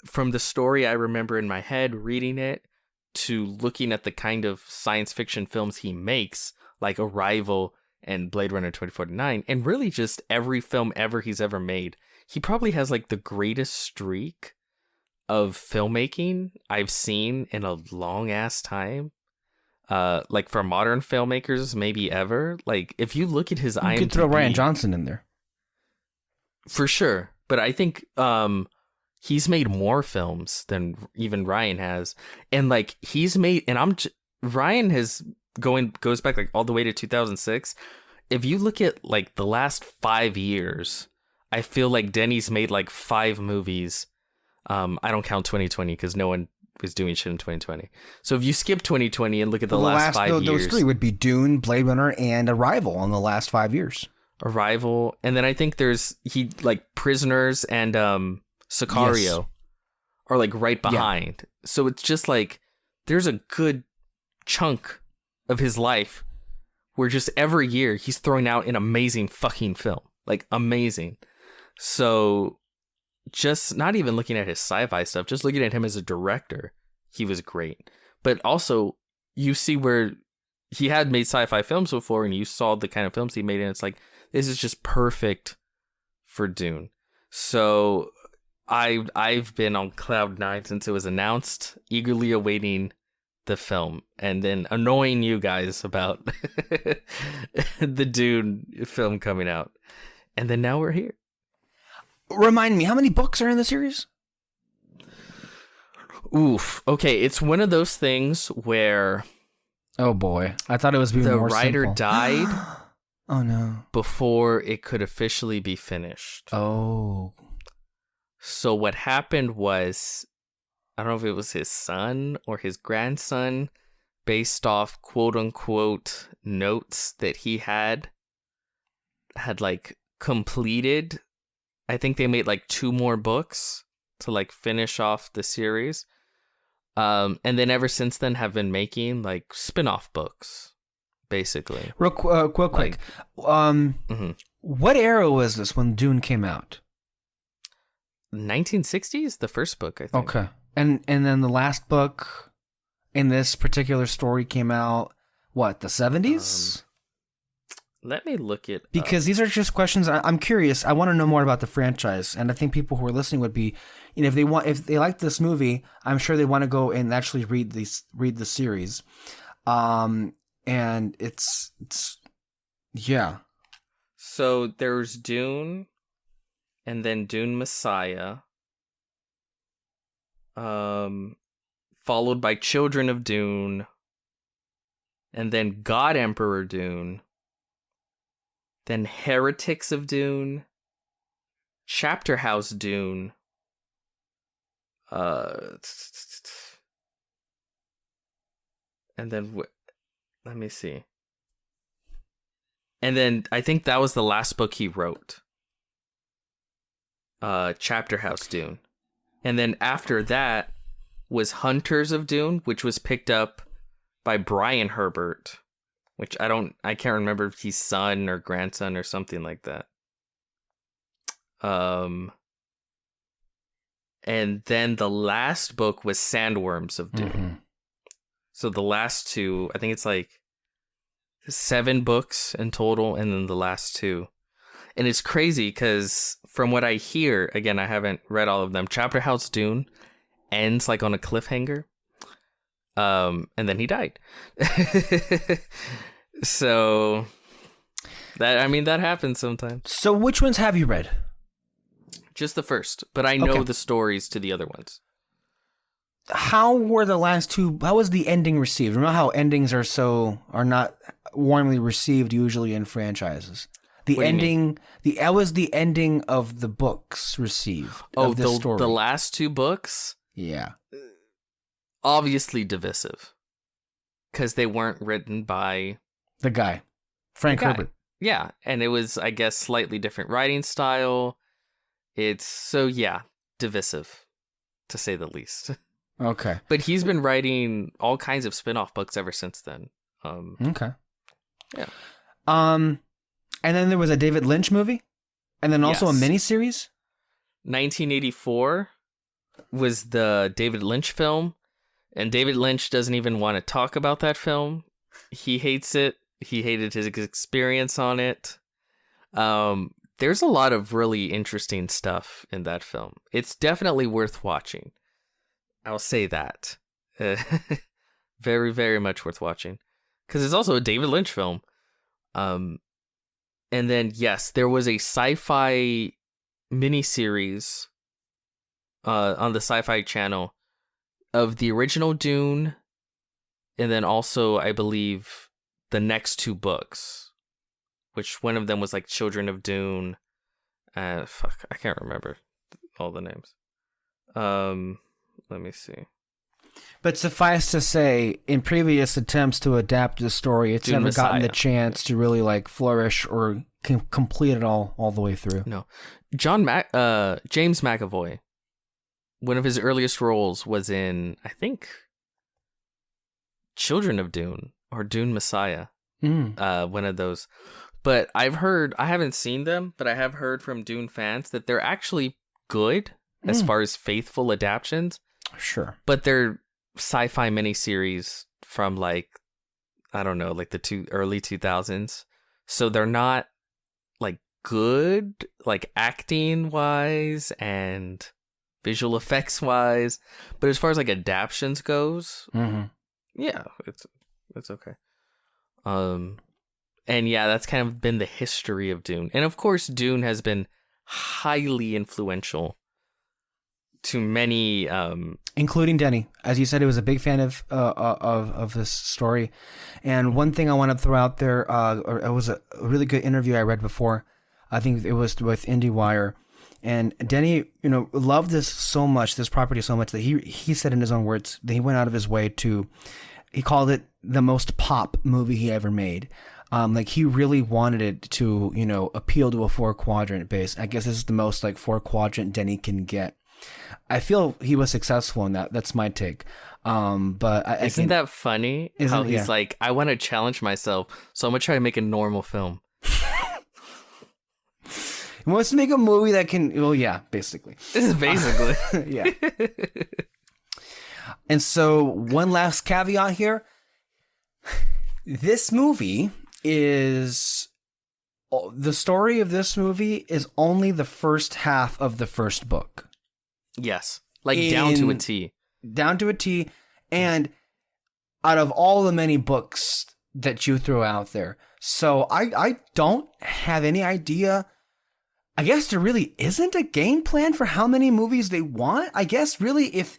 from the story I remember in my head, reading it, to looking at the kind of science fiction films he makes, like Arrival and Blade Runner 2049, and really just every film he's ever made, he probably has like the greatest streak of filmmaking I've seen in a long ass time. Like for modern filmmakers, maybe ever. Like if you look at his IMDb, you could throw Rian Johnson in there for sure. But I think he's made more films than even Ryan has, and like he's made, and Ryan goes back like all the way to 2006. If you look at like the last 5 years, I feel like Denny's made like 5 movies. I don't count 2020 because no one was doing shit in 2020. So if you skip 2020 and look at the last 5 years, those 3 would be Dune, Blade Runner, and Arrival in the last 5 years. Arrival, and then I think there's Prisoners and Sicario are like right behind. Yeah. So it's just like there's a good chunk of his life where just every year he's throwing out an amazing fucking film, like amazing. So just not even looking at his sci-fi stuff, just looking at him as a director, he was great. But also, you see where he had made sci-fi films before, and you saw the kind of films he made, and it's like, this is just perfect for Dune. So I've been on cloud 9 since it was announced, eagerly awaiting the film, and then annoying you guys about the Dune film coming out. And then now we're here. Remind me, how many books are in the series? Oof. Okay, it's one of those things where... Oh boy, I thought it was the more writer simple. died. Oh no. Before it could officially be finished. Oh. So what happened was, I don't know if it was his son or his grandson, based off quote unquote notes that he had like completed. I think they made like 2 more books to like finish off the series. And then ever since then have been making like spin-off books, basically. Real quick. What era was this when Dune came out? 1960s, the first book, I think. Okay. And then the last book in this particular story came out, what, the 70s? Let me look it because up. These are just questions. I'm curious. I want to know more about the franchise, and I think people who are listening would be, if they like this movie, I'm sure they want to go and actually read the series. And it's yeah. So there's Dune, and then Dune Messiah, followed by Children of Dune, and then God Emperor Dune. Then Heretics of Dune, Chapter House Dune, and then let me see. And then I think that was the last book he wrote. Chapter House Dune. And then after that was Hunters of Dune, which was picked up by Brian Herbert. Which I can't remember if he's son or grandson or something like that. And then the last book was Sandworms of Dune. Mm-hmm. So the last 2, I think it's like 7 books in total, and then the last 2. And it's crazy because from what I hear, again, I haven't read all of them, Chapter House Dune ends like on a cliffhanger. And then he died. So that happens sometimes. So which ones have you read? Just the first, but I know the stories to the other ones. How were the last two? How was the ending received? Remember how endings are not warmly received usually in franchises. How was the ending of the books received? Of the story? The last two books. Yeah, obviously divisive, because they weren't written by the guy, Frank Herbert. Yeah, and it was, I guess, slightly different writing style. Divisive, to say the least. Okay. But he's been writing all kinds of spin-off books ever since then. Okay. Yeah. And then there was a David Lynch movie, and then also a miniseries. 1984 was the David Lynch film, and David Lynch doesn't even want to talk about that film. He hates it. He hated his experience on it. There's a lot of really interesting stuff in that film. It's definitely worth watching. I'll say that. Very, very much worth watching. Because it's also a David Lynch film. And then, yes, there was a sci-fi miniseries on the Sci-Fi Channel of the original Dune, and then also, I believe, the next two books, which one of them was like Children of Dune. I can't remember all the names. Let me see. But suffice to say, in previous attempts to adapt the story, it's Dune never Messiah. gotten the chance to really like flourish or complete it all the way through. No, James McAvoy, one of his earliest roles was in, I think, Children of Dune or Dune Messiah. One of those. But I haven't seen them, but I have heard from Dune fans that they're actually good as far as faithful adaptions. Sure. But they're sci-fi miniseries from like the early 2000s. So they're not like good, like acting wise and visual effects wise. But as far as like adaptions goes, yeah, it's okay. And yeah, that's kind of been the history of Dune. And of course, Dune has been highly influential to many, including Denny. As you said, he was a big fan of this story. And one thing I want to throw out there, it was a really good interview I read before. I think it was with IndieWire. And Denny, loved this property so much that he said in his own words that he went out of his way he called it the most pop movie he ever made. Like he really wanted it to, appeal to a 4-quadrant base. I guess this is the most like 4-quadrant Denny can get. I feel he was successful in that. That's my take. But isn't that funny? How he's like, I want to challenge myself, so I'm gonna try to make a normal film. He wants to make a movie that can. Well, yeah, basically. This is basically. Yeah. And so one last caveat here. This movie is. The story of this movie is only the first half of the first book. Yes. Down to a T. Down to a T. And out of all the many books that you throw out there. So I don't have any idea. I guess there really isn't a game plan for how many movies they want. I guess really if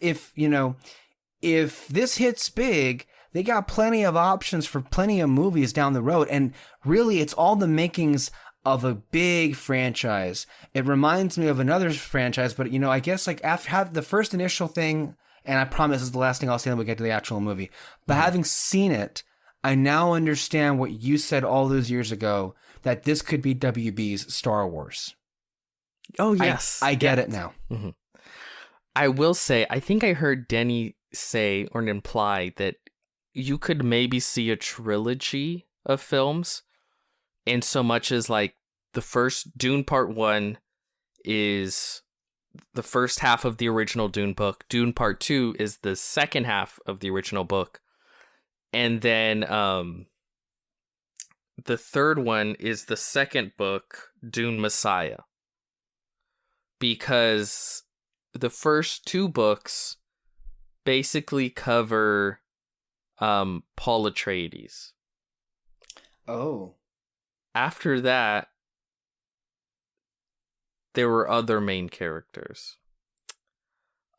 this hits big, they got plenty of options for plenty of movies down the road. And really, it's all the makings of a big franchise. It reminds me of another franchise, but I guess like after have the first initial thing, and I promise this is the last thing I'll say, then we get to the actual movie. But having seen it, I now understand what you said all those years ago, that this could be WB's Star Wars. Oh, yes. I get it now. Mm-hmm. I will say, I think I heard Denny say or imply that you could maybe see a trilogy of films, in so much as like the first Dune Part 1 is the first half of the original Dune book. Dune Part 2 is the second half of the original book. And then the third one is the second book, Dune Messiah. Because the first two books basically cover Paul Atreides. Oh. After that, there were other main characters.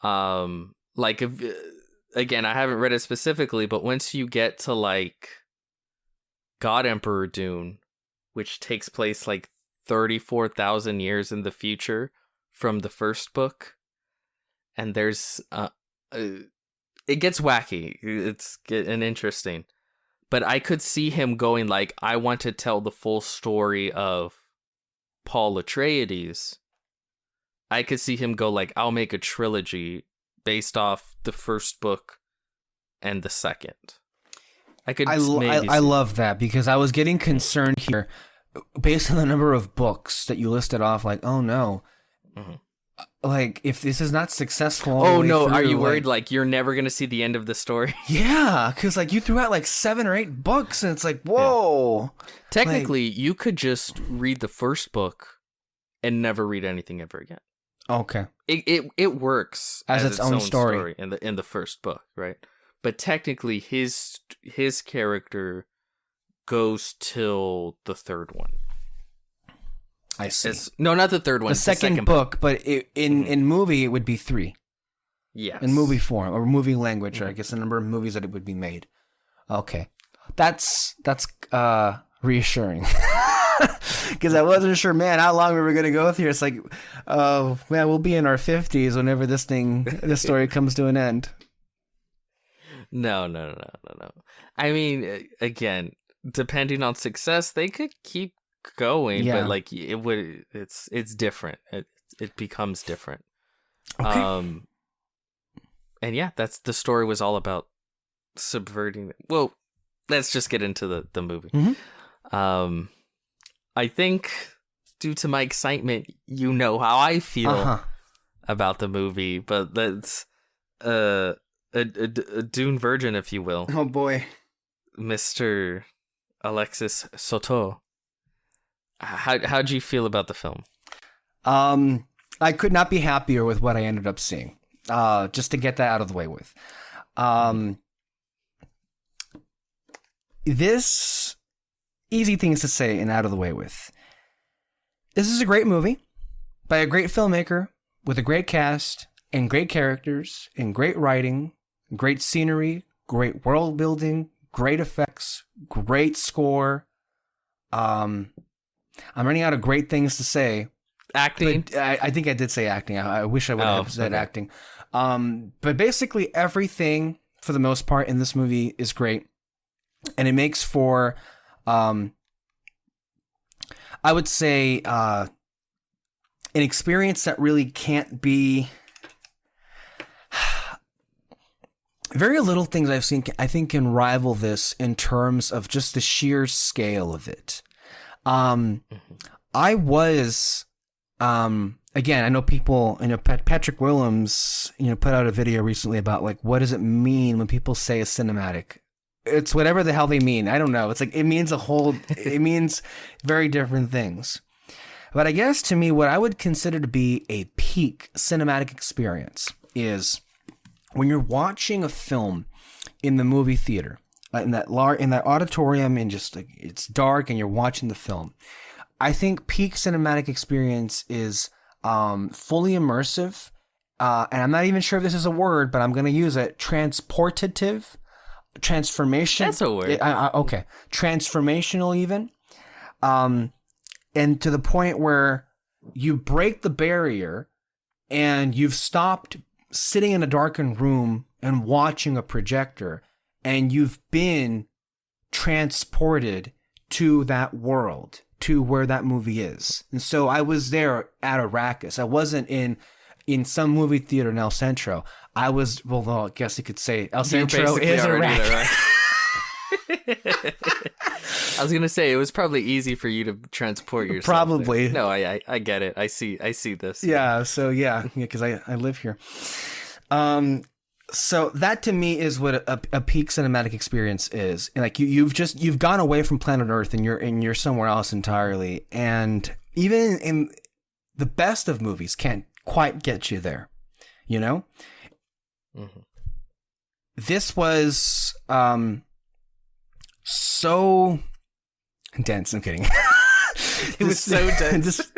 Like, if, again, I haven't read it specifically, but once you get to, like, God Emperor Dune, which takes place, like, 34,000 years in the future from the first book, and there's, it gets wacky. It's getting interesting. But I could see him going, like, I want to tell the full story of Paul Atreides. I could see him go, like, I'll make a trilogy based off the first book and the second. I love that, because I was getting concerned here based on the number of books that you listed off. Like, oh no, like, if this is not successful. Oh no, are you worried? Like, you're never gonna see the end of the story? Yeah, because like you threw out like 7 or 8 books, and it's like, whoa. Yeah. Technically, you could just read the first book and never read anything ever again. Okay. It works as its own story in the first book, right? But technically, his character goes till the third one. I see. No, not the third one. The second book, but in movie it would be 3. Yes. In movie form or movie language, or I guess the number of movies that it would be made. Okay, that's reassuring. Because I wasn't sure, man, how long we were gonna go with here. It's like, oh man, we'll be in our 50s whenever this story comes to an end. No. I mean, again, depending on success, they could keep going, but like it's different. It becomes different. Okay. And yeah, that's the story was all about subverting. Well, let's just get into the movie. Mm-hmm. I think due to my excitement, you know how I feel about the movie, but that's a Dune virgin, if you will. Oh boy, Mr. Alexis Soto. How'd you feel about the film? I could not be happier with what I ended up seeing. Just to get that out of the way with. This easy things to say and out of the way with. This is a great movie by a great filmmaker with a great cast and great characters and great writing, great scenery, great world building, great effects, great score. I'm running out of great things to say. Acting? I think I did say acting. I wish I would have said acting. But basically everything, for the most part, in this movie is great. And it makes for, I would say, an experience that really can't be... Very little things I've seen, I think, can rival this in terms of just the sheer scale of it. I was, again, I know people, Patrick Willems, put out a video recently about, like, what does it mean when people say a cinematic? It's whatever the hell they mean. I don't know. It's like, it means it means very different things. But I guess to me, what I would consider to be a peak cinematic experience is when you're watching a film in the movie theater, in that auditorium, and just like it's dark and you're watching the film. I think peak cinematic experience is fully immersive, and I'm not even sure if this is a word, but I'm going to use it. Transportative, transformation. That's a word. Okay, transformational even, and to the point where you break the barrier, and you've stopped sitting in a darkened room and watching a projector, and you've been transported to that world, to where that movie is. And so I was there at Arrakis. I wasn't in some movie theater in El Centro. I was, well, I guess you could say El Centro is Arrakis. I was gonna say it was probably easy for you to transport yourself. Probably. There. No, I get it. I see this. Yeah. So yeah, because I live here. So that to me is what a peak cinematic experience is. And like you've gone away from planet Earth and you're somewhere else entirely. And even in the best of movies can't quite get you there, Mm-hmm. This was so Dense. I'm kidding. It was so dense.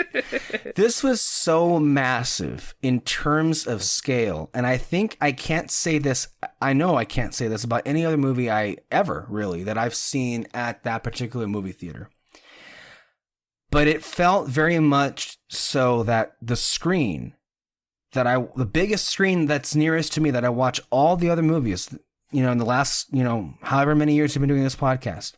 This was so massive in terms of scale. And I think I can't say this. I know I can't say this about any other movie that I've seen at that particular movie theater. But it felt very much so that the biggest screen that's nearest to me that I watch all the other movies, in the last, however many years we've been doing this podcast,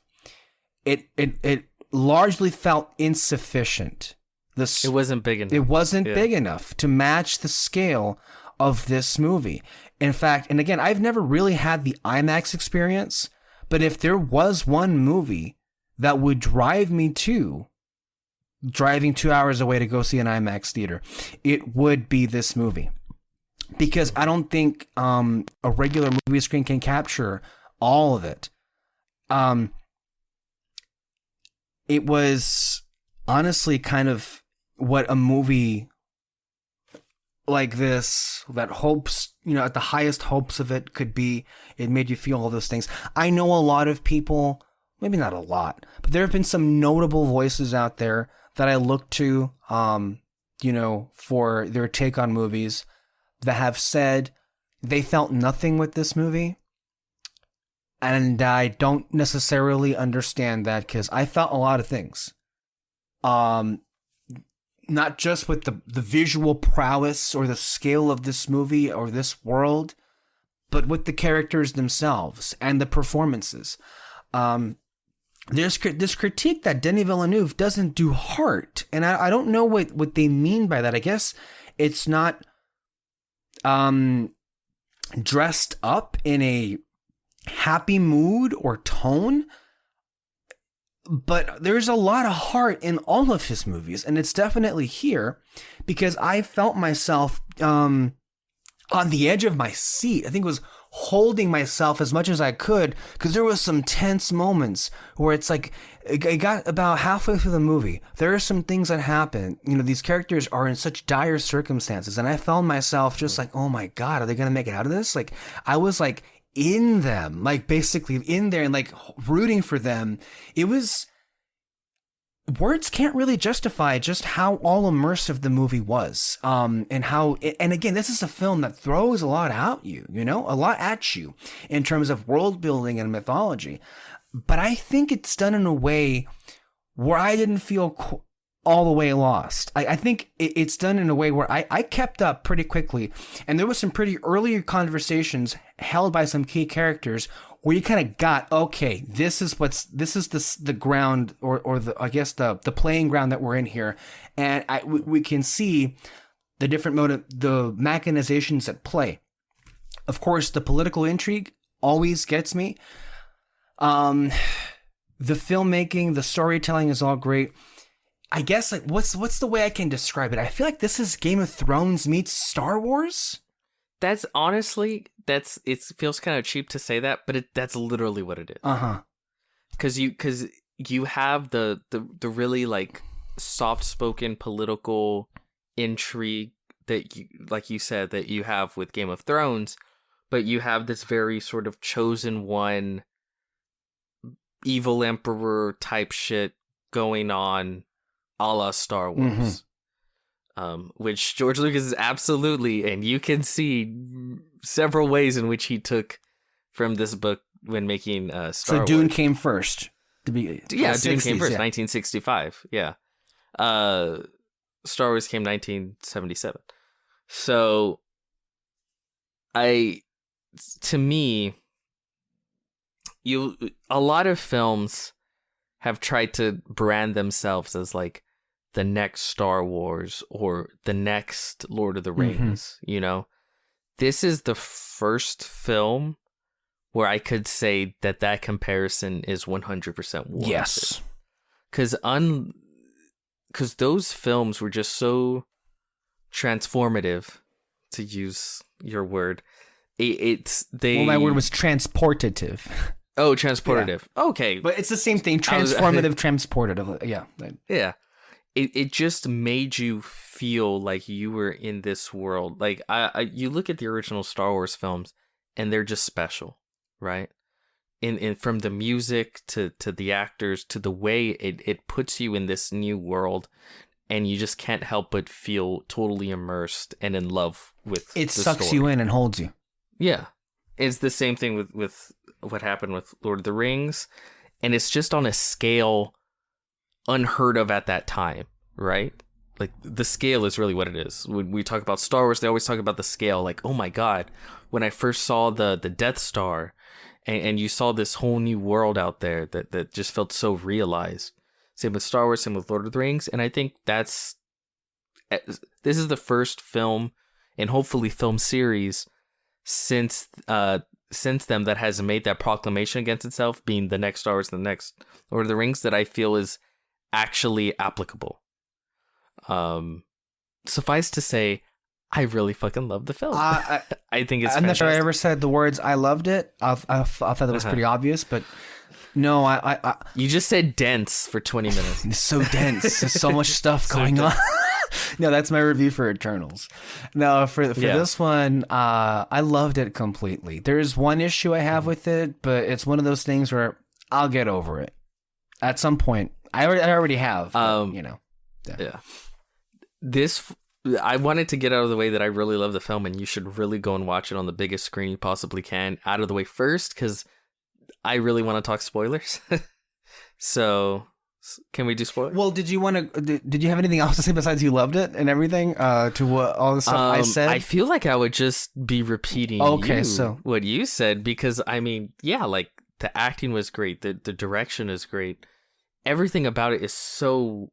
it largely felt insufficient. It wasn't big enough. It wasn't big enough to match the scale of this movie. In fact, and again, I've never really had the IMAX experience, but if there was one movie that would driving 2 hours away to go see an IMAX theater, it would be this movie. Because I don't think a regular movie screen can capture all of it. It was honestly kind of what a movie like this, that hopes, at the highest hopes of it could be. It made you feel all those things. I know a lot of people, maybe not a lot, but there have been some notable voices out there that I look to, for their take on movies, that have said they felt nothing with this movie. And I don't necessarily understand that, because I felt a lot of things. Not just with the visual prowess or the scale of this movie or this world, but with the characters themselves and the performances. There's this critique that Denis Villeneuve doesn't do heart. And I don't know what they mean by that. I guess it's not dressed up in a happy mood or tone, but there's a lot of heart in all of his movies, and it's definitely here, because I felt myself on the edge of my seat. I think it was holding myself as much as I could, because there was some tense moments where it's like, it got about halfway through the movie, there are some things that happen, these characters are in such dire circumstances, and I found myself just like, oh my God, are they gonna make it out of this? Like, I was like in them, like basically in there and like rooting for them. It was, words can't really justify just how all immersive the movie was. And how, and again, this is a film that throws a lot at you, a lot at you in terms of world building and mythology. But I think it's done in a way where I didn't feel all the way lost. I think it's done in a way where I kept up pretty quickly. And there was some pretty earlier conversations held by some key characters where you kind of got, okay, this is the ground or the, I guess the playing ground that we're in here. And we can see the different the machinations at play. Of course, the political intrigue always gets me. The filmmaking, the storytelling is all great. I guess, like, what's the way I can describe it? I feel like this is Game of Thrones meets Star Wars. That's honestly, it feels kind of cheap to say that, but that's literally what it is. Because you have the really like soft-spoken political intrigue that you, like you said, that you have with Game of Thrones, but you have this very sort of chosen one, evil emperor type shit going on, a la Star Wars. Which George Lucas is absolutely, and you can see several ways in which he took from this book when making Star Wars. So Dune came first. Dune came first, 1965. Yeah. Star Wars came 1977. So, to me, a lot of films have tried to brand themselves as like the next Star Wars or the next Lord of the Rings, This is the first film where I could say that comparison is 100% warranted. Yes. Because those films were just so transformative, to use your word. My word was transportative. Oh, transportative. Yeah. Okay. But it's the same thing. Transformative, transportative. Yeah. Yeah. It just made you feel like you were in this world. Like, you look at the original Star Wars films, and they're just special, right? in from the music to the actors to the way it puts you in this new world, and you just can't help but feel totally immersed and in love with it. The Sucks story. you in and holds you. Yeah. It's the same thing with what happened with Lord of the Rings, and it's just on a scale unheard of at that time, right? Like, the scale is really what it is. When we talk about Star Wars, they always talk about the scale. Like, oh my God, when I first saw the Death Star, and you saw this whole new world out there that just felt so realized. Same with Star Wars, same with Lord of the Rings. And I think this is the first film, and hopefully film series, since them that has made that proclamation against itself, being the next Star Wars, the next Lord of the Rings, that I feel is actually applicable. Suffice to say, I really fucking love the film. I think it's. I'm fantastic. not sure I ever said the words "I loved it." I thought that was pretty obvious, but no, I. You just said dense for 20 minutes. It's so dense. There's so much stuff going on. No, that's my review for Eternals. No, for this one, I loved it completely. There's one issue I have with it, but it's one of those things where I'll get over it at some point. I already have. But, Yeah. I wanted to get out of the way that I really love the film, and you should really go and watch it on the biggest screen you possibly can. Out of the way first, because I really want to talk spoilers. So, can we do spoilers? Well, did you have anything else to say besides you loved it and everything? To what all the stuff I said? I feel like I would just be repeating what you said, because I mean, yeah, like, the acting was great, the direction is great, everything about it is so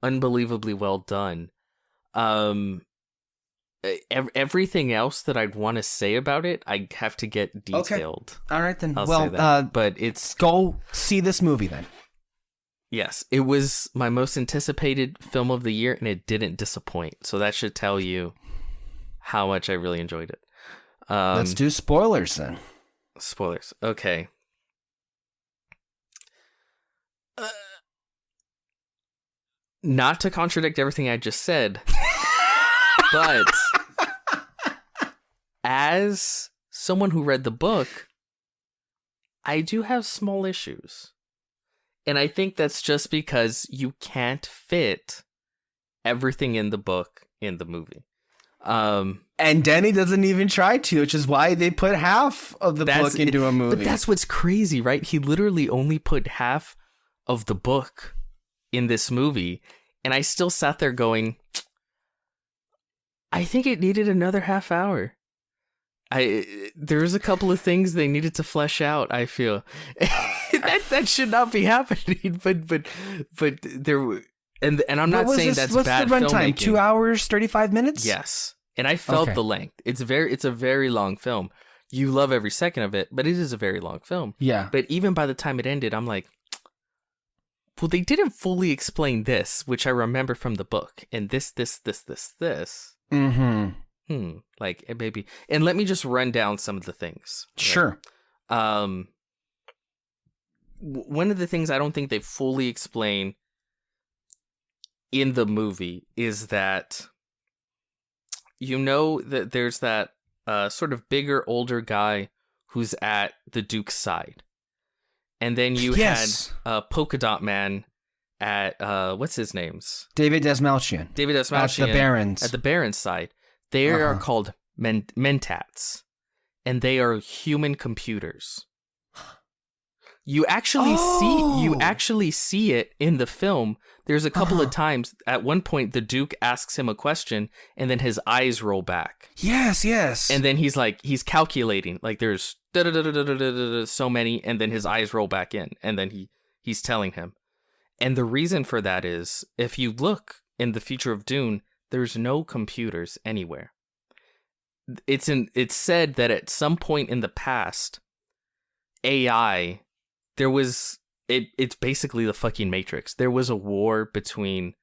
unbelievably well done. Everything else that I'd want to say about it, I have to get detailed. Okay. All right then. But it's go see this movie then. Yes, it was my most anticipated film of the year, and it didn't disappoint. So that should tell you how much I really enjoyed it. Let's do spoilers then. Spoilers. Okay. Not to contradict everything I just said, but as someone who read the book, I do have small issues. And I think that's just because you can't fit everything in the book in the movie. And Denny doesn't even try to, which is why they put half of the book into a movie. But that's what's crazy, right? He literally only put half of the book in this movie, and I still sat there going, I think it needed another half hour. There's a couple of things they needed to flesh out, I feel. that should not be happening, but there, and I'm not saying that's bad filmmaking. What's the runtime? 2 hours, 35 minutes? Yes. And I felt the length. It's a very long film. You love every second of it, but it is a very long film. Yeah. But even by the time it ended, I'm like, well, they didn't fully explain this, which I remember from the book, and this. Mm-hmm. Like, maybe. And let me just run down some of the things. Sure. Right? One of the things I don't think they fully explain in the movie is that, that there's that sort of bigger, older guy who's at the Duke's side. And then you had Polka Dot Man at, what's his name's? David Dastmalchian. At the Barons. At the Barons side. They are called mentats. And they are human computers. You actually see it in the film. There's a couple of times. At one point, the Duke asks him a question, and then his eyes roll back. Yes. And then he's calculating. Like, there's so many, and then his eyes roll back in, and then he's telling him. And the reason for that is, if you look in the future of Dune, there's no computers anywhere. It's said that at some point in the past, AI. It's basically the fucking Matrix. There was a war between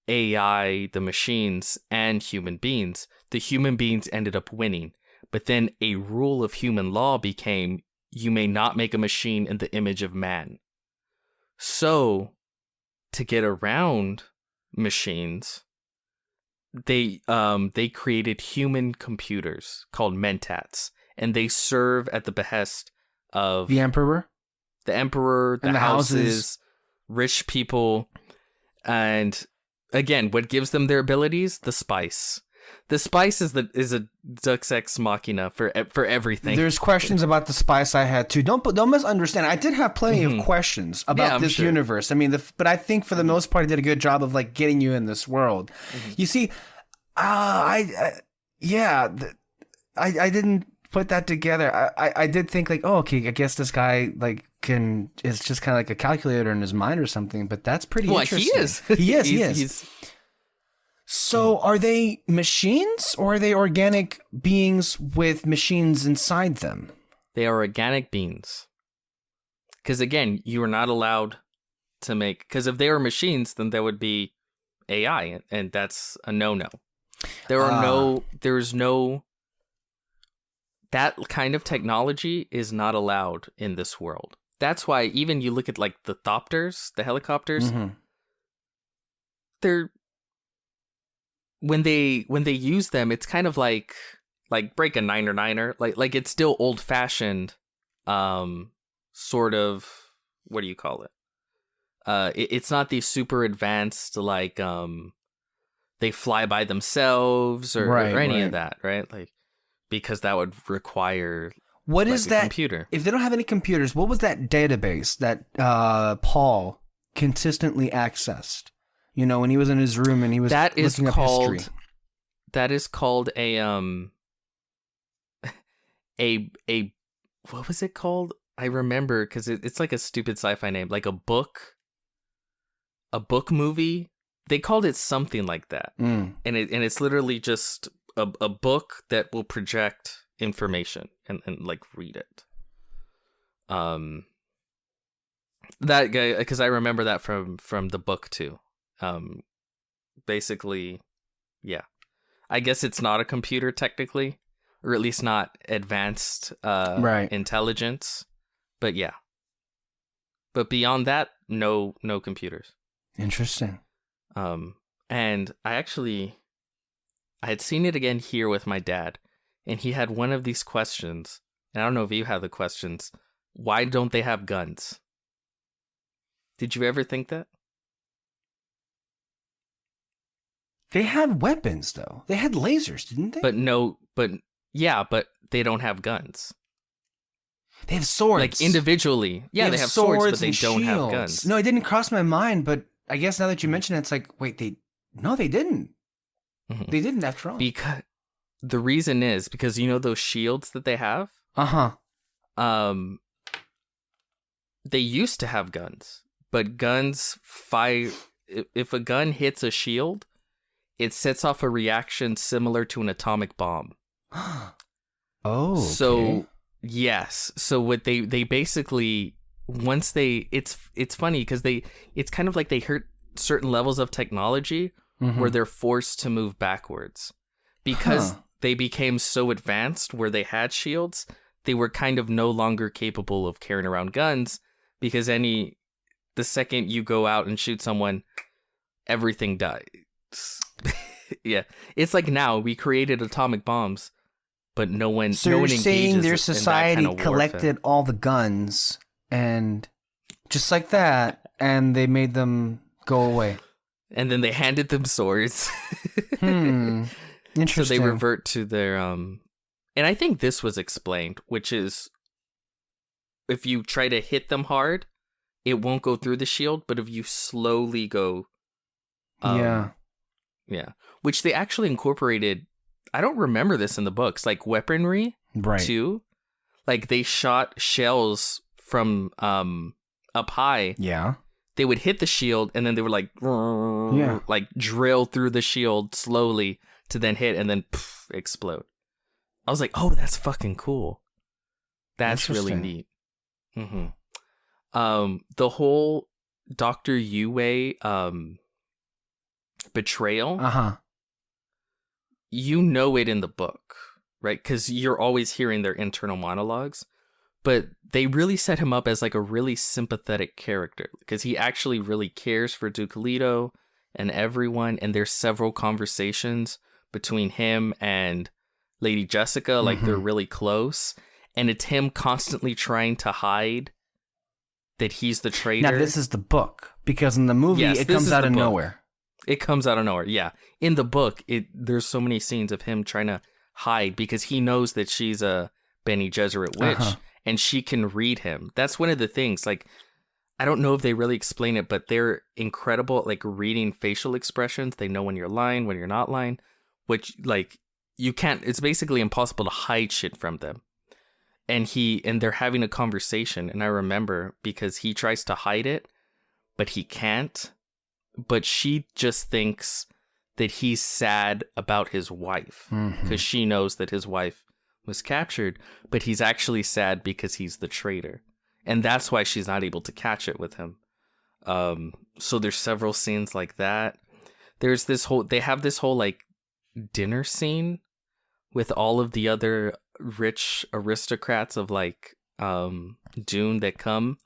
AI, the machines, and human beings. The human beings ended up winning. But then a rule of human law became, you may not make a machine in the image of man. So, to get around machines, they created human computers called mentats. And they serve at the behest of the Emperor, the houses, rich people, and again, what gives them their abilities? The spice. The spice is a Deus Ex Machina for everything. There's questions about the spice I had too. Don't misunderstand. I did have plenty of questions about this universe. I mean, but I think for the most part, I did a good job of like getting you in this world. You see, I didn't put that together. I did think like, oh, okay, I guess this guy like is just kind of like a calculator in his mind or something. But that's pretty interesting. He is. He is. So are they machines or are they organic beings with machines inside them? They are organic beings. Because again, you are not allowed to make... Because if they were machines, then there would be AI, and that's a no-no. There's no... That kind of technology is not allowed in this world. That's why even you look at like the Thopters, the helicopters, they're... When they use them, it's kind of like break a niner. Like it's still old fashioned, sort of, what do you call it? It's not the super advanced like they fly by themselves or any of that, right? Like because that would require what is that computer. If they don't have any computers, what was that database that Paul consistently accessed? You know, when he was in his room and he was looking up history. That is called a what was it called? I remember because it's like a stupid sci-fi name, like a book movie. They called it something like that, and it's literally just a book that will project information and like read it. That guy, because I remember that from the book too. Basically, yeah. I guess it's not a computer technically, or at least not advanced intelligence. But yeah. But beyond that, no computers. Interesting. And I had seen it again here with my dad, and he had one of these questions. And I don't know if you have the questions. Why don't they have guns? Did you ever think that? They had weapons, though. They had lasers, didn't they? But they don't have guns. They have swords. Like individually. Yeah, they have swords, but they don't have guns. No, it didn't cross my mind, but I guess now that you mention it, it's like, wait, they didn't. Mm-hmm. They didn't after all. Because the reason is because you know those shields that they have? They used to have guns, but guns fire. If a gun hits a shield, it sets off a reaction similar to an atomic bomb. Oh, okay. So yes. So what they basically once it's funny because it's kind of like they hurt certain levels of technology where they're forced to move backwards because they became so advanced where they had shields. They were kind of no longer capable of carrying around guns because the second you go out and shoot someone, everything dies. Yeah, it's like now we created atomic bombs, but no one. So no you're one saying their engages in society that kind of collected warfare. all the guns and just like that, and they made them go away. And then they handed them swords. Interesting. So they revert to their and I think this was explained, which is if you try to hit them hard, it won't go through the shield, but if you slowly go Yeah. Which they actually incorporated. I don't remember this in the books, like weaponry too. Like they shot shells from up high. Yeah. They would hit the shield and then they would like drill through the shield slowly to then hit and then explode. I was like, oh, that's fucking cool. That's really neat. The whole Dr. Yue betrayal. You know it in the book, right? Because you're always hearing their internal monologues. But they really set him up as like a really sympathetic character because he actually really cares for Duke Leto and everyone. And there's several conversations between him and Lady Jessica, like they're really close. and it's him constantly trying to hide that he's the traitor. Now, this is the book, because in the movie, it comes out of nowhere. It comes out of nowhere, yeah. In the book, there's so many scenes of him trying to hide because he knows that she's a Bene Gesserit witch, and she can read him. That's one of the things, like, I don't know if they really explain it, but they're incredible at, like, reading facial expressions. They know when you're lying, when you're not lying, which, like, you can't, it's basically impossible to hide shit from them. And they're having a conversation, and I remember because he tries to hide it, but he can't. But she just thinks that he's sad about his wife because she knows that his wife was captured, but he's actually sad because he's the traitor. And that's why she's not able to catch it with him. So there's several scenes like that. They have this whole like dinner scene with all of the other rich aristocrats of like Dune that come.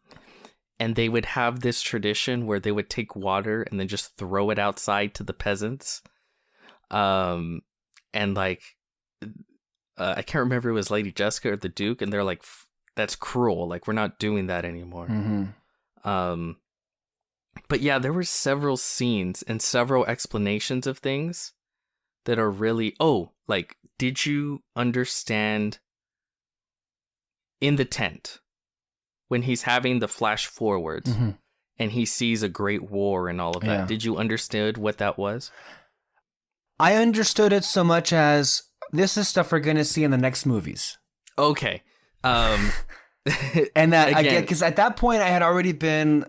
And they would have this tradition where they would take water and then just throw it outside to the peasants. And like, I can't remember if it was Lady Jessica or the Duke. And they're like, that's cruel. Like, we're not doing that anymore. But yeah, there were several scenes and several explanations of things that are really, like, did you understand in the tent? When he's having the flash forwards and he sees a great war and all of that. Yeah. Did you understand what that was? I understood it so much as this is stuff we're going to see in the next movies. Okay. And that, again, because at that point I had already been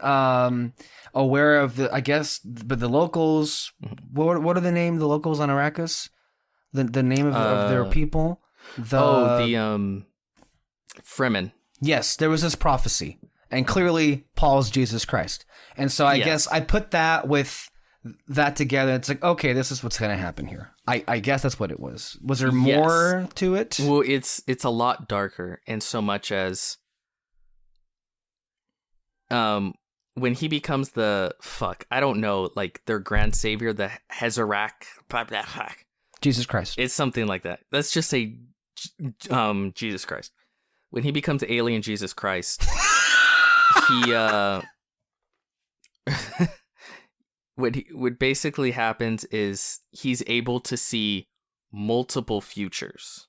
aware of but the locals, what are the name of the locals on Arrakis? The name of their people? The Fremen. Yes, there was this prophecy, and clearly Paul's Jesus Christ. And so I guess I put that with that together. It's like, okay, this is what's going to happen here. I guess that's what it was. Was there more to it? Well, it's a lot darker, in so much as when he becomes the I don't know, like their grand savior, the Hazarak, Jesus Christ. It's something like that. Let's just say Jesus Christ. When he becomes alien Jesus Christ, he what basically happens is he's able to see multiple futures.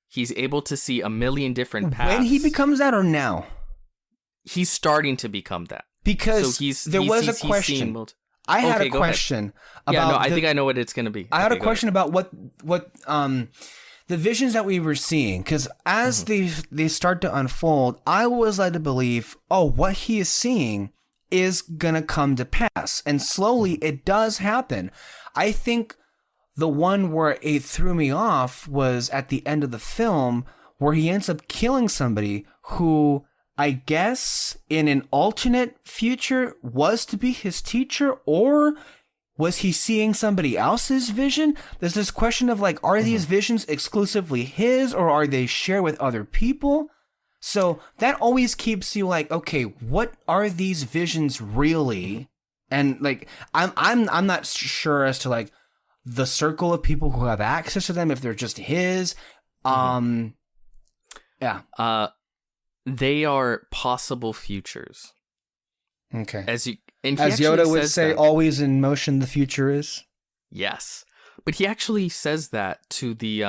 He's able to see a million different paths. When he becomes that, or now? He's starting to become that. Because there was a question. I had a question about. Yeah, no, I think I know what it's going to be. I had a question about what the visions that we were seeing, because as they start to unfold, I was led to believe, what he is seeing is gonna come to pass, and slowly it does happen. I think the one where it threw me off was at the end of the film, where he ends up killing somebody who, I guess, in an alternate future was to be his teacher, or was he seeing somebody else's vision? There's this question of like, are these visions exclusively his, or are they shared with other people? So that always keeps you like, okay, what are these visions really? And like, I'm not sure as to like the circle of people who have access to them, if they're just his. Yeah. They are possible futures. Okay. As Yoda would say, always in motion the future is. Yes. But he actually says that to the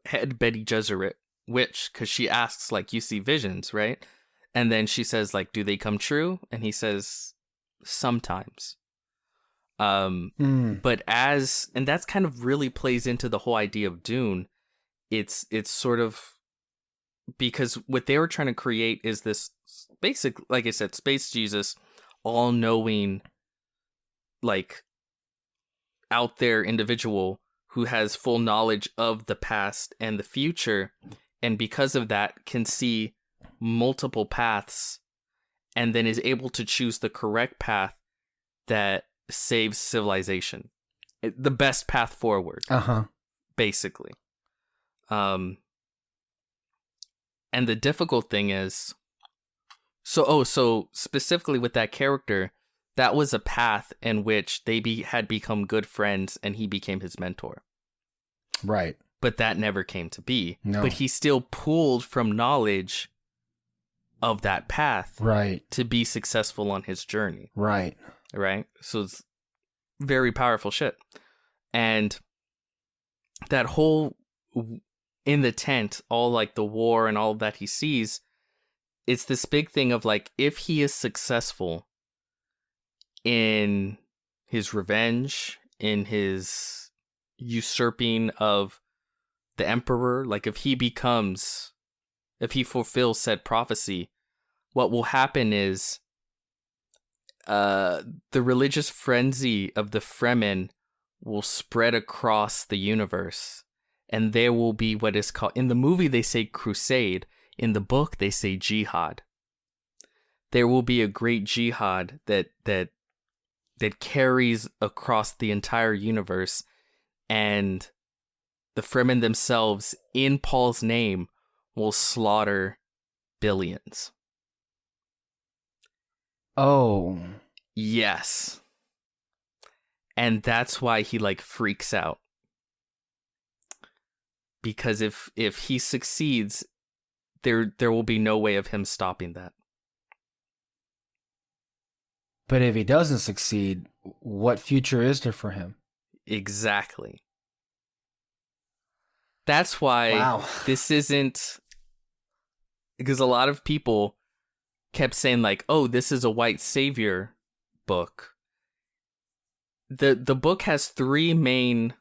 head Bene Gesserit witch, because she asks, like, you see visions, right? And then she says, like, do they come true? And he says, sometimes. But and that's kind of really plays into the whole idea of Dune. It's sort of, because what they were trying to create is this basic, like I said, space Jesus, all-knowing, like, out there individual who has full knowledge of the past and the future, and because of that can see multiple paths, and then is able to choose the correct path that saves civilization, the best path forward, basically. And the difficult thing is, so specifically with that character, that was a path in which they had become good friends, and he became his mentor. Right. but that never came to be. No. But he still pulled from knowledge of that path to be successful on his journey. Right. So it's very powerful shit. And that whole in the tent, all like the war and all that he sees, it's this big thing of like, if he is successful in his revenge, in his usurping of the emperor, like if he fulfills said prophecy, what will happen is the religious frenzy of the Fremen will spread across the universe, and there will be what is called, in the movie they say crusade, in the book they say jihad. There will be a great jihad that carries across the entire universe, and the Fremen themselves, in Paul's name, will slaughter billions. Oh. Yes. And that's why he like freaks out. Because if he succeeds, there will be no way of him stopping that. But if he doesn't succeed, what future is there for him? Exactly. That's why this isn't... Because a lot of people kept saying like, oh, this is a white savior book. The book has three main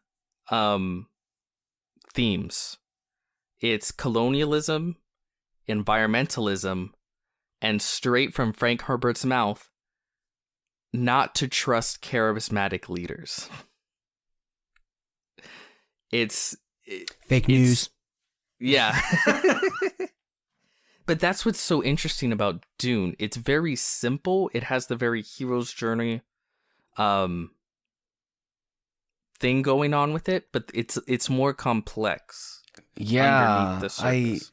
themes. It's colonialism, environmentalism, and straight from Frank Herbert's mouth, not to trust charismatic leaders. It's fake news. Yeah. But that's what's so interesting about Dune. It's very simple. It has the very hero's journey thing going on with it, but it's more complex. Yeah, underneath the surface.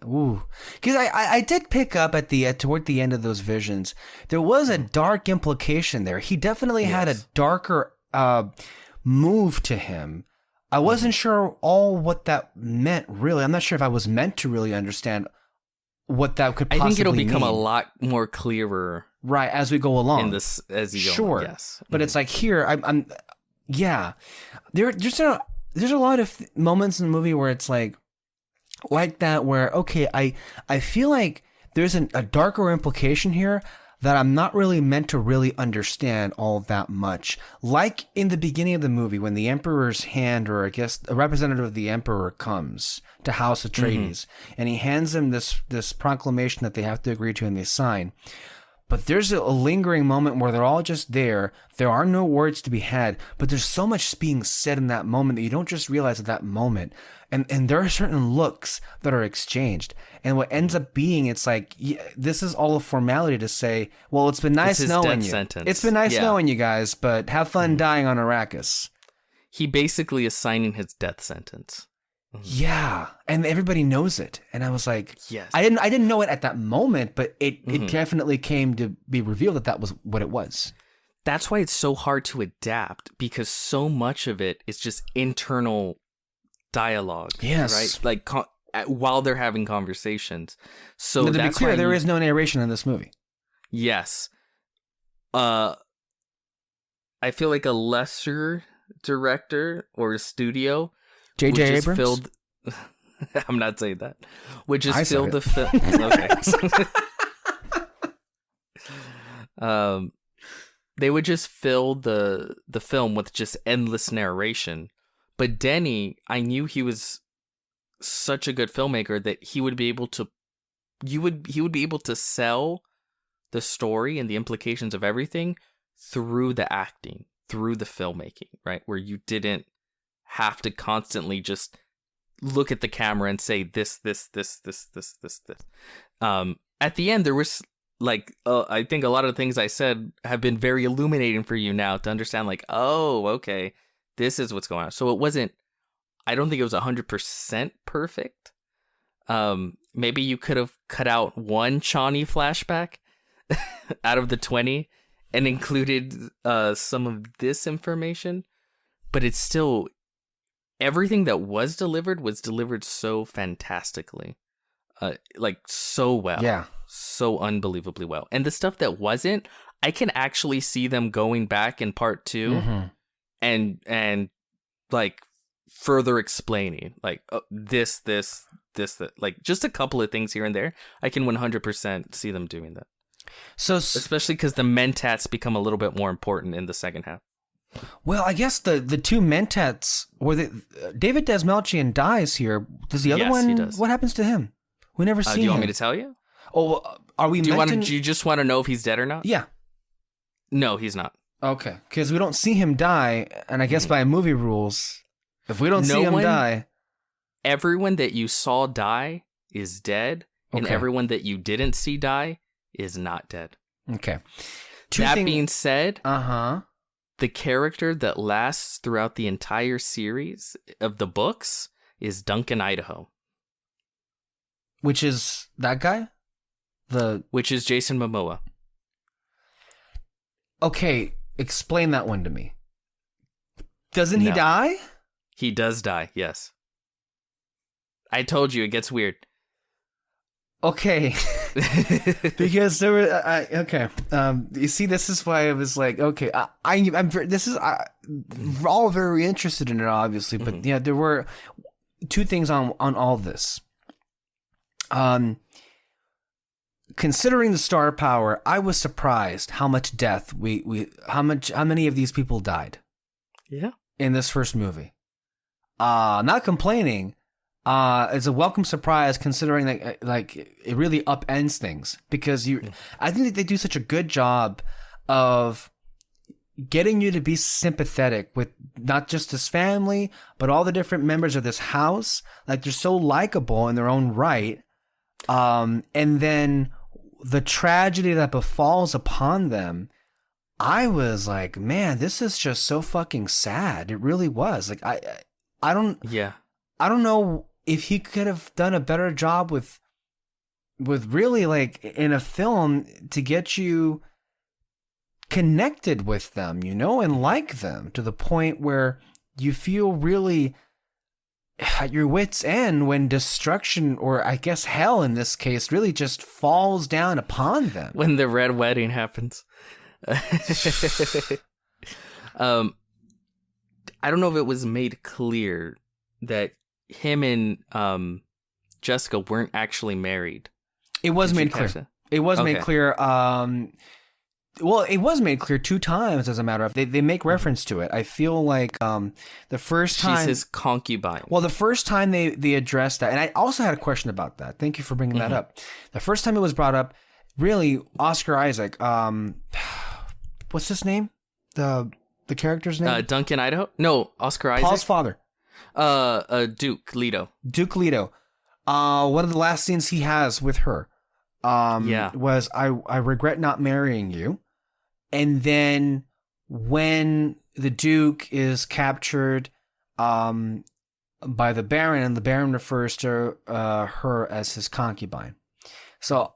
Because I did pick up at the toward the end of those visions, there was a dark implication there. He definitely had a darker move to him. I wasn't sure all what that meant, really. I'm not sure if I was meant to really understand what that could possibly mean. I think it'll become a lot more clearer, right, as we go along. In this, as you go. Sure, yes. But it's like here, I'm yeah. There's a lot of moments in the movie where it's like that, where okay, I feel like there's a darker implication here that I'm not really meant to really understand all that much. Like in the beginning of the movie, when the Emperor's hand, or I guess a representative of the Emperor, comes to House Atreides, and he hands them this proclamation that they have to agree to and they sign. But there's a lingering moment where they're all just there. There are no words to be had, but there's so much being said in that moment that you don't just realize at that moment. And there are certain looks that are exchanged. And what ends up being, it's like, this is all a formality to say, well, it's been nice knowing you. Sentence. It's been nice knowing you guys, but have fun dying on Arrakis. He basically is signing his death sentence. Yeah, and everybody knows it, and I was like, yes. I didn't know it at that moment, but it definitely came to be revealed that was what it was. That's why it's so hard to adapt, because so much of it is just internal dialogue. Yes, right, like while they're having conversations. So now, to that's be clear, why there is no narration in this movie. Yes, I feel like a lesser director or a studio. J.J. Abrams? I'm not saying that. Would just fill the film. Okay. They would just fill the film with just endless narration. But Denny, I knew he was such a good filmmaker that he would be able to. He would be able to sell the story and the implications of everything through the acting, through the filmmaking, right? Where you didn't have to constantly just look at the camera and say this. At the end, there was like, I think a lot of the things I said have been very illuminating for you now to understand, like, oh, okay, this is what's going on. So it wasn't, I don't think it was 100% perfect. Maybe you could have cut out one Chani flashback out of the 20 and included some of this information, but it's still everything that was delivered so fantastically. Like so well. Yeah. So unbelievably well. And the stuff that wasn't, I can actually see them going back in part 2 Mm-hmm. and like further explaining like this, like just a couple of things here and there. I can 100% see them doing that. So especially because the mentats become a little bit more important in the second half. Well, I guess the two mentats, or David Dastmalchian dies here. Does the other one? He does. What happens to him? We never see him. Do you want me to tell you? Oh, are we? Do you just want to know if he's dead or not? Yeah. No, he's not. Okay, because we don't see him die, and I guess by movie rules, if we don't see him die, everyone that you saw die is dead, and everyone that you didn't see die is not dead. Okay. That being said, the character that lasts throughout the entire series of the books is Duncan Idaho. Which is that guy? Which is Jason Momoa. Okay, explain that one to me. Doesn't he die? He does die, yes. I told you, it gets weird. Okay. Because there were you see, this is why I was like, okay, I'm we're all very interested in it, obviously, but yeah, there were two things on all this. Considering the star power, I was surprised how much death how many of these people died. Yeah. In this first movie. Not complaining. It's a welcome surprise considering that like it really upends things, because I think that they do such a good job of getting you to be sympathetic with not just this family, but all the different members of this house. Like, they're so likable in their own right. And then the tragedy that befalls upon them, I was like, man, this is just so fucking sad. It really was. Like, I don't know if he could have done a better job with really, like, in a film to get you connected with them, you know, and like them to the point where you feel really at your wit's end when destruction, or I guess hell in this case, really just falls down upon them. When the red wedding happens. I don't know if it was made clear that him and Jessica weren't actually married. It was made clear. It was made clear. Well, it was made clear 2 times, as a matter of. They make reference to it. I feel like the first time she's his concubine. Well, the first time they addressed that, and I also had a question about that. Thank you for bringing that up. The first time it was brought up, really, Oscar Isaac. What's his name? The character's name? Duncan Idaho? No, Oscar Isaac. Paul's father. Duke Leto. Duke Leto. One of the last scenes he has with her was, I regret not marrying you. And then when the Duke is captured by the Baron, and the Baron refers to her as his concubine. So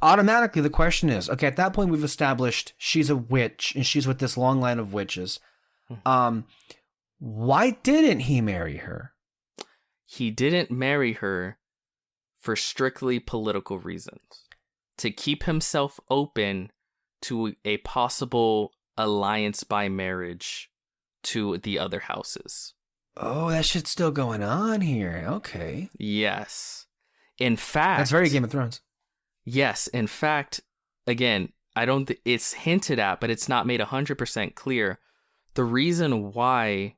automatically the question is, okay, at that point we've established she's a witch and she's with this long line of witches. Why didn't he marry her? He didn't marry her for strictly political reasons. To keep himself open to a possible alliance by marriage to the other houses. Oh, that shit's still going on here. Okay. Yes. In fact... That's very Game of Thrones. Yes. In fact, again, it's hinted at, but it's not made 100% clear. The reason why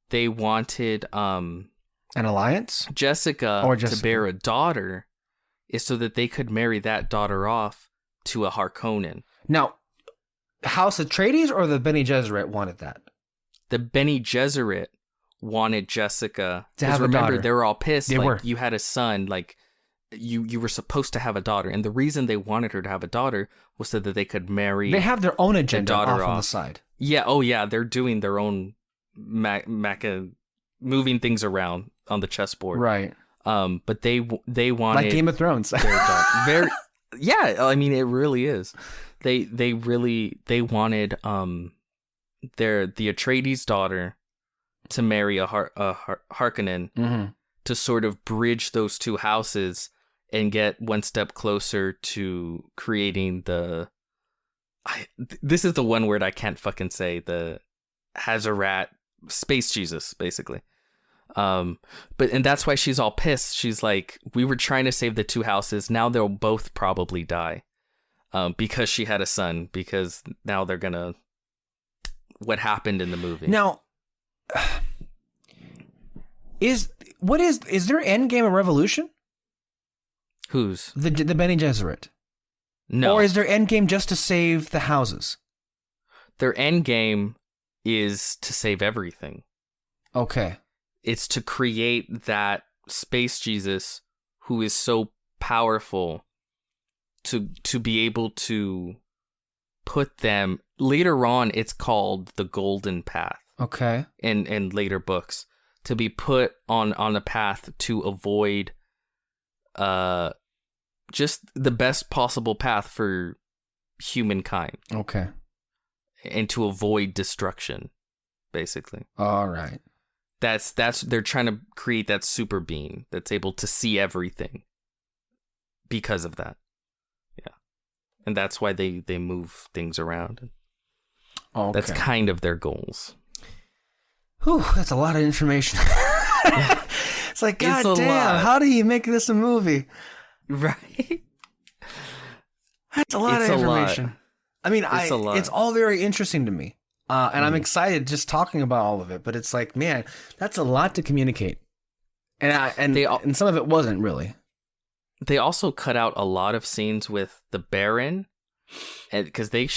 they wanted... an alliance? Jessica to bear a daughter is so that they could marry that daughter off to a Harkonnen. Now, House Atreides or the Bene Gesserit wanted that? The Bene Gesserit wanted Jessica to have a daughter. Remember, they were all pissed. They were. You had a son, like you were supposed to have a daughter, and the reason they wanted her to have a daughter was so that they could marry. They have their own agenda off on the side. Yeah. Oh, yeah. They're doing their own moving things around on the chessboard, right? But they wanted, like Game of Thrones. Very, yeah. I mean, it really is. They wanted the Atreides daughter to marry a Harkonnen to sort of bridge those two houses and get one step closer to creating this is the one word I can't fucking say, the Hazarat space Jesus, basically. And that's why she's all pissed. She's like, we were trying to save the two houses. Now they'll both probably die. Because she had a son, because now they're gonna, what happened in the movie. Now, is there Endgame a revolution? Whose? The Bene Gesserit. No. Or is their Endgame just to save the houses? Their Endgame is to save everything. Okay. It's to create that space Jesus who is so powerful to be able to put them, later on it's called the Golden Path. Okay. In later books, to be put on a path to avoid just the best possible path for humankind. Okay. And to avoid destruction, basically. All right. That's they're trying to create that super being that's able to see everything because of that. Yeah. And that's why they move things around. Okay. That's kind of their goals. Whew, that's a lot of information. It's like, God damn, how do you make this a movie? Right? That's a lot of information. I mean, it's all very interesting to me. And I'm excited just talking about all of it. But it's like, man, that's a lot to communicate. And some of it wasn't really. They also cut out a lot of scenes with the Baron. Because they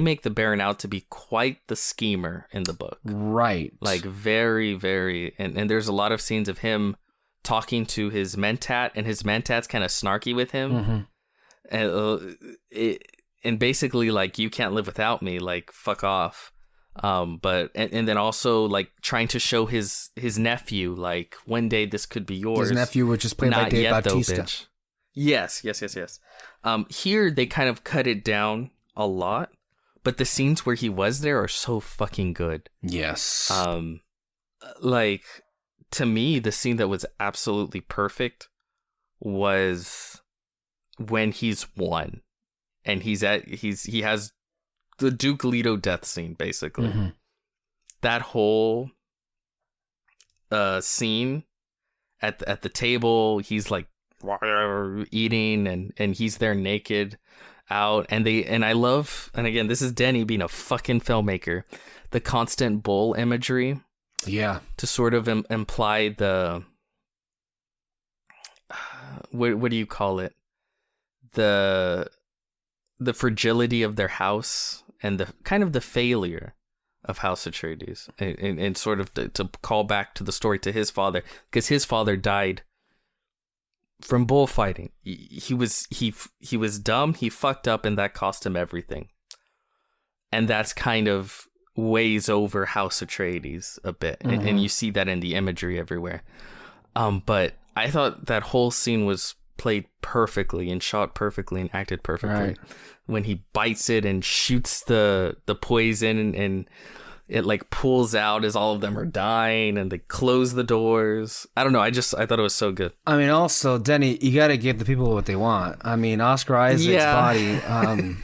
make the Baron out to be quite the schemer in the book. Right. Like very, very... And there's a lot of scenes of him talking to his Mentat, and his Mentat's kind of snarky with him. Mm-hmm. And basically, like, you can't live without me, like, fuck off. But then also, like, trying to show his nephew, like, one day this could be yours. His nephew, which is played by Dave Bautista. Though, bitch. Yes. Here, they kind of cut it down a lot, but the scenes where he was there are so fucking good. Yes. Like, to me, the scene that was absolutely perfect was when he's won, and he has the Duke Leto death scene, basically. Mm-hmm. That whole scene at the table, he's like eating, and he's there naked out, and I love, and again, this is Denny being a fucking filmmaker, the constant bull imagery. Yeah. To sort of imply the what do you call it? The fragility of their house and the kind of the failure of House Atreides, and sort of to call back to the story to his father, because his father died from bullfighting. He was dumb, he fucked up, and that cost him everything. And that's kind of weighs over House Atreides a bit, mm-hmm. and you see that in the imagery everywhere. But I thought that whole scene was played perfectly and shot perfectly and acted perfectly. Right. When he bites it and shoots the poison, and it like pulls out as all of them are dying, and they close the doors. I don't know. I thought it was so good. I mean, also, Denny, you got to give the people what they want. I mean, Oscar Isaac's body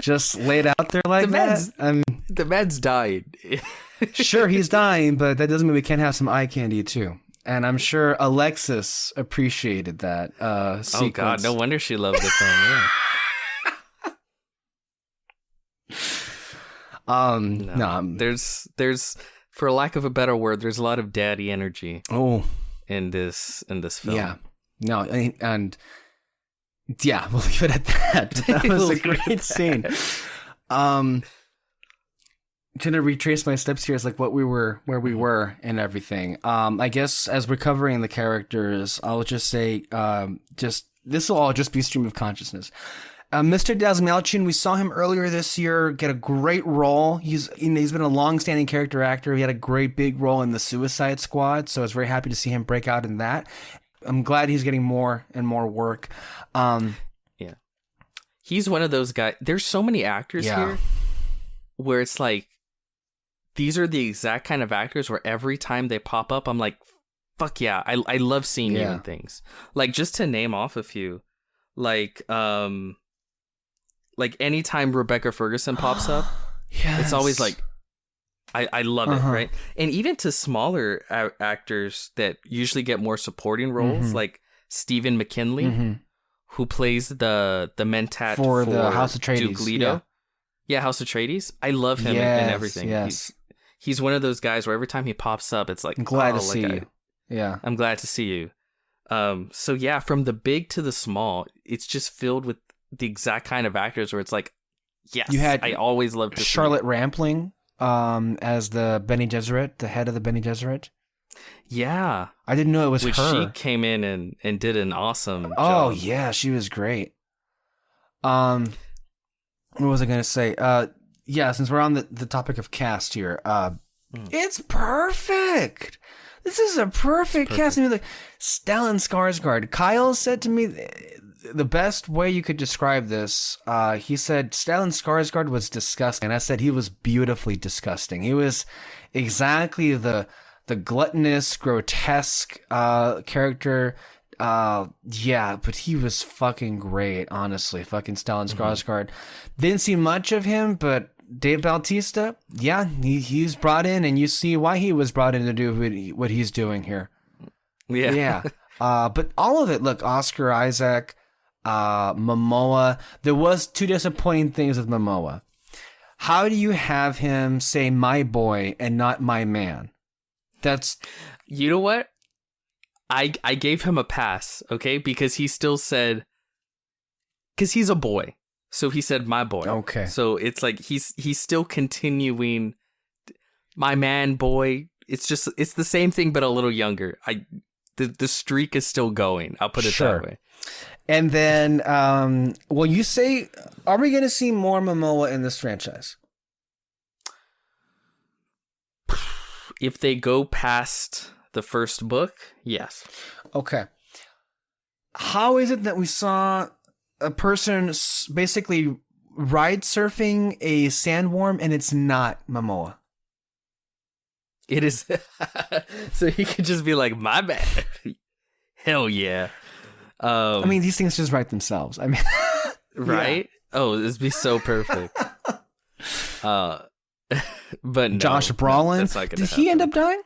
just laid out there like that. The man's died. Sure, he's dying, but that doesn't mean we can't have some eye candy too. And I'm sure Alexis appreciated that sequence. Oh God, no wonder she loved the film. Yeah. There's for lack of a better word, there's a lot of daddy energy. In this film. Yeah. No, and yeah, we'll leave it at that. That was a great scene. Trying to retrace my steps here is like where we were and everything. I guess as we're covering the characters, I'll just say, this will all just be stream of consciousness. Mr. Dazmalchian, we saw him earlier this year get a great role. He's been a long-standing character actor. He had a great big role in the Suicide Squad, so I was very happy to see him break out in that. I'm glad he's getting more and more work. Yeah, he's one of those guys. There's so many actors here where it's like, these are the exact kind of actors where every time they pop up, I'm like, fuck yeah, I love seeing you in things. Like, just to name off a few, like anytime Rebecca Ferguson pops up, it's always like, I love it, right? And even to smaller actors that usually get more supporting roles, like Stephen McKinley, who plays the mentat for the House Atreides, Duke Leto. Yeah, House Atreides. I love him in everything. Yes. He's one of those guys where every time he pops up, it's like, I'm glad to see you. Yeah. I'm glad to see you. So yeah, from the big to the small, it's just filled with the exact kind of actors where it's like, yes, I always loved Charlotte Rampling as the Bene Gesserit, the head of the Bene Gesserit. Yeah. I didn't know it was her. She came in and did an awesome job. Oh, yeah, she was great. What was I going to say? Yeah, since we're on the topic of cast here, it's perfect. This is a perfect cast. I mean, like, Stellan Skarsgård. Kyle said to me the best way you could describe this, he said Stellan Skarsgård was disgusting. And I said he was beautifully disgusting. He was exactly the gluttonous, grotesque character. Yeah, but he was fucking great, honestly. Fucking Stellan Skarsgård. Didn't see much of him, but Dave Bautista, yeah, he's brought in, and you see why he was brought in to do what he's doing here. Yeah. But all of it, look, Oscar Isaac, Momoa. There was two disappointing things with Momoa. How do you have him say "my boy" and not "my man"? That's, you know what? I gave him a pass, okay, because he still said, because he's a boy. So he said, "my boy." Okay. So it's like he's still continuing, "my man, boy." It's the same thing, but a little younger. The streak is still going. I'll put it that way. And then, well, you say, are we going to see more Momoa in this franchise? If they go past the first book, yes. Okay. How is it that we saw a person basically ride surfing a sandworm and it's not Momoa? It is. So he could just be like, "my bad." Hell yeah. I mean, these things just write themselves. I mean, right? Yeah. Oh, this would be so perfect. But no, Josh Brolin, that's not gonna did happen. he end up dying?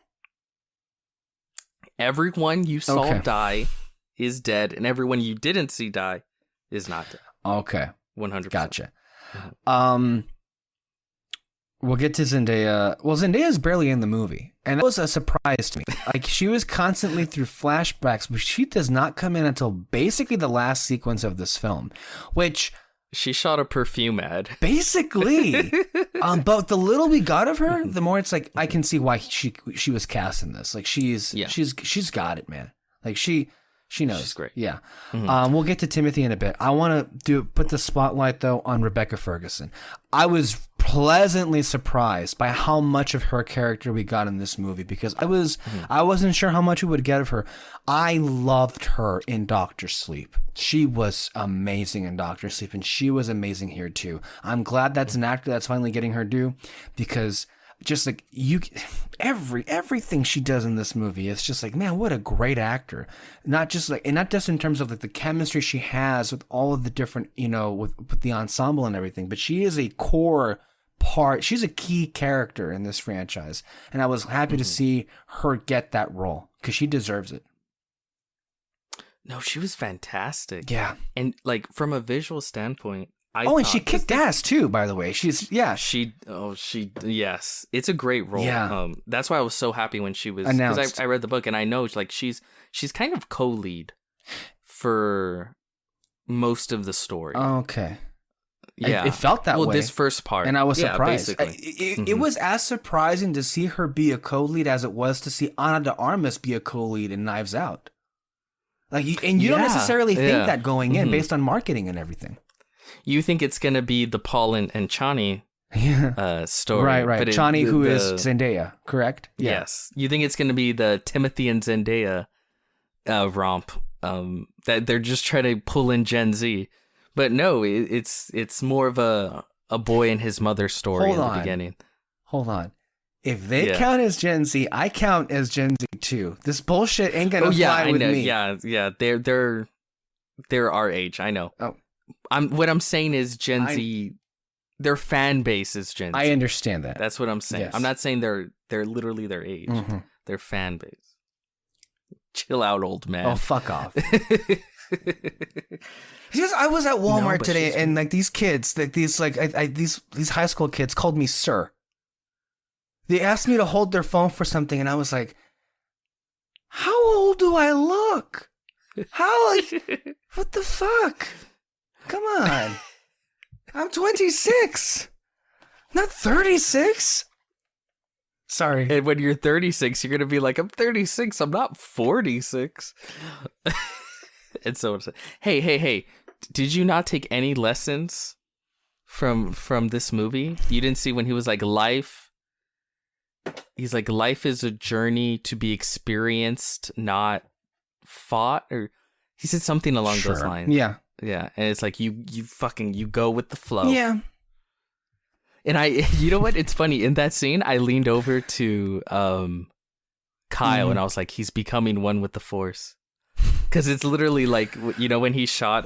Everyone you saw die is dead, and everyone you didn't see die is not dead. Okay. 100%. Gotcha. We'll get to Zendaya. Well, Zendaya's barely in the movie, and that was a surprise to me. Like, she was constantly through flashbacks, but she does not come in until basically the last sequence of this film, which... She shot a perfume ad. Basically. But the little we got of her, the more it's like, I can see why she was cast in this. Like, she's got it, man. Like, she knows. She's great. Yeah. We'll get to Timothy in a bit. I want to put the spotlight, though, on Rebecca Ferguson. I was pleasantly surprised by how much of her character we got in this movie, because I wasn't sure how much we would get of her. I loved her in Doctor Sleep. She was amazing in Doctor Sleep, and she was amazing here too. I'm glad that's an actor that's finally getting her due, because just like everything she does in this movie, it's just like, man, what a great actor. Not just in terms of like the chemistry she has with all of the different, with the ensemble and everything, but she is a core part. She's a key character in this franchise, and I was happy to see her get that role, because she deserves it. No, she was fantastic. Yeah. And like, from a visual standpoint, and she kicked ass too, by the way. Yes. It's a great role. Yeah. That's why I was so happy when she was announced. Because I read the book, and I know, like, she's kind of co-lead for most of the story. Okay. Yeah. It felt that way. Well, this first part. And I was surprised. Basically. It was as surprising to see her be a co-lead as it was to see Ana de Armas be a co-lead in Knives Out. Like, you don't necessarily think that going in based on marketing and everything. You think it's going to be the Paul and Chani story. Right. But Chani, who is Zendaya, correct? Yeah. Yes. You think it's going to be the Timothy and Zendaya romp, that they're just trying to pull in Gen Z. But no, it's more of a boy and his mother story in the beginning. Hold on. if they count as Gen Z, I count as Gen Z too. This bullshit ain't gonna fly with me. Yeah. They're our age. I know. Oh, what I'm saying is Gen Z. Their fan base is Gen Z. I understand that. That's what I'm saying. Yes. I'm not saying they're literally their age. Mm-hmm. Their fan base. Chill out, old man. Oh, fuck off. Because I was at Walmart today, and like these kids, like these high school kids called me sir. They asked me to hold their phone for something, and I was like, "How old do I look? How? Like, what the fuck? Come on, I'm 26, not 36." Sorry. And when you're 36, you're gonna be like, "I'm 36. I'm not 46." And so, hey, did you not take any lessons from this movie? You didn't see when he was like, life. He's like, life is a journey to be experienced, not fought, or he said something along those lines. Yeah. And it's like you go with the flow. Yeah. And you know what? It's funny, in that scene, I leaned over to Kyle and I was like, he's becoming one with the Force. Because it's literally like, you know, when he shot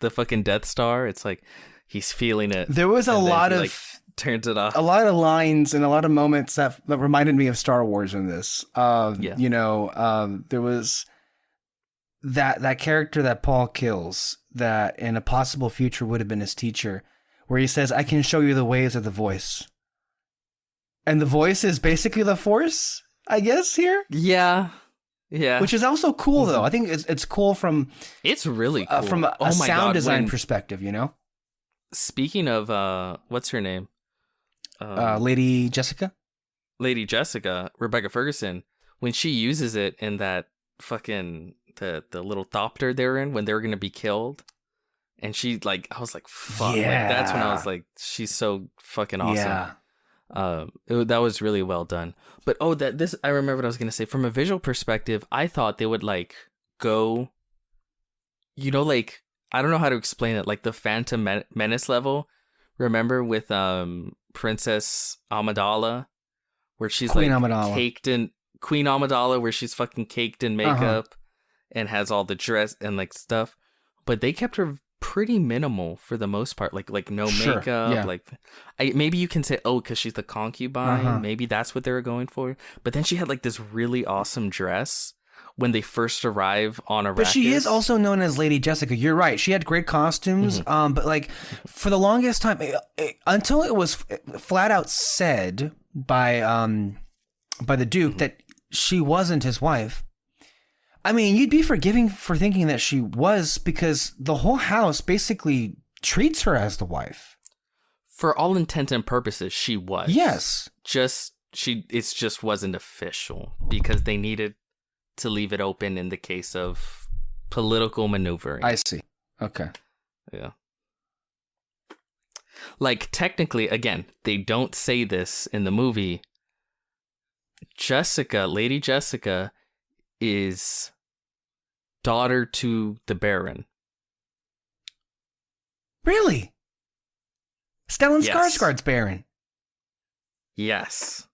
the fucking Death Star, it's like he's feeling it. There was a lot of like, turns it off. A lot of lines and a lot of moments that reminded me of Star Wars in this. You know, there was that character that Paul kills that in a possible future would have been his teacher, where he says, "I can show you the ways of the Voice." And the Voice is basically the Force, I guess, here? Yeah. Which is also cool, though. I think it's cool from... It's really cool. From a sound design perspective, you know? Speaking of, what's her name? Lady Jessica? Lady Jessica, Rebecca Ferguson, when she uses it in that fucking... The little thopter they're in when they're going to be killed. And she, like, I was like, fuck. Yeah. Like, that's when I was like, she's so fucking awesome. Yeah. That was really well done. But I remember what I was gonna say. From a visual perspective, I thought they would like go, you know, like, I don't know how to explain it, like the Phantom Menace level. Remember with Princess Amidala, where she's Queen like Amidala. caked in Queen Amidala, where she's fucking caked in makeup and has all the dress and like stuff. But they kept her pretty minimal for the most part, like no makeup. Yeah. Like, maybe you can say, oh, because she's the concubine, maybe that's what they were going for. But then she had like this really awesome dress when they first arrive on Arrakis. But she is also known as Lady Jessica. You're right. She had great costumes. But like for the longest time, until it was flat out said by the Duke that she wasn't his wife. I mean, you'd be forgiving for thinking that she was, because the whole house basically treats her as the wife. For all intents and purposes, she was. Yes. It just wasn't official because they needed to leave it open in the case of political maneuvering. I see. Okay. Yeah. Like, technically, again, they don't say this in the movie. Lady Jessica, is daughter to the Baron. Really? Stellan Yes. Skarsgård's Baron. Yes.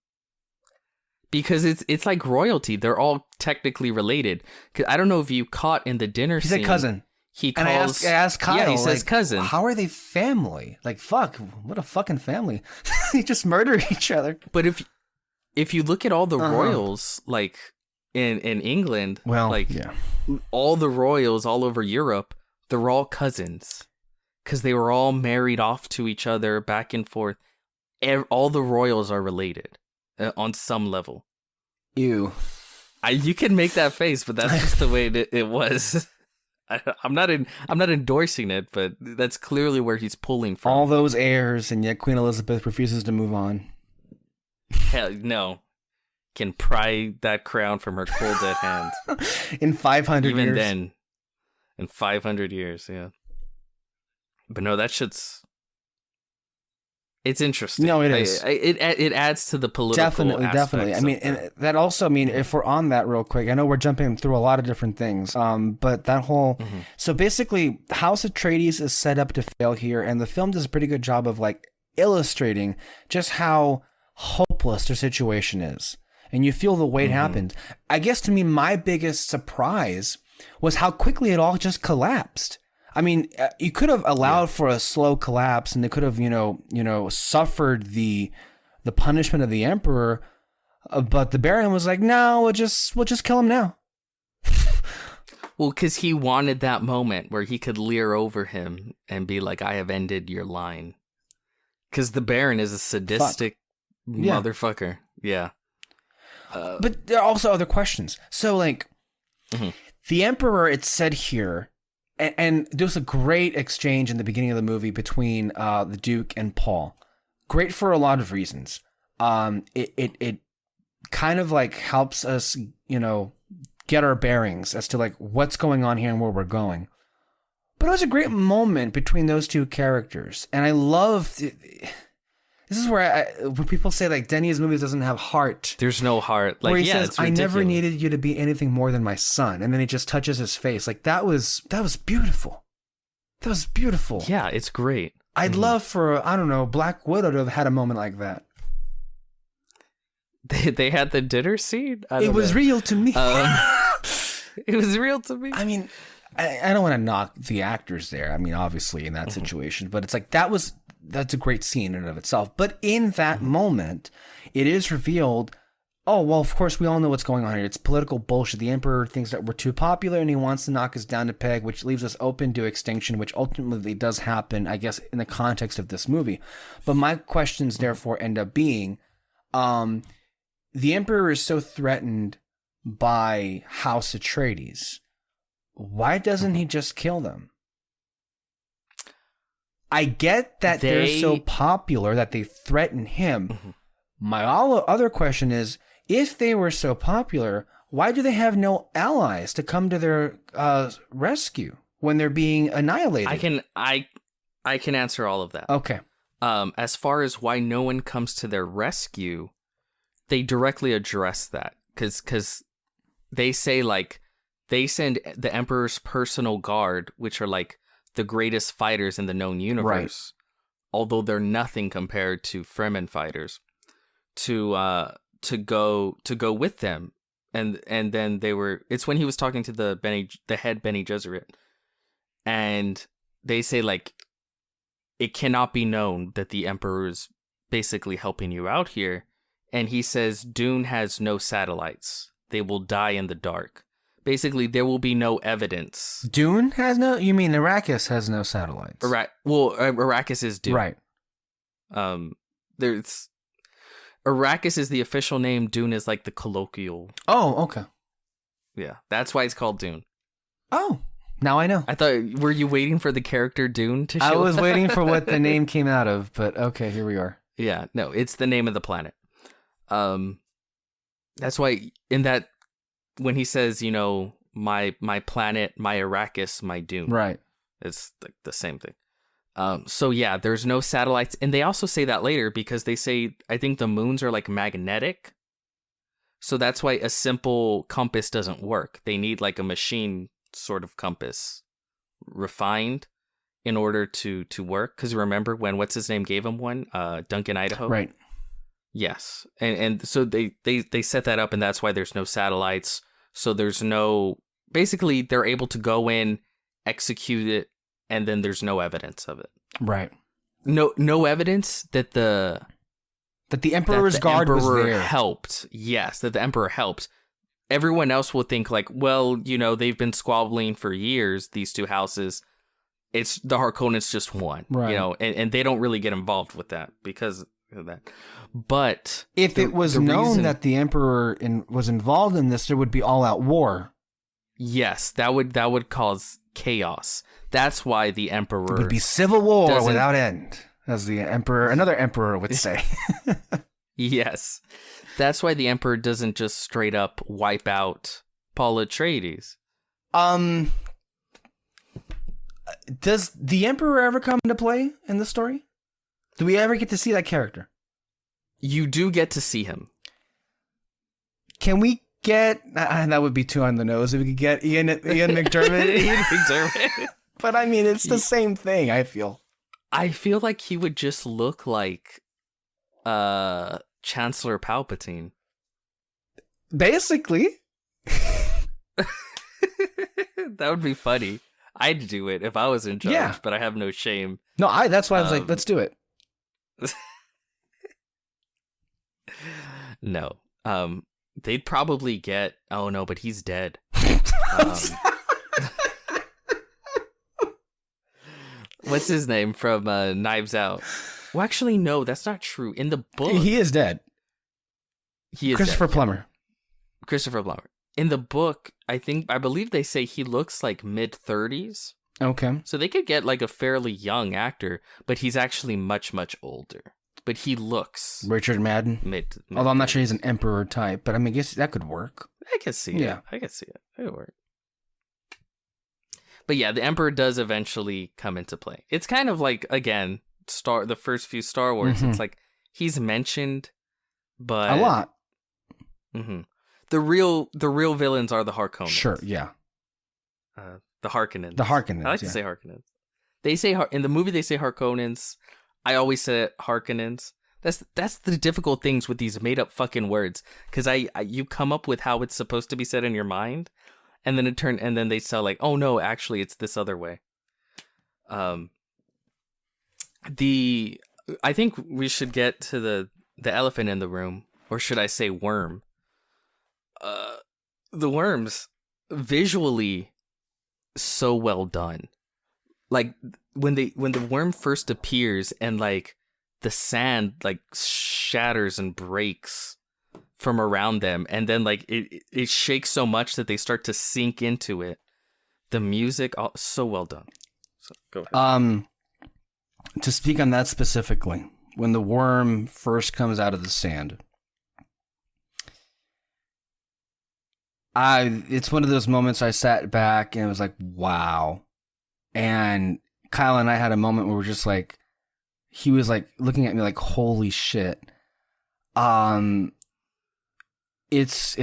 Because it's like royalty. They're all technically related. 'Cause I don't know if you caught in the dinner scene. He said cousin. He calls... And I asked Kyle, yeah, he says like, cousin. how are they family? Like, fuck, what a fucking family. They just murder each other. But if you look at all the royals, like... In England, all the royals all over Europe, they're all cousins because they were all married off to each other back and forth. All the royals are related on some level. Ew. You can make that face, but that's just the way it was. I'm not endorsing it, but that's clearly where he's pulling from. All those heirs, and yet Queen Elizabeth refuses to move on. Hell no. Can pry that crown from her cold dead hands. In 500 years. Even then, in 500 years, yeah. But no, that shit's... It's interesting. No, it is. It adds to the political Definitely. I mean, and that also, if we're on that real quick, I know we're jumping through a lot of different things, but that whole... So basically, House Atreides is set up to fail here, and the film does a pretty good job of, like, illustrating just how hopeless their situation is. And you feel the weight happened. I guess to me, my biggest surprise was how quickly it all just collapsed. I mean, you could have allowed for a slow collapse, and they could have, suffered the punishment of the Emperor. But the Baron was like, "No, we'll just kill him now." Well, because he wanted that moment where he could leer over him and be like, "I have ended your line." Because the Baron is a sadistic motherfucker. Yeah. But there are also other questions. So, like, the Emperor, it's said here, and there was a great exchange in the beginning of the movie between the Duke and Paul. Great for a lot of reasons. It kind of like helps us, get our bearings as to like what's going on here and where we're going. But it was a great moment between those two characters, and I love. This is where when people say like Denis' movies doesn't have heart. There's no heart. Like, where he says, it's "I ridiculous. never needed you to be anything more than my son," and then he just touches his face. Like that was beautiful. That was beautiful. Yeah, it's great. I'd love for Black Widow to have had a moment like that. They had the dinner scene. It was real to me. It was real to me. I mean, I don't want to knock the actors there. I mean, obviously in that situation, but it's like that's a great scene in and of itself. But in that moment, it is revealed, oh, well, of course, we all know what's going on here. It's political bullshit. The Emperor thinks that we're too popular and he wants to knock us down to peg, which leaves us open to extinction, which ultimately does happen, I guess, in the context of this movie. But my questions, therefore, end up being, the Emperor is so threatened by House Atreides. Why doesn't he just kill them? I get that they're so popular that they threaten him. My other question is, if they were so popular, why do they have no allies to come to their rescue when they're being annihilated? I can answer all of that. Okay. As far as why no one comes to their rescue, they directly address that because they say like they send the Emperor's personal guard, which are like the greatest fighters in the known universe, although they're nothing compared to Fremen fighters, to go with them, and then it's when he was talking to the head Bene Gesserit, and they say like it cannot be known that the Emperor is basically helping you out here, and he says Dune has no satellites; they will die in the dark. Basically, there will be no evidence. Dune has no... You mean Arrakis has no satellites? Arrakis is Dune. Right. Arrakis is the official name. Dune is like the colloquial. Oh, okay. Yeah, that's why it's called Dune. Oh, now I know. I thought, were you waiting for the character Dune to show up? I was waiting for what the name came out of, but okay, here we are. Yeah, no, it's the name of the planet. That's why in that... When he says, my planet, my Arrakis, my Dune. Right. It's like the same thing. So yeah, there's no satellites. And they also say that later because they say, I think the moons are like magnetic. So that's why a simple compass doesn't work. They need like a machine sort of compass refined in order to work. Because remember when, what's his name gave him one? Duncan, Idaho. Right. Yes, and so they set that up, and that's why there's no satellites. So there's no... Basically, they're able to go in, execute it, and then there's no evidence of it. Right. No evidence that the Emperor's guard was there. Helped. Yes, that the Emperor helped. Everyone else will think like, well, they've been squabbling for years, these two houses. It's the Harkonnens just won, right. And they don't really get involved with that because of that. But if it was known that the Emperor was involved in this, there would be all-out war. Yes, that would cause chaos. That's why the Emperor... It would be civil war without end, as another emperor would say. Yes. That's why the Emperor doesn't just straight up wipe out Paul Atreides. Does the Emperor ever come into play in the story? Do we ever get to see that character? You do get to see him. Can we get... that would be too on the nose if we could get Ian McDermott. Ian McDermott. But I mean, it's the same thing, I feel. I feel like he would just look like Chancellor Palpatine. Basically. That would be funny. I'd do it if I was in charge, but I have no shame. No, that's why I was like, let's do it. No. They'd probably get, oh no, but he's dead. What's his name from Knives Out? Well, actually, no, that's not true. In the book, he is dead. He is Christopher dead, Plummer. Yeah. Christopher Plummer. In the book, I believe they say he looks like mid-30s. Okay. So they could get like a fairly young actor, but he's actually much, much older. But he looks Richard Madden. Mid Although I'm not sure he's an emperor type, but I mean, I guess that could work. I can see it. I can see it. It would work. But yeah, the Emperor does eventually come into play. It's kind of like, again, the first few Star Wars. It's like he's mentioned, but a lot. Mm-hmm. The real villains are the Harkonnens. Sure, yeah. The Harkonnens. The Harkonnens. I like to say Harkonnens. They say in the movie they say Harkonnens. I always say Harkonnens. That's the difficult things with these made up fucking words, because you come up with how it's supposed to be said in your mind, and then they tell like, oh no, actually it's this other way. I think we should get to the elephant in the room, or should I say worm? The worms, visually so well done. Like when the worm first appears and like the sand like shatters and breaks from around them, and then like it shakes so much that they start to sink into it. The music, so well done. So go ahead. To speak on that specifically, when the worm first comes out of the sand, it's one of those moments I sat back and it was like, wow. And Kyle and I had a moment where we're just like, he was like looking at me like, holy shit. It's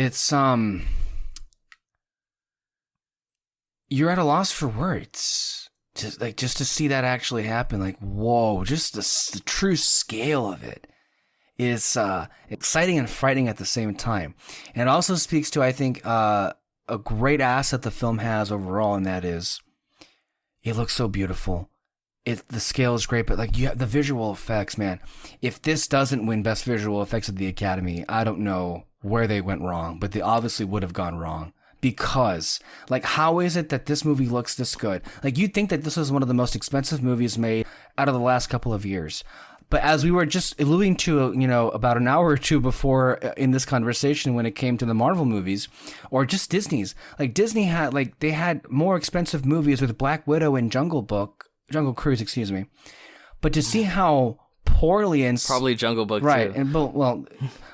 you're at a loss for words. Just to see that actually happen, like, whoa, just the true scale of it is exciting and frightening at the same time. And it also speaks to, I think, a great asset the film has overall, and that is it looks so beautiful. The scale is great, but like you have the visual effects, man. If this doesn't win Best Visual Effects at the Academy, I don't know where they went wrong, but they obviously would have gone wrong. Because, like, how is it that this movie looks this good? Like, you'd think that this was one of the most expensive movies made out of the last couple of years. But as we were just alluding to, about an hour or two before in this conversation when it came to the Marvel movies, or just Disney's, like, Disney had, like, they had more expensive movies with Black Widow and Jungle Cruise, excuse me. But to see how poorly and... Probably Jungle Book, right, too. And, well,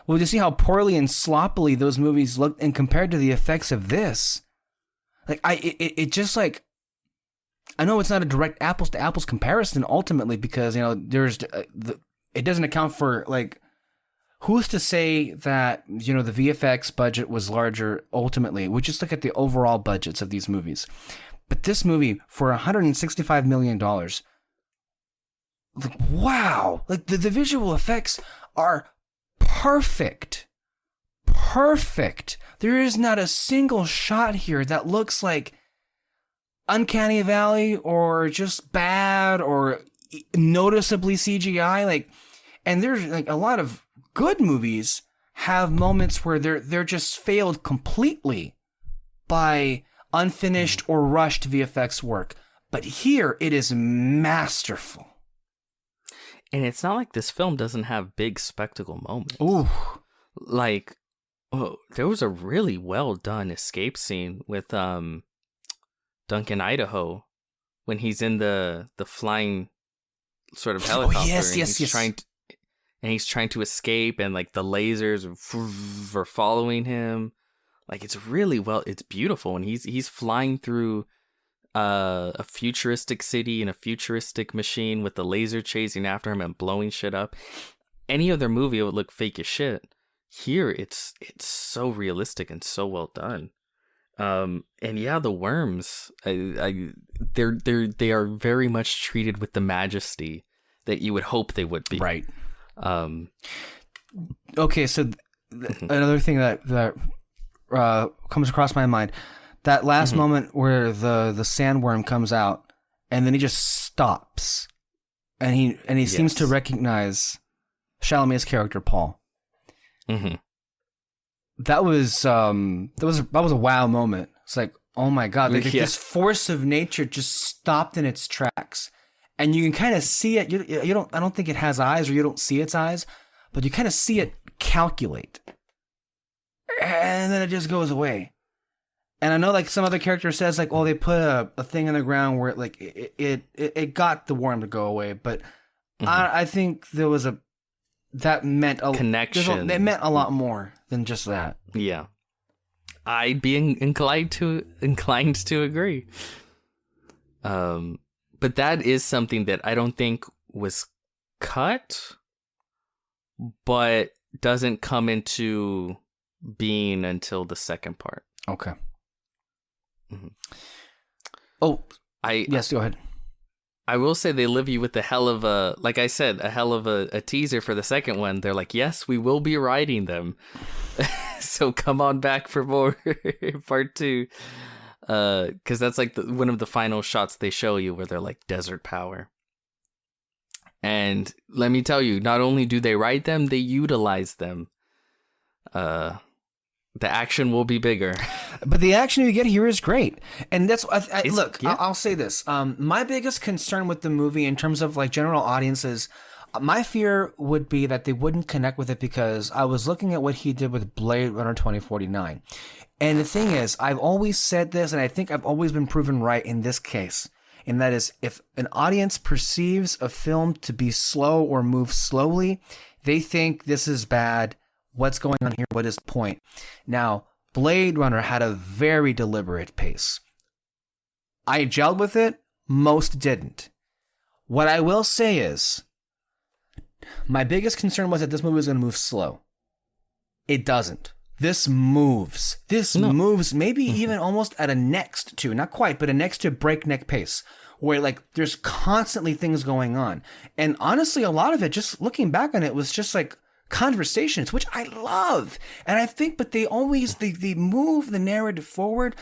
to see how poorly and sloppily those movies looked, and compared to the effects of this, like, it just, like, I know it's not a direct apples to apples comparison ultimately, because there's it doesn't account for, like, who's to say that the VFX budget was larger ultimately. We just look at the overall budgets of these movies, but this movie for $165 million, like, wow, like the visual effects are perfect. There is not a single shot here that looks like Uncanny Valley or just bad or noticeably CGI. Like, and there's like a lot of good movies have moments where they're just failed completely by unfinished or rushed VFX work. But here it is masterful. And it's not like this film doesn't have big spectacle moments. Ooh. Like, there was a really well done escape scene with Duncan, Idaho, when he's in the flying sort of helicopter. Oh, yes. He's trying to escape, and like the lasers are following him. Like, it's really it's beautiful, and he's flying through a futuristic city in a futuristic machine with the laser chasing after him and blowing shit up. Any other movie, it would look fake as shit. Here, it's so realistic and so well done. And yeah, the worms, they are very much treated with the majesty that you would hope they would be. Right. Okay, so another thing that comes across my mind, that last moment where the sandworm comes out, and then he just stops, and he seems to recognize Chalamet's character Paul. Mm-hmm. That was a wow moment. It's like, oh my god, like, this force of nature just stopped in its tracks, and you can kind of see it. You don't. I don't think it has eyes, or you don't see its eyes, but you kind of see it calculate, and then it just goes away. And I know, like, some other character says, like, oh, they put a thing in the ground where it got the worm to go away, but I think there was that meant a connection. It meant a lot more than just that. Yeah, I'd be inclined to agree. But that is something that I don't think was cut, but doesn't come into being until the second part. Okay. Mm-hmm. Oh, yes, go ahead. I will say they leave you with a hell of a, like I said, a hell of a teaser for the second one. They're like, yes, we will be writing them. So come on back for more part 2. Because that's like one of the final shots they show you where they're like desert power. And let me tell you, not only do they write them, they utilize them. The action will be bigger. But the action you get here is great. And that's, look, yeah. I'll say this. My biggest concern with the movie in terms of like general audiences, my fear would be that they wouldn't connect with it, because I was looking at what he did with Blade Runner 2049. And the thing is, I've always said this, and I think I've always been proven right in this case. And that is, if an audience perceives a film to be slow or move slowly, they think this is bad. What's going on here? What is the point? Now, Blade Runner had a very deliberate pace. I gelled with it. Most didn't. What I will say is, my biggest concern was that this movie was going to move slow. It doesn't. This moves. Moves maybe even almost at a next to, not quite, but a next to breakneck pace, where like there's constantly things going on. And honestly, a lot of it, just looking back on it, was just like conversations, which I love. And I think, but they always, they move the narrative forward,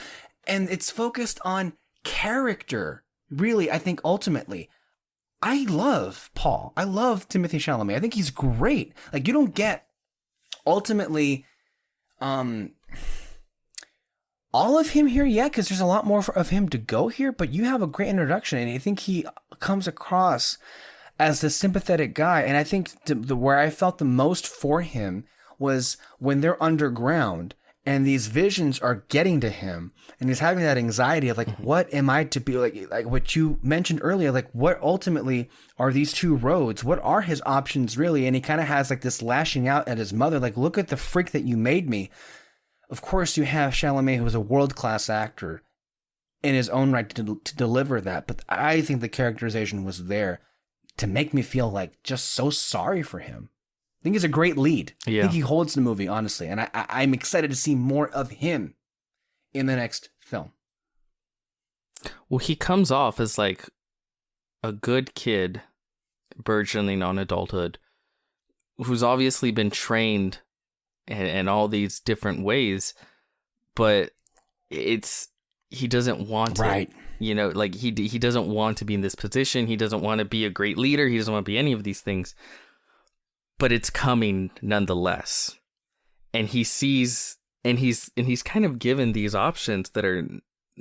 and it's focused on character. Really, I think ultimately, I love Paul. I love Timothée Chalamet. I think he's great. Like, you don't get ultimately all of him here yet, because there's a lot more of him to go here, but you have a great introduction, and I think he comes across as the sympathetic guy. And I think where I felt the most for him was when they're underground and these visions are getting to him, and he's having that anxiety of like, what am I to be like what you mentioned earlier, like what ultimately are these two roads? What are his options really? And he kind of has like this lashing out at his mother, like, look at the freak that you made me. Of course, you have Chalamet, who is a world-class actor in his own right to deliver that. But I think the characterization was there to make me feel like just so sorry for him. I think he's a great lead. Yeah. I think he holds the movie, honestly. And I'm excited to see more of him in the next film. Well, he comes off as like a good kid burgeoning on adulthood who's obviously been trained in all these different ways, but he doesn't want right. it. You know, like he doesn't want to be in this position. He doesn't want to be a great leader. He doesn't want to be any of these things. But it's coming nonetheless. And he sees, and he's kind of given these options that are,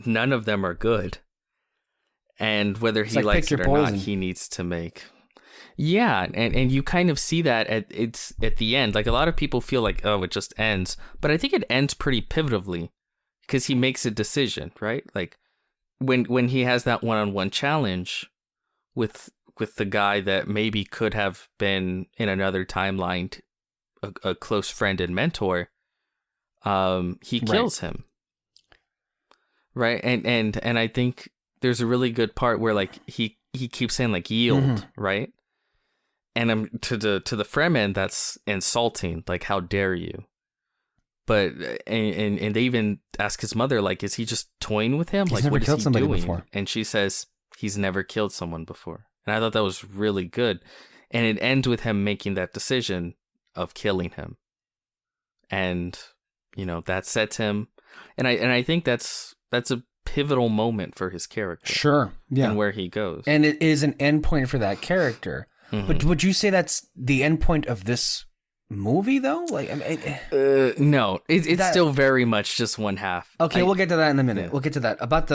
none of them are good. And whether he likes it or not, he needs to make. Yeah, and you kind of see that at the end. Like, a lot of people feel like, oh, it just ends. But I think it ends pretty pivotably, because he makes a decision, right? Like, when he has that one-on-one challenge with the guy that maybe could have been in another timeline a close friend and mentor, he kills him, right? And I think there's a really good part where like he keeps saying like yield, right? And to the Fremen, that's insulting. Like, how dare you? But and they even ask his mother, like, is he just toying with him? He's like, what is he doing? Before. And she says he's never killed someone before. And I thought that was really good. And it ends with him making that decision. of killing him. And, that sets him, and I think that's a pivotal moment for his character. Sure. Yeah. And where he goes. And it is an endpoint for that character. Mm-hmm. But would you say that's the endpoint of this movie, though? Like, no, it's still very much just one half. Okay, we'll get to that in a minute. Yeah. We'll get to that. About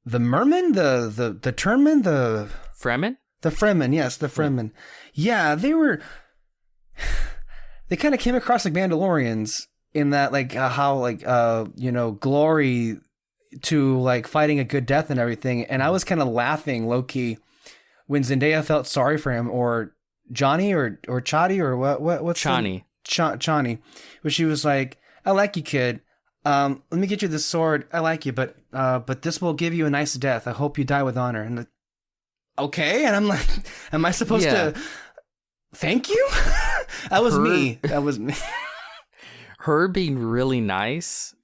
the merman, the Turnman, the Fremen? The Fremen, yes, the Fremen. Yeah, they kind of came across like Mandalorians in that, like, how, like, glory to, like, fighting a good death and everything. And I was kind of laughing low-key when Zendaya felt sorry for him, or Johnny, or Chadi, or what's Chani. Chani. Where she was like, I like you, kid. Let me get you this sword. I like you, but this will give you a nice death. I hope you die with honor. And okay, and I'm like, am I supposed to thank you? That was me. Her being really nice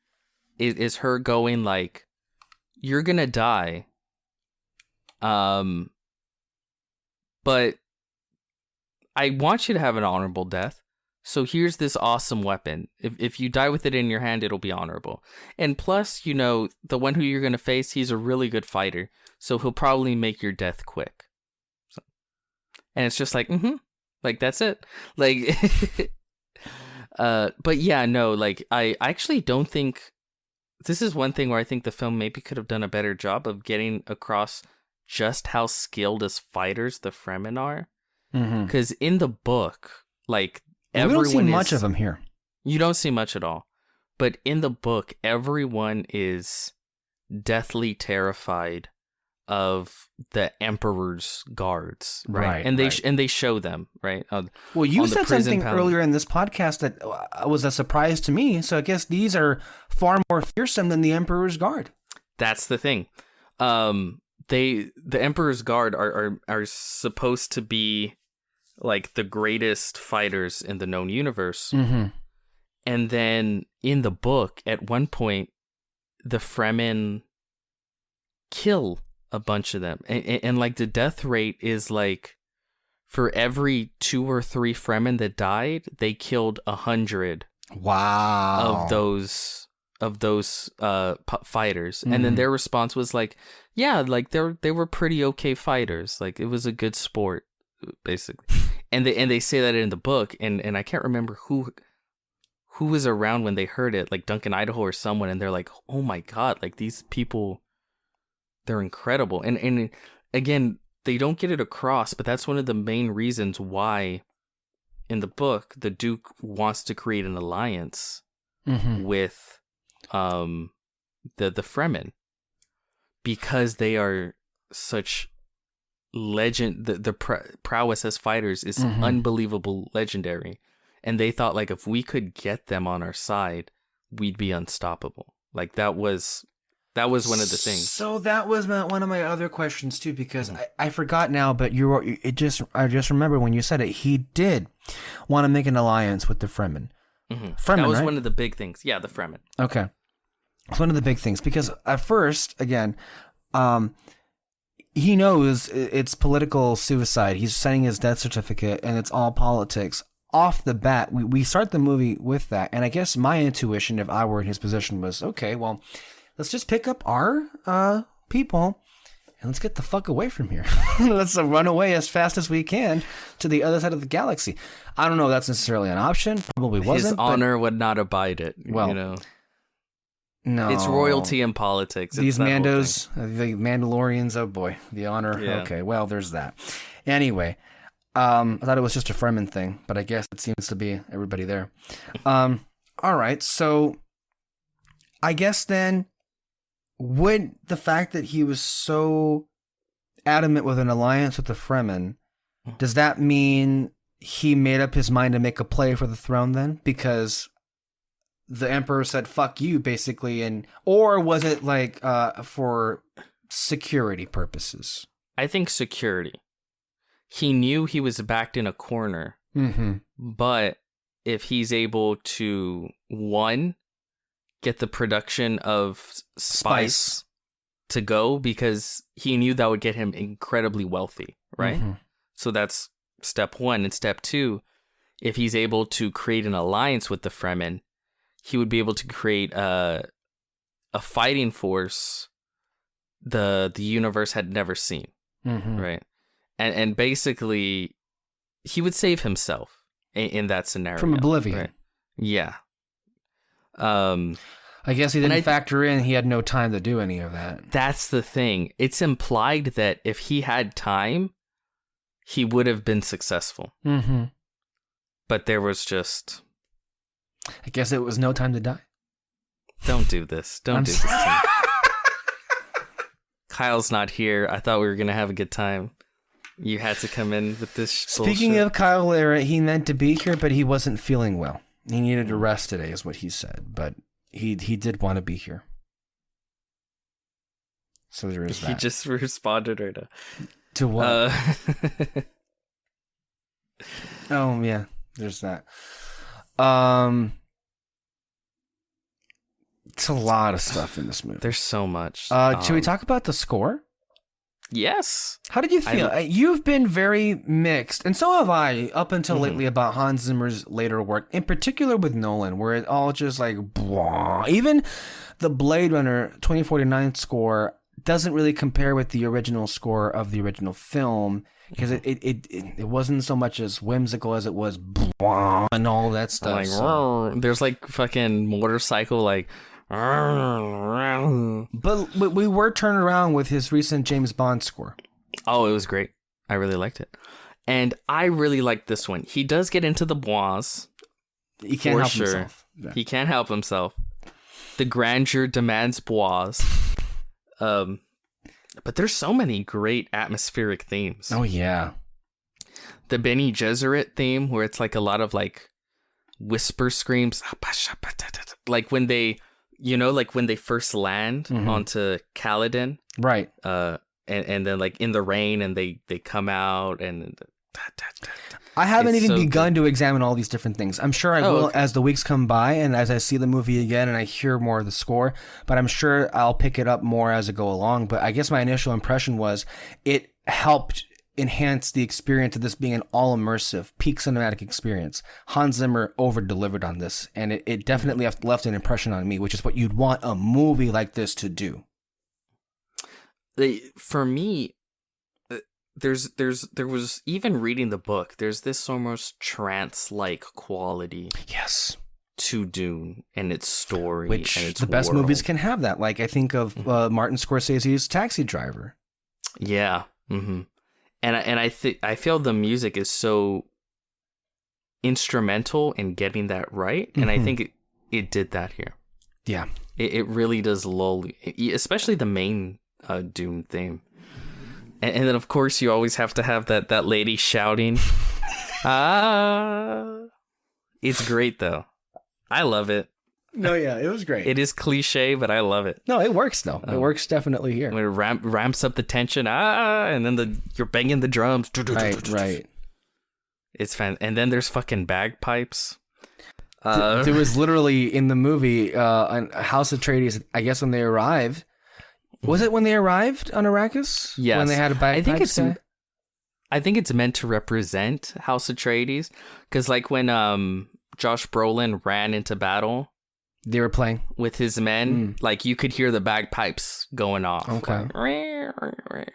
is her going like, you're gonna die. But I want you to have an honorable death. So here's this awesome weapon. If you die with it in your hand, it'll be honorable. And plus, the one who you're gonna face, he's a really good fighter. So he'll probably make your death quick. And it's just like, like, that's it. Like, but yeah, no, like, I actually don't think, this is one thing where I think the film maybe could have done a better job of getting across just how skilled as fighters the Fremen are. Because in the book, like, everyone we don't see much of them here. You don't see much at all. But in the book, everyone is deathly terrified of the Emperor's guards, right? And they show them, right? Well, you said something earlier in this podcast that was a surprise to me. So I guess these are far more fearsome than the Emperor's Guard. That's the thing. The Emperor's Guard are supposed to be like the greatest fighters in the known universe. And then in the book, at one point, the Fremen kill a bunch of them. And like the death rate is like, for every 2 or 3 Fremen that died, they killed 100. Wow. Of those fighters. And then their response was like, yeah, like they were pretty okay fighters. Like, it was a good sport, basically. And they say that in the book, and I can't remember who was around when they heard it, like Duncan Idaho or someone, and they're like, oh my God, like, these people, they're incredible. And again, they don't get it across, but that's one of the main reasons why in the book the Duke wants to create an alliance with the Fremen, because they are such legend. The prowess as fighters is unbelievable, legendary, and they thought, like, if we could get them on our side, we'd be unstoppable. Like, that was one of the things. So that was one of my other questions too, because I forgot now, but I just remember when you said it, he did want to make an alliance with the Fremen. Fremen, that was right? one of the big things. Yeah, the Fremen. Okay. It's one of the big things, because at first, again, he knows it's political suicide. He's signing his death certificate, and it's all politics. Off the bat, we start the movie with that, and I guess my intuition, if I were in his position, was, okay, well, let's just pick up our people, and let's get the fuck away from here. Let's run away as fast as we can to the other side of the galaxy. I don't know if that's necessarily an option. Probably wasn't. His honor would not abide it. Well, no, it's royalty in politics. These Mandos, the Mandalorians. Oh boy, the honor. Yeah. Okay, well, there's that. Anyway, I thought it was just a Fremen thing, but I guess it seems to be everybody there. All right, so I guess then, would the fact that he was so adamant with an alliance with the Fremen, does that mean he made up his mind to make a play for the throne then? Because the Emperor said, fuck you, basically, or was it like for security purposes? I think security. He knew he was backed in a corner, but if he's able to, one, get the production of spice to go, because he knew that would get him incredibly wealthy, right? So that's step one. And step two, if he's able to create an alliance with the Fremen, he would be able to create a fighting force the universe had never seen, right? And basically, he would save himself in that scenario from oblivion. Right? Yeah. I guess he didn't factor in he had no time to do any of that. That's the thing. It's implied that if he had time, he would have been successful. But there was just... I guess it was no time to die. Don't do this. Don't do this to me. Kyle's not here. I thought we were going to have a good time. You had to come in with this Speaking bullshit. of Kyle Lira, he meant to be here, but he wasn't feeling well. He needed a rest today, is what he said. But he did want to be here. So there is that. He just responded right now. To what? Oh, yeah. There's that. It's a lot of stuff in this movie. There's so much. Should we talk about the score? Yes. How did you feel? You've been very mixed, and so have I, up until lately, about Hans Zimmer's later work, in particular with Nolan, where it all just like, blah. Even the Blade Runner 2049 score doesn't really compare with the original score of the original film, because it wasn't so much as whimsical as it was blah, and all that stuff. Like, so. There's like fucking motorcycle, like... But we were turned around with his recent James Bond score. Oh, it was great. I really liked it. And I really liked this one. He does get into the bois. He can't help himself. Yeah. He can't help himself. The grandeur demands bois. But there's so many great atmospheric themes. Oh, yeah. The Bene Gesserit theme, where it's like a lot of like whisper screams. Like when they... You know, like when they first land onto Caladan, right? And then like in the rain, and they come out, and I haven't even begun to examine all these different things. I'm sure I will as the weeks come by, and as I see the movie again, and I hear more of the score. But I'm sure I'll pick it up more as I go along. But I guess my initial impression was it helped enhance the experience of this being an all-immersive, peak cinematic experience. Hans Zimmer over-delivered on this, and it definitely left an impression on me, which is what you'd want a movie like this to do. For me, there was, even reading the book, there's this almost trance-like quality. Yes. To Dune and its story, which and its the best world. movies can have that. Like I think of Martin Scorsese's Taxi Driver. Yeah. And I feel the music is so instrumental in getting that right, and I think it did that here. Yeah, it really does lull, especially the main Dune theme, and then of course you always have to have that lady shouting. It's great though. I love it. No, yeah, it was great. It is cliche, but I love it. No, it works though. It works definitely here. When it ramps up the tension, and then you're banging the drums. Right. It's fan, and then there's fucking bagpipes. There was literally in the movie, House Atreides. I guess when they arrived, was it when they arrived on Arrakis? Yes. When they had a bagpipes. I think it's meant to represent House Atreides, because like when Josh Brolin ran into battle. They were playing with his men, like you could hear the bagpipes going off. Okay. Like,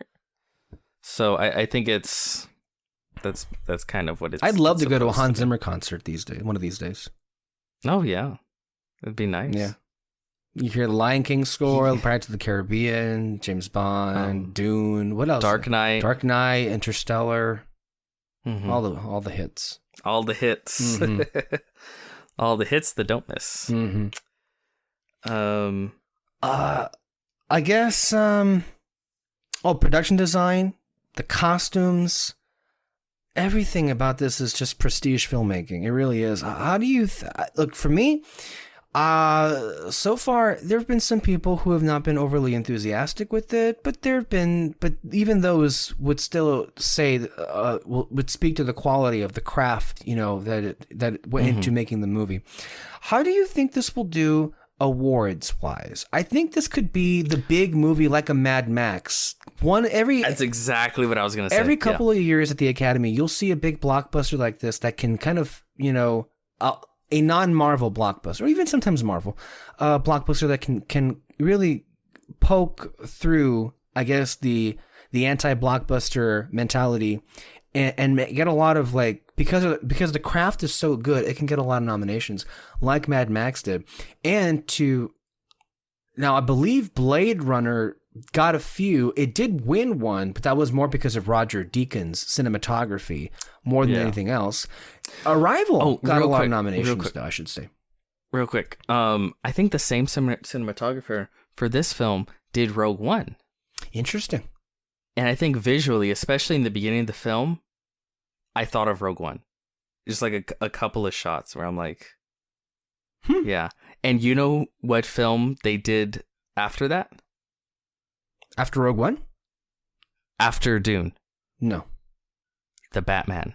so I think that's kind of what it's. I'd love to go to a Hans Zimmer concert one of these days. Oh yeah, it'd be nice. Yeah, you hear the Lion King score, Pirates of the Caribbean, James Bond, Dune. What else? Dark Knight, Interstellar. All the hits. All the hits. All the hits that don't miss. I guess. Production design, the costumes, everything about this is just prestige filmmaking. It really is. How do you look for me? So far there have been some people who have not been overly enthusiastic with it, but even those would still say would speak to the quality of the craft, that went into making the movie. How do you think this will do awards wise? I think this could be the big movie like a Mad Max That's exactly what I was going to say. Every couple of years at the Academy, you'll see a big blockbuster like this that can kind of, a non-Marvel blockbuster, or even sometimes Marvel, blockbuster that can really poke through, I guess, the anti-blockbuster mentality and get a lot of, like, because the craft is so good, it can get a lot of nominations, like Mad Max did. And now I believe Blade Runner got a few. It did win one, but that was more because of Roger Deakins' cinematography more than anything else. Arrival got a lot of nominations, though, I should say. Real quick, I think the same cinematographer for this film did Rogue One. Interesting. And I think visually, especially in the beginning of the film, I thought of Rogue One. Just like a couple of shots where I'm like, yeah. And you know what film they did after that? After Rogue One? After Dune. No. The Batman.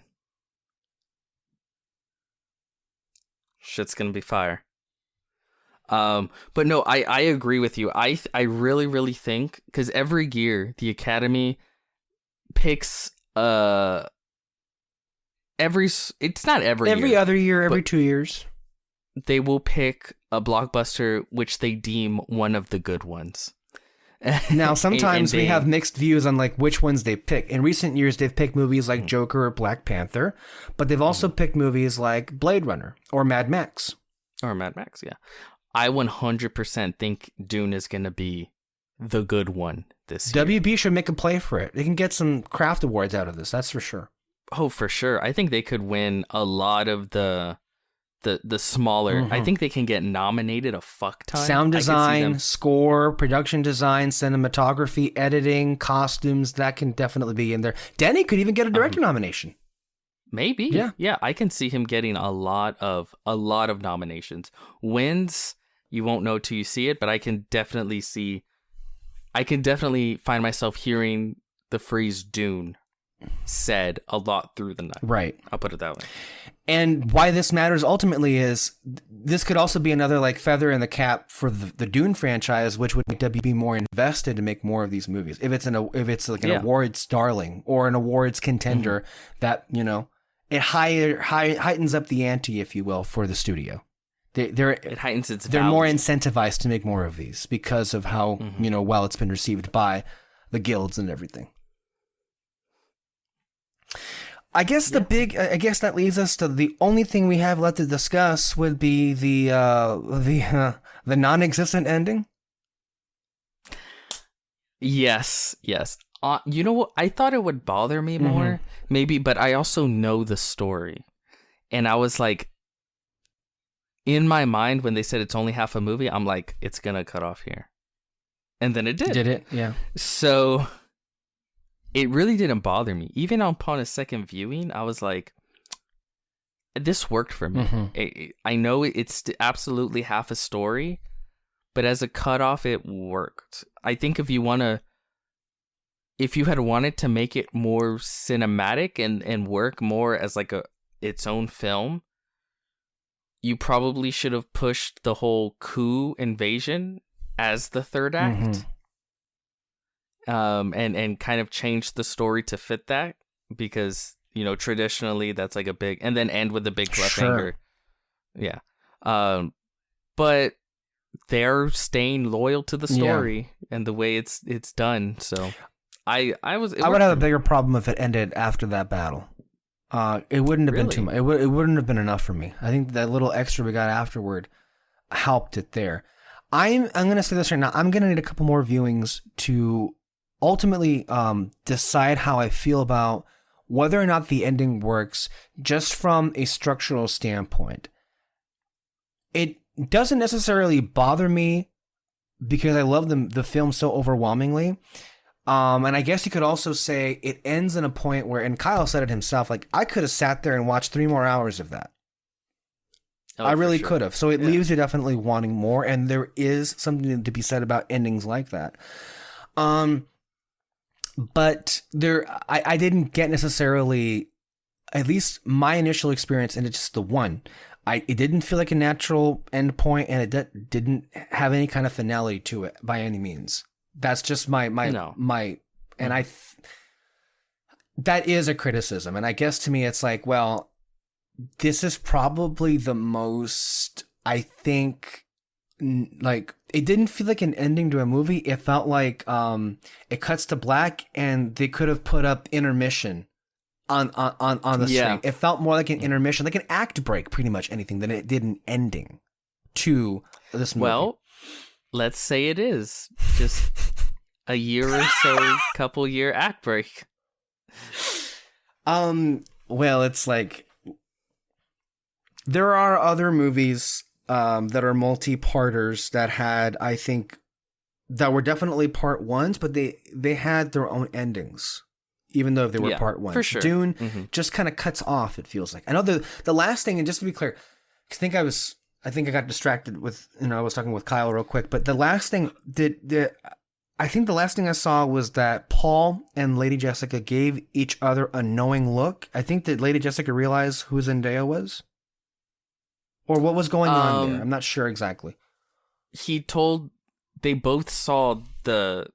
Shit's gonna be fire. But no, I agree with you. I really, really think, because every year the Academy picks it's not every year, other year, every 2 years. They will pick a blockbuster which they deem one of the good ones. Now, sometimes we have mixed views on like which ones they pick. In recent years, they've picked movies like Joker or Black Panther, but they've also picked movies like Blade Runner or Mad Max. Yeah. I 100% think Dune is going to be the good one this year. WB should make a play for it. They can get some craft awards out of this, that's for sure. Oh, for sure. I think they could win a lot of the smaller. I think they can get nominated a fuck ton. Sound design, score, production design, cinematography, editing, costumes, that can definitely be in there. Denny could even get a director nomination. Maybe. Yeah, I can see him getting a lot of nominations. Wins, you won't know till you see it, but I can definitely find myself hearing the phrase Dune said a lot through the night. Right. I'll put it that way. And why this matters ultimately is this could also be another like feather in the cap for the Dune franchise, which would make WB more invested to make more of these movies. If it's like an awards darling or an awards contender, that, it heightens up the ante, if you will, for the studio. It heightens its They're value. more incentivized to make more of these because of how well it's been received by the guilds and everything. I guess that leads us to the only thing we have left to discuss would be the non-existent ending. Yes. You know what? I thought it would bother me more, maybe, but I also know the story, and I was like, in my mind when they said it's only half a movie, I'm like, it's gonna cut off here, and then it did. Did it? Yeah. So it really didn't bother me. Even upon a second viewing, I was like, this worked for me. I know it's absolutely half a story, but as a cutoff, it worked. I think if you had wanted to make it more cinematic and work more as like its own film, you probably should have pushed the whole coup invasion as the third act. And kind of changed the story to fit that, because traditionally that's like a big, and then end with a big cliffhanger. Yeah. But they're staying loyal to the story and the way it's done. So I would have a bigger problem if it ended after that battle. It wouldn't have been too much. It wouldn't have been enough for me. I think that little extra we got afterward helped it there. I'm going to say this right now. I'm going to need a couple more viewings to ultimately decide how I feel about whether or not the ending works just from a structural standpoint. It doesn't necessarily bother me because I love the film so overwhelmingly. And I guess you could also say it ends in a point where, and Kyle said it himself, like, I could have sat there and watched 3 more hours of that. I really could have. So it leaves you definitely wanting more, and there is something to be said about endings like that. But I didn't get necessarily, at least my initial experience, and it's just the one. It didn't feel like a natural end point, and it didn't have any kind of finality to it by any means. That's just my And that is a criticism. And I guess to me, it's like, well, this is probably the most, I think, like, it didn't feel like an ending to a movie. It felt like it cuts to black and they could have put up intermission on the screen. It felt more like an intermission, like an act break, pretty much anything, than it did an ending to this movie. Well, let's say it is just a year or so, couple year act break. Well, it's like there are other movies that are multi-parters that had, I think, that were definitely part ones, but they had their own endings, even though they were part ones. For sure. Dune just kind of cuts off, it feels like. I know the last thing, and just to be clear, I think I got distracted with, I was talking with Kyle real quick, but the last thing I think the last thing I saw was that Paul and Lady Jessica gave each other a knowing look. I think that Lady Jessica realized who Zendaya was. Or what was going on there. I'm not sure exactly. They both saw that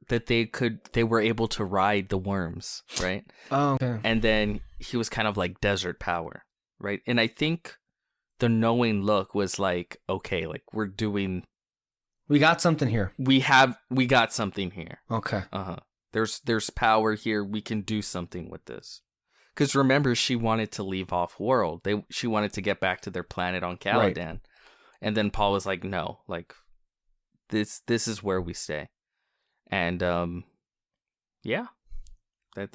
they were able to ride the worms, right? Oh, okay. And then he was kind of like desert power, right? And I think the knowing look was like, okay, like we got something here. We got something here. Okay. There's power here. We can do something with this. Because remember, she wanted to leave off world. She wanted to get back to their planet on Caladan. Right. And then Paul was like, no, like this is where we stay. And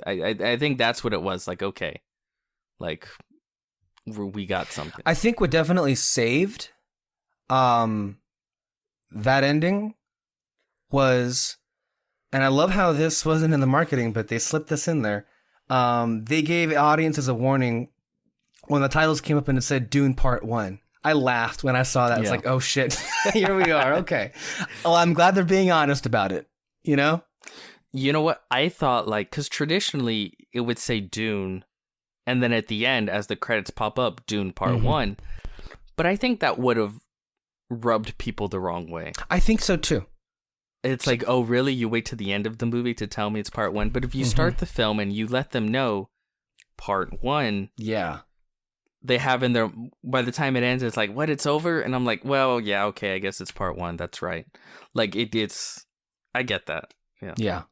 I think that's what it was. Like, okay, like we got something. I think what definitely saved that ending was, and I love how this wasn't in the marketing, but they slipped this in there. They gave audiences a warning when the titles came up and it said Dune Part 1. I laughed when I saw that. It's like, oh shit, here we are. Okay. Well, I'm glad they're being honest about it. You know what? I thought, like, because traditionally it would say Dune, and then at the end, as the credits pop up, Dune Part 1. But I think that would have rubbed people the wrong way. I think so too. It's like, oh, really? You wait to the end of the movie to tell me it's part 1? But if you start the film and you let them know part 1, they have in their, by the time it ends, it's like, what? It's over? And I'm like, well, yeah, okay, I guess it's part 1. That's right. Like I get that. Yeah. Yeah.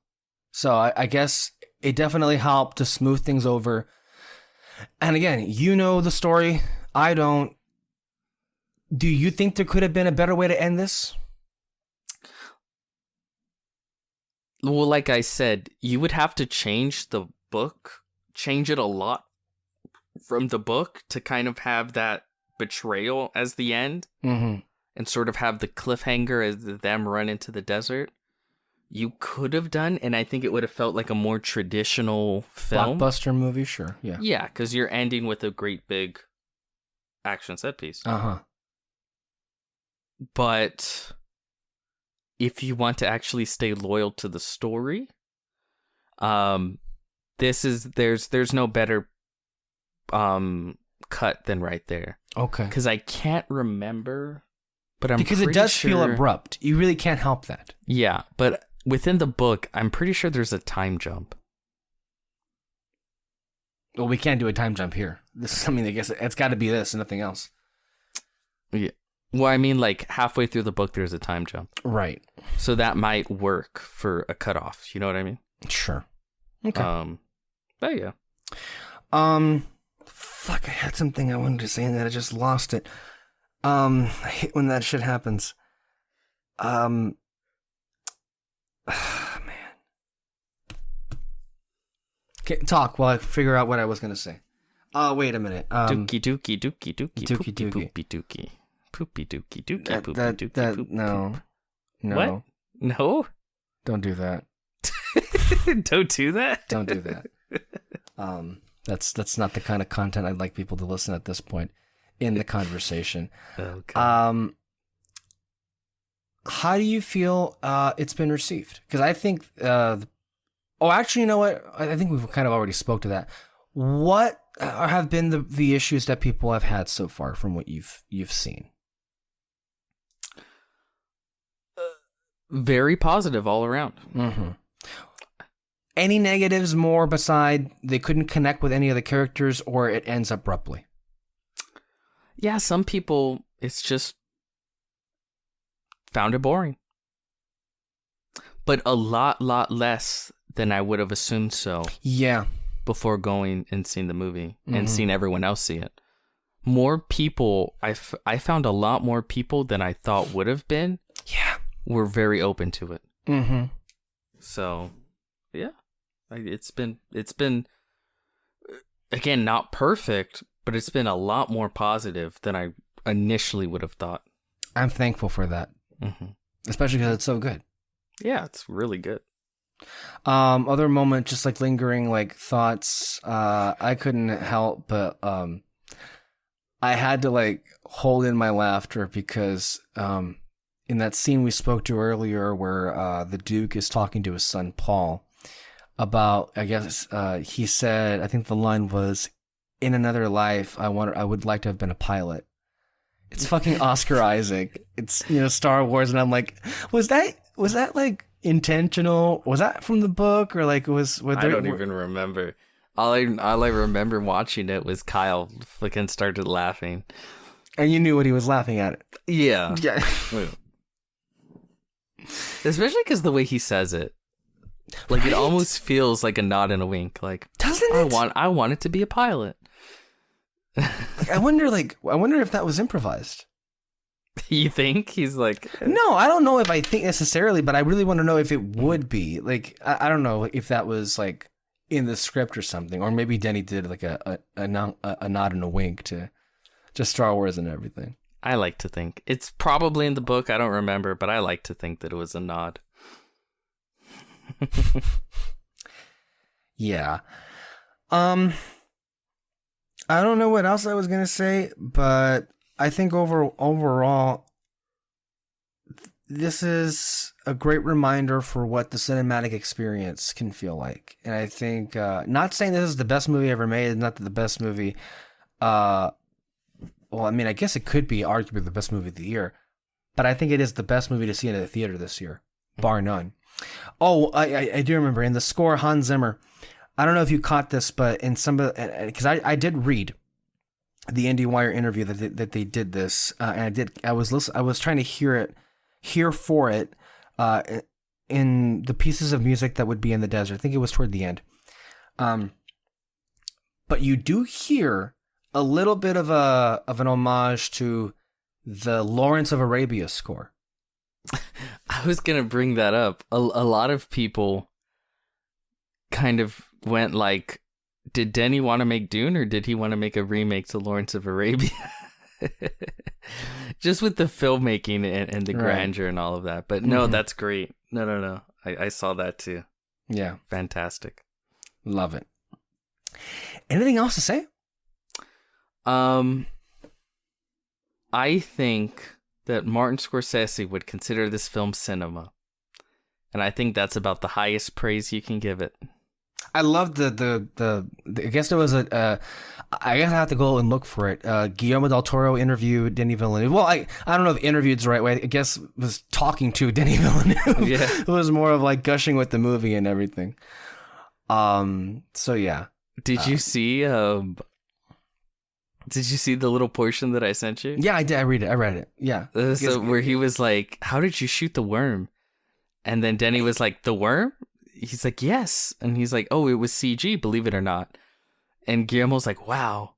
So I guess it definitely helped to smooth things over. And again, you know the story. I don't. Do you think there could have been a better way to end this? Well, like I said, you would have to change the book, change it a lot from the book to kind of have that betrayal as the end, and sort of have the cliffhanger as them run into the desert. You could have done, and I think it would have felt like a more traditional film. Blockbuster movie, sure, yeah. Yeah, because you're ending with a great big action set piece. But if you want to actually stay loyal to the story, there's no better cut than right there. Okay. Because I can't remember, but because it does feel abrupt. You really can't help that. Yeah, but within the book, I'm pretty sure there's a time jump. Well, we can't do a time jump here. I mean, I guess it's got to be this and nothing else. Yeah. Well, I mean, like, halfway through the book, there's a time jump. Right. So that might work for a cutoff. You know what I mean? Sure. Okay. But yeah. Fuck, I had something I wanted to say and then I just lost it. I hate when that shit happens. Man. Okay, talk while I figure out what I was going to say. Wait a minute. Dookie. Dookie. Poopy dookie. Poopy dookie. No. What? No? Don't do that. Don't do that? Don't do that. That's not the kind of content I'd like people to listen at this point in the conversation. Okay. How do you feel it's been received? Because I think... actually, you know what? I think we've kind of already spoke to that. What have been the issues that people have had so far from what you've seen? Very positive all around. Any negatives more beside they couldn't connect with any of the characters, or it ends abruptly? Yeah, some people, it's just found it boring. But a lot less than I would have assumed so. Yeah. Before going and seeing the movie and seeing everyone else see it. More people, I found a lot more people than I thought would have been. Yeah. Were very open to it. Mm-hmm. So, yeah. It's been again, not perfect, but it's been a lot more positive than I initially would have thought. I'm thankful for that. Mm-hmm. Especially because it's so good. Yeah, it's really good. Other moment, just like lingering like thoughts, I couldn't help but I had to like hold in my laughter because in that scene we spoke to earlier where the Duke is talking to his son Paul about, I guess he said, I think the line was, "In another life, I would like to have been a pilot." It's fucking Oscar Isaac. It's, Star Wars, and I'm like, was that like intentional? Was that from the book, or like I don't even remember. All I remember watching it was Kyle fucking started laughing, and you knew what he was laughing at. Yeah. Especially because the way he says it. Like, right? It almost feels like a nod and a wink. Like, doesn't it? I want it to be a pilot. I wonder if that was improvised. You think he's like? No, I don't know if I think necessarily, but I really want to know if it would be like. I don't know if that was like in the script or something, or maybe Denny did like a nod and a wink to just Star Wars and everything. I like to think it's probably in the book. I don't remember, but I like to think that it was a nod. Yeah. I don't know what else I was gonna say, but I think overall, this is a great reminder for what the cinematic experience can feel like. And I think, not saying this is the best movie ever made, not that the best movie, well, I mean, I guess it could be arguably the best movie of the year, but I think it is the best movie to see in the theater this year, bar none. Oh, I do remember in the score, Hans Zimmer. I don't know if you caught this, but in some of, because I did read the IndieWire interview that they did this, and I was trying to hear for it, in the pieces of music that would be in the desert. I think it was toward the end. But you do hear a little bit of an homage to the Lawrence of Arabia score. I was gonna bring that up. A lot of people kind of went like, did Denny want to make Dune, or did he want to make a remake to Lawrence of Arabia? Just with the filmmaking and the grandeur and all of that. But no, that's great. No. I saw that too. Yeah. Fantastic. Love it. Anything else to say? I think that Martin Scorsese would consider this film cinema. And I think that's about the highest praise you can give it. I love the I guess there was I guess I have to go and look for it. Guillermo del Toro interviewed Denis Villeneuve. Well, I don't know if interviewed's the right way. I guess was talking to Denis Villeneuve. Yeah. It was more of like gushing with the movie and everything. So yeah. Did you see the little portion that I sent you? Yeah, I did. I read it. Yeah. So where he was like, "How did you shoot the worm?" And then Denny was like, "The worm?" He's like, "Yes." And he's like, "Oh, it was CG, believe it or not." And Guillermo's like, "Wow."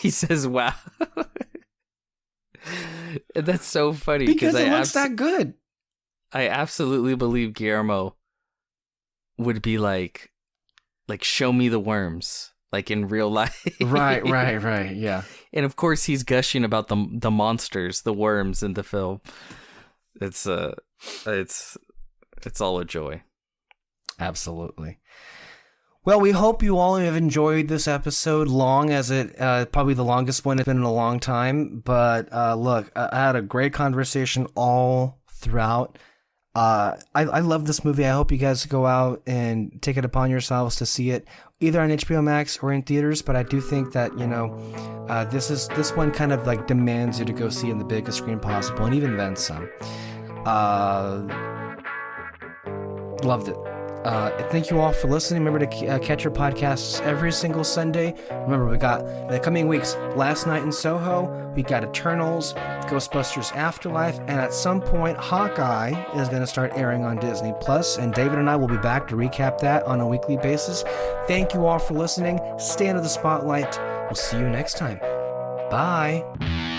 He says, "Wow." And that's so funny. Because it looks that good. I absolutely believe Guillermo would be like, show me the worms, like in real life. Right, yeah. And of course he's gushing about the monsters, the worms in the film. It's all a joy. Absolutely. Well, we hope you all have enjoyed this episode, long as it probably the longest one it's been in a long time. But look, I had a great conversation all throughout. I love this movie. I hope you guys go out and take it upon yourselves to see it, either on HBO Max or in theaters. But I do think that, this one kind of like demands you to go see it in the biggest screen possible, and even then some. Loved it. Thank you all for listening. Remember to catch your podcasts every single Sunday. Remember, we got in the coming weeks, Last Night in Soho, we got Eternals, Ghostbusters Afterlife, and at some point, Hawkeye is going to start airing on Disney Plus, and David and I will be back to recap that on a weekly basis. Thank you all for listening. Stay under the spotlight. We'll see you next time. Bye.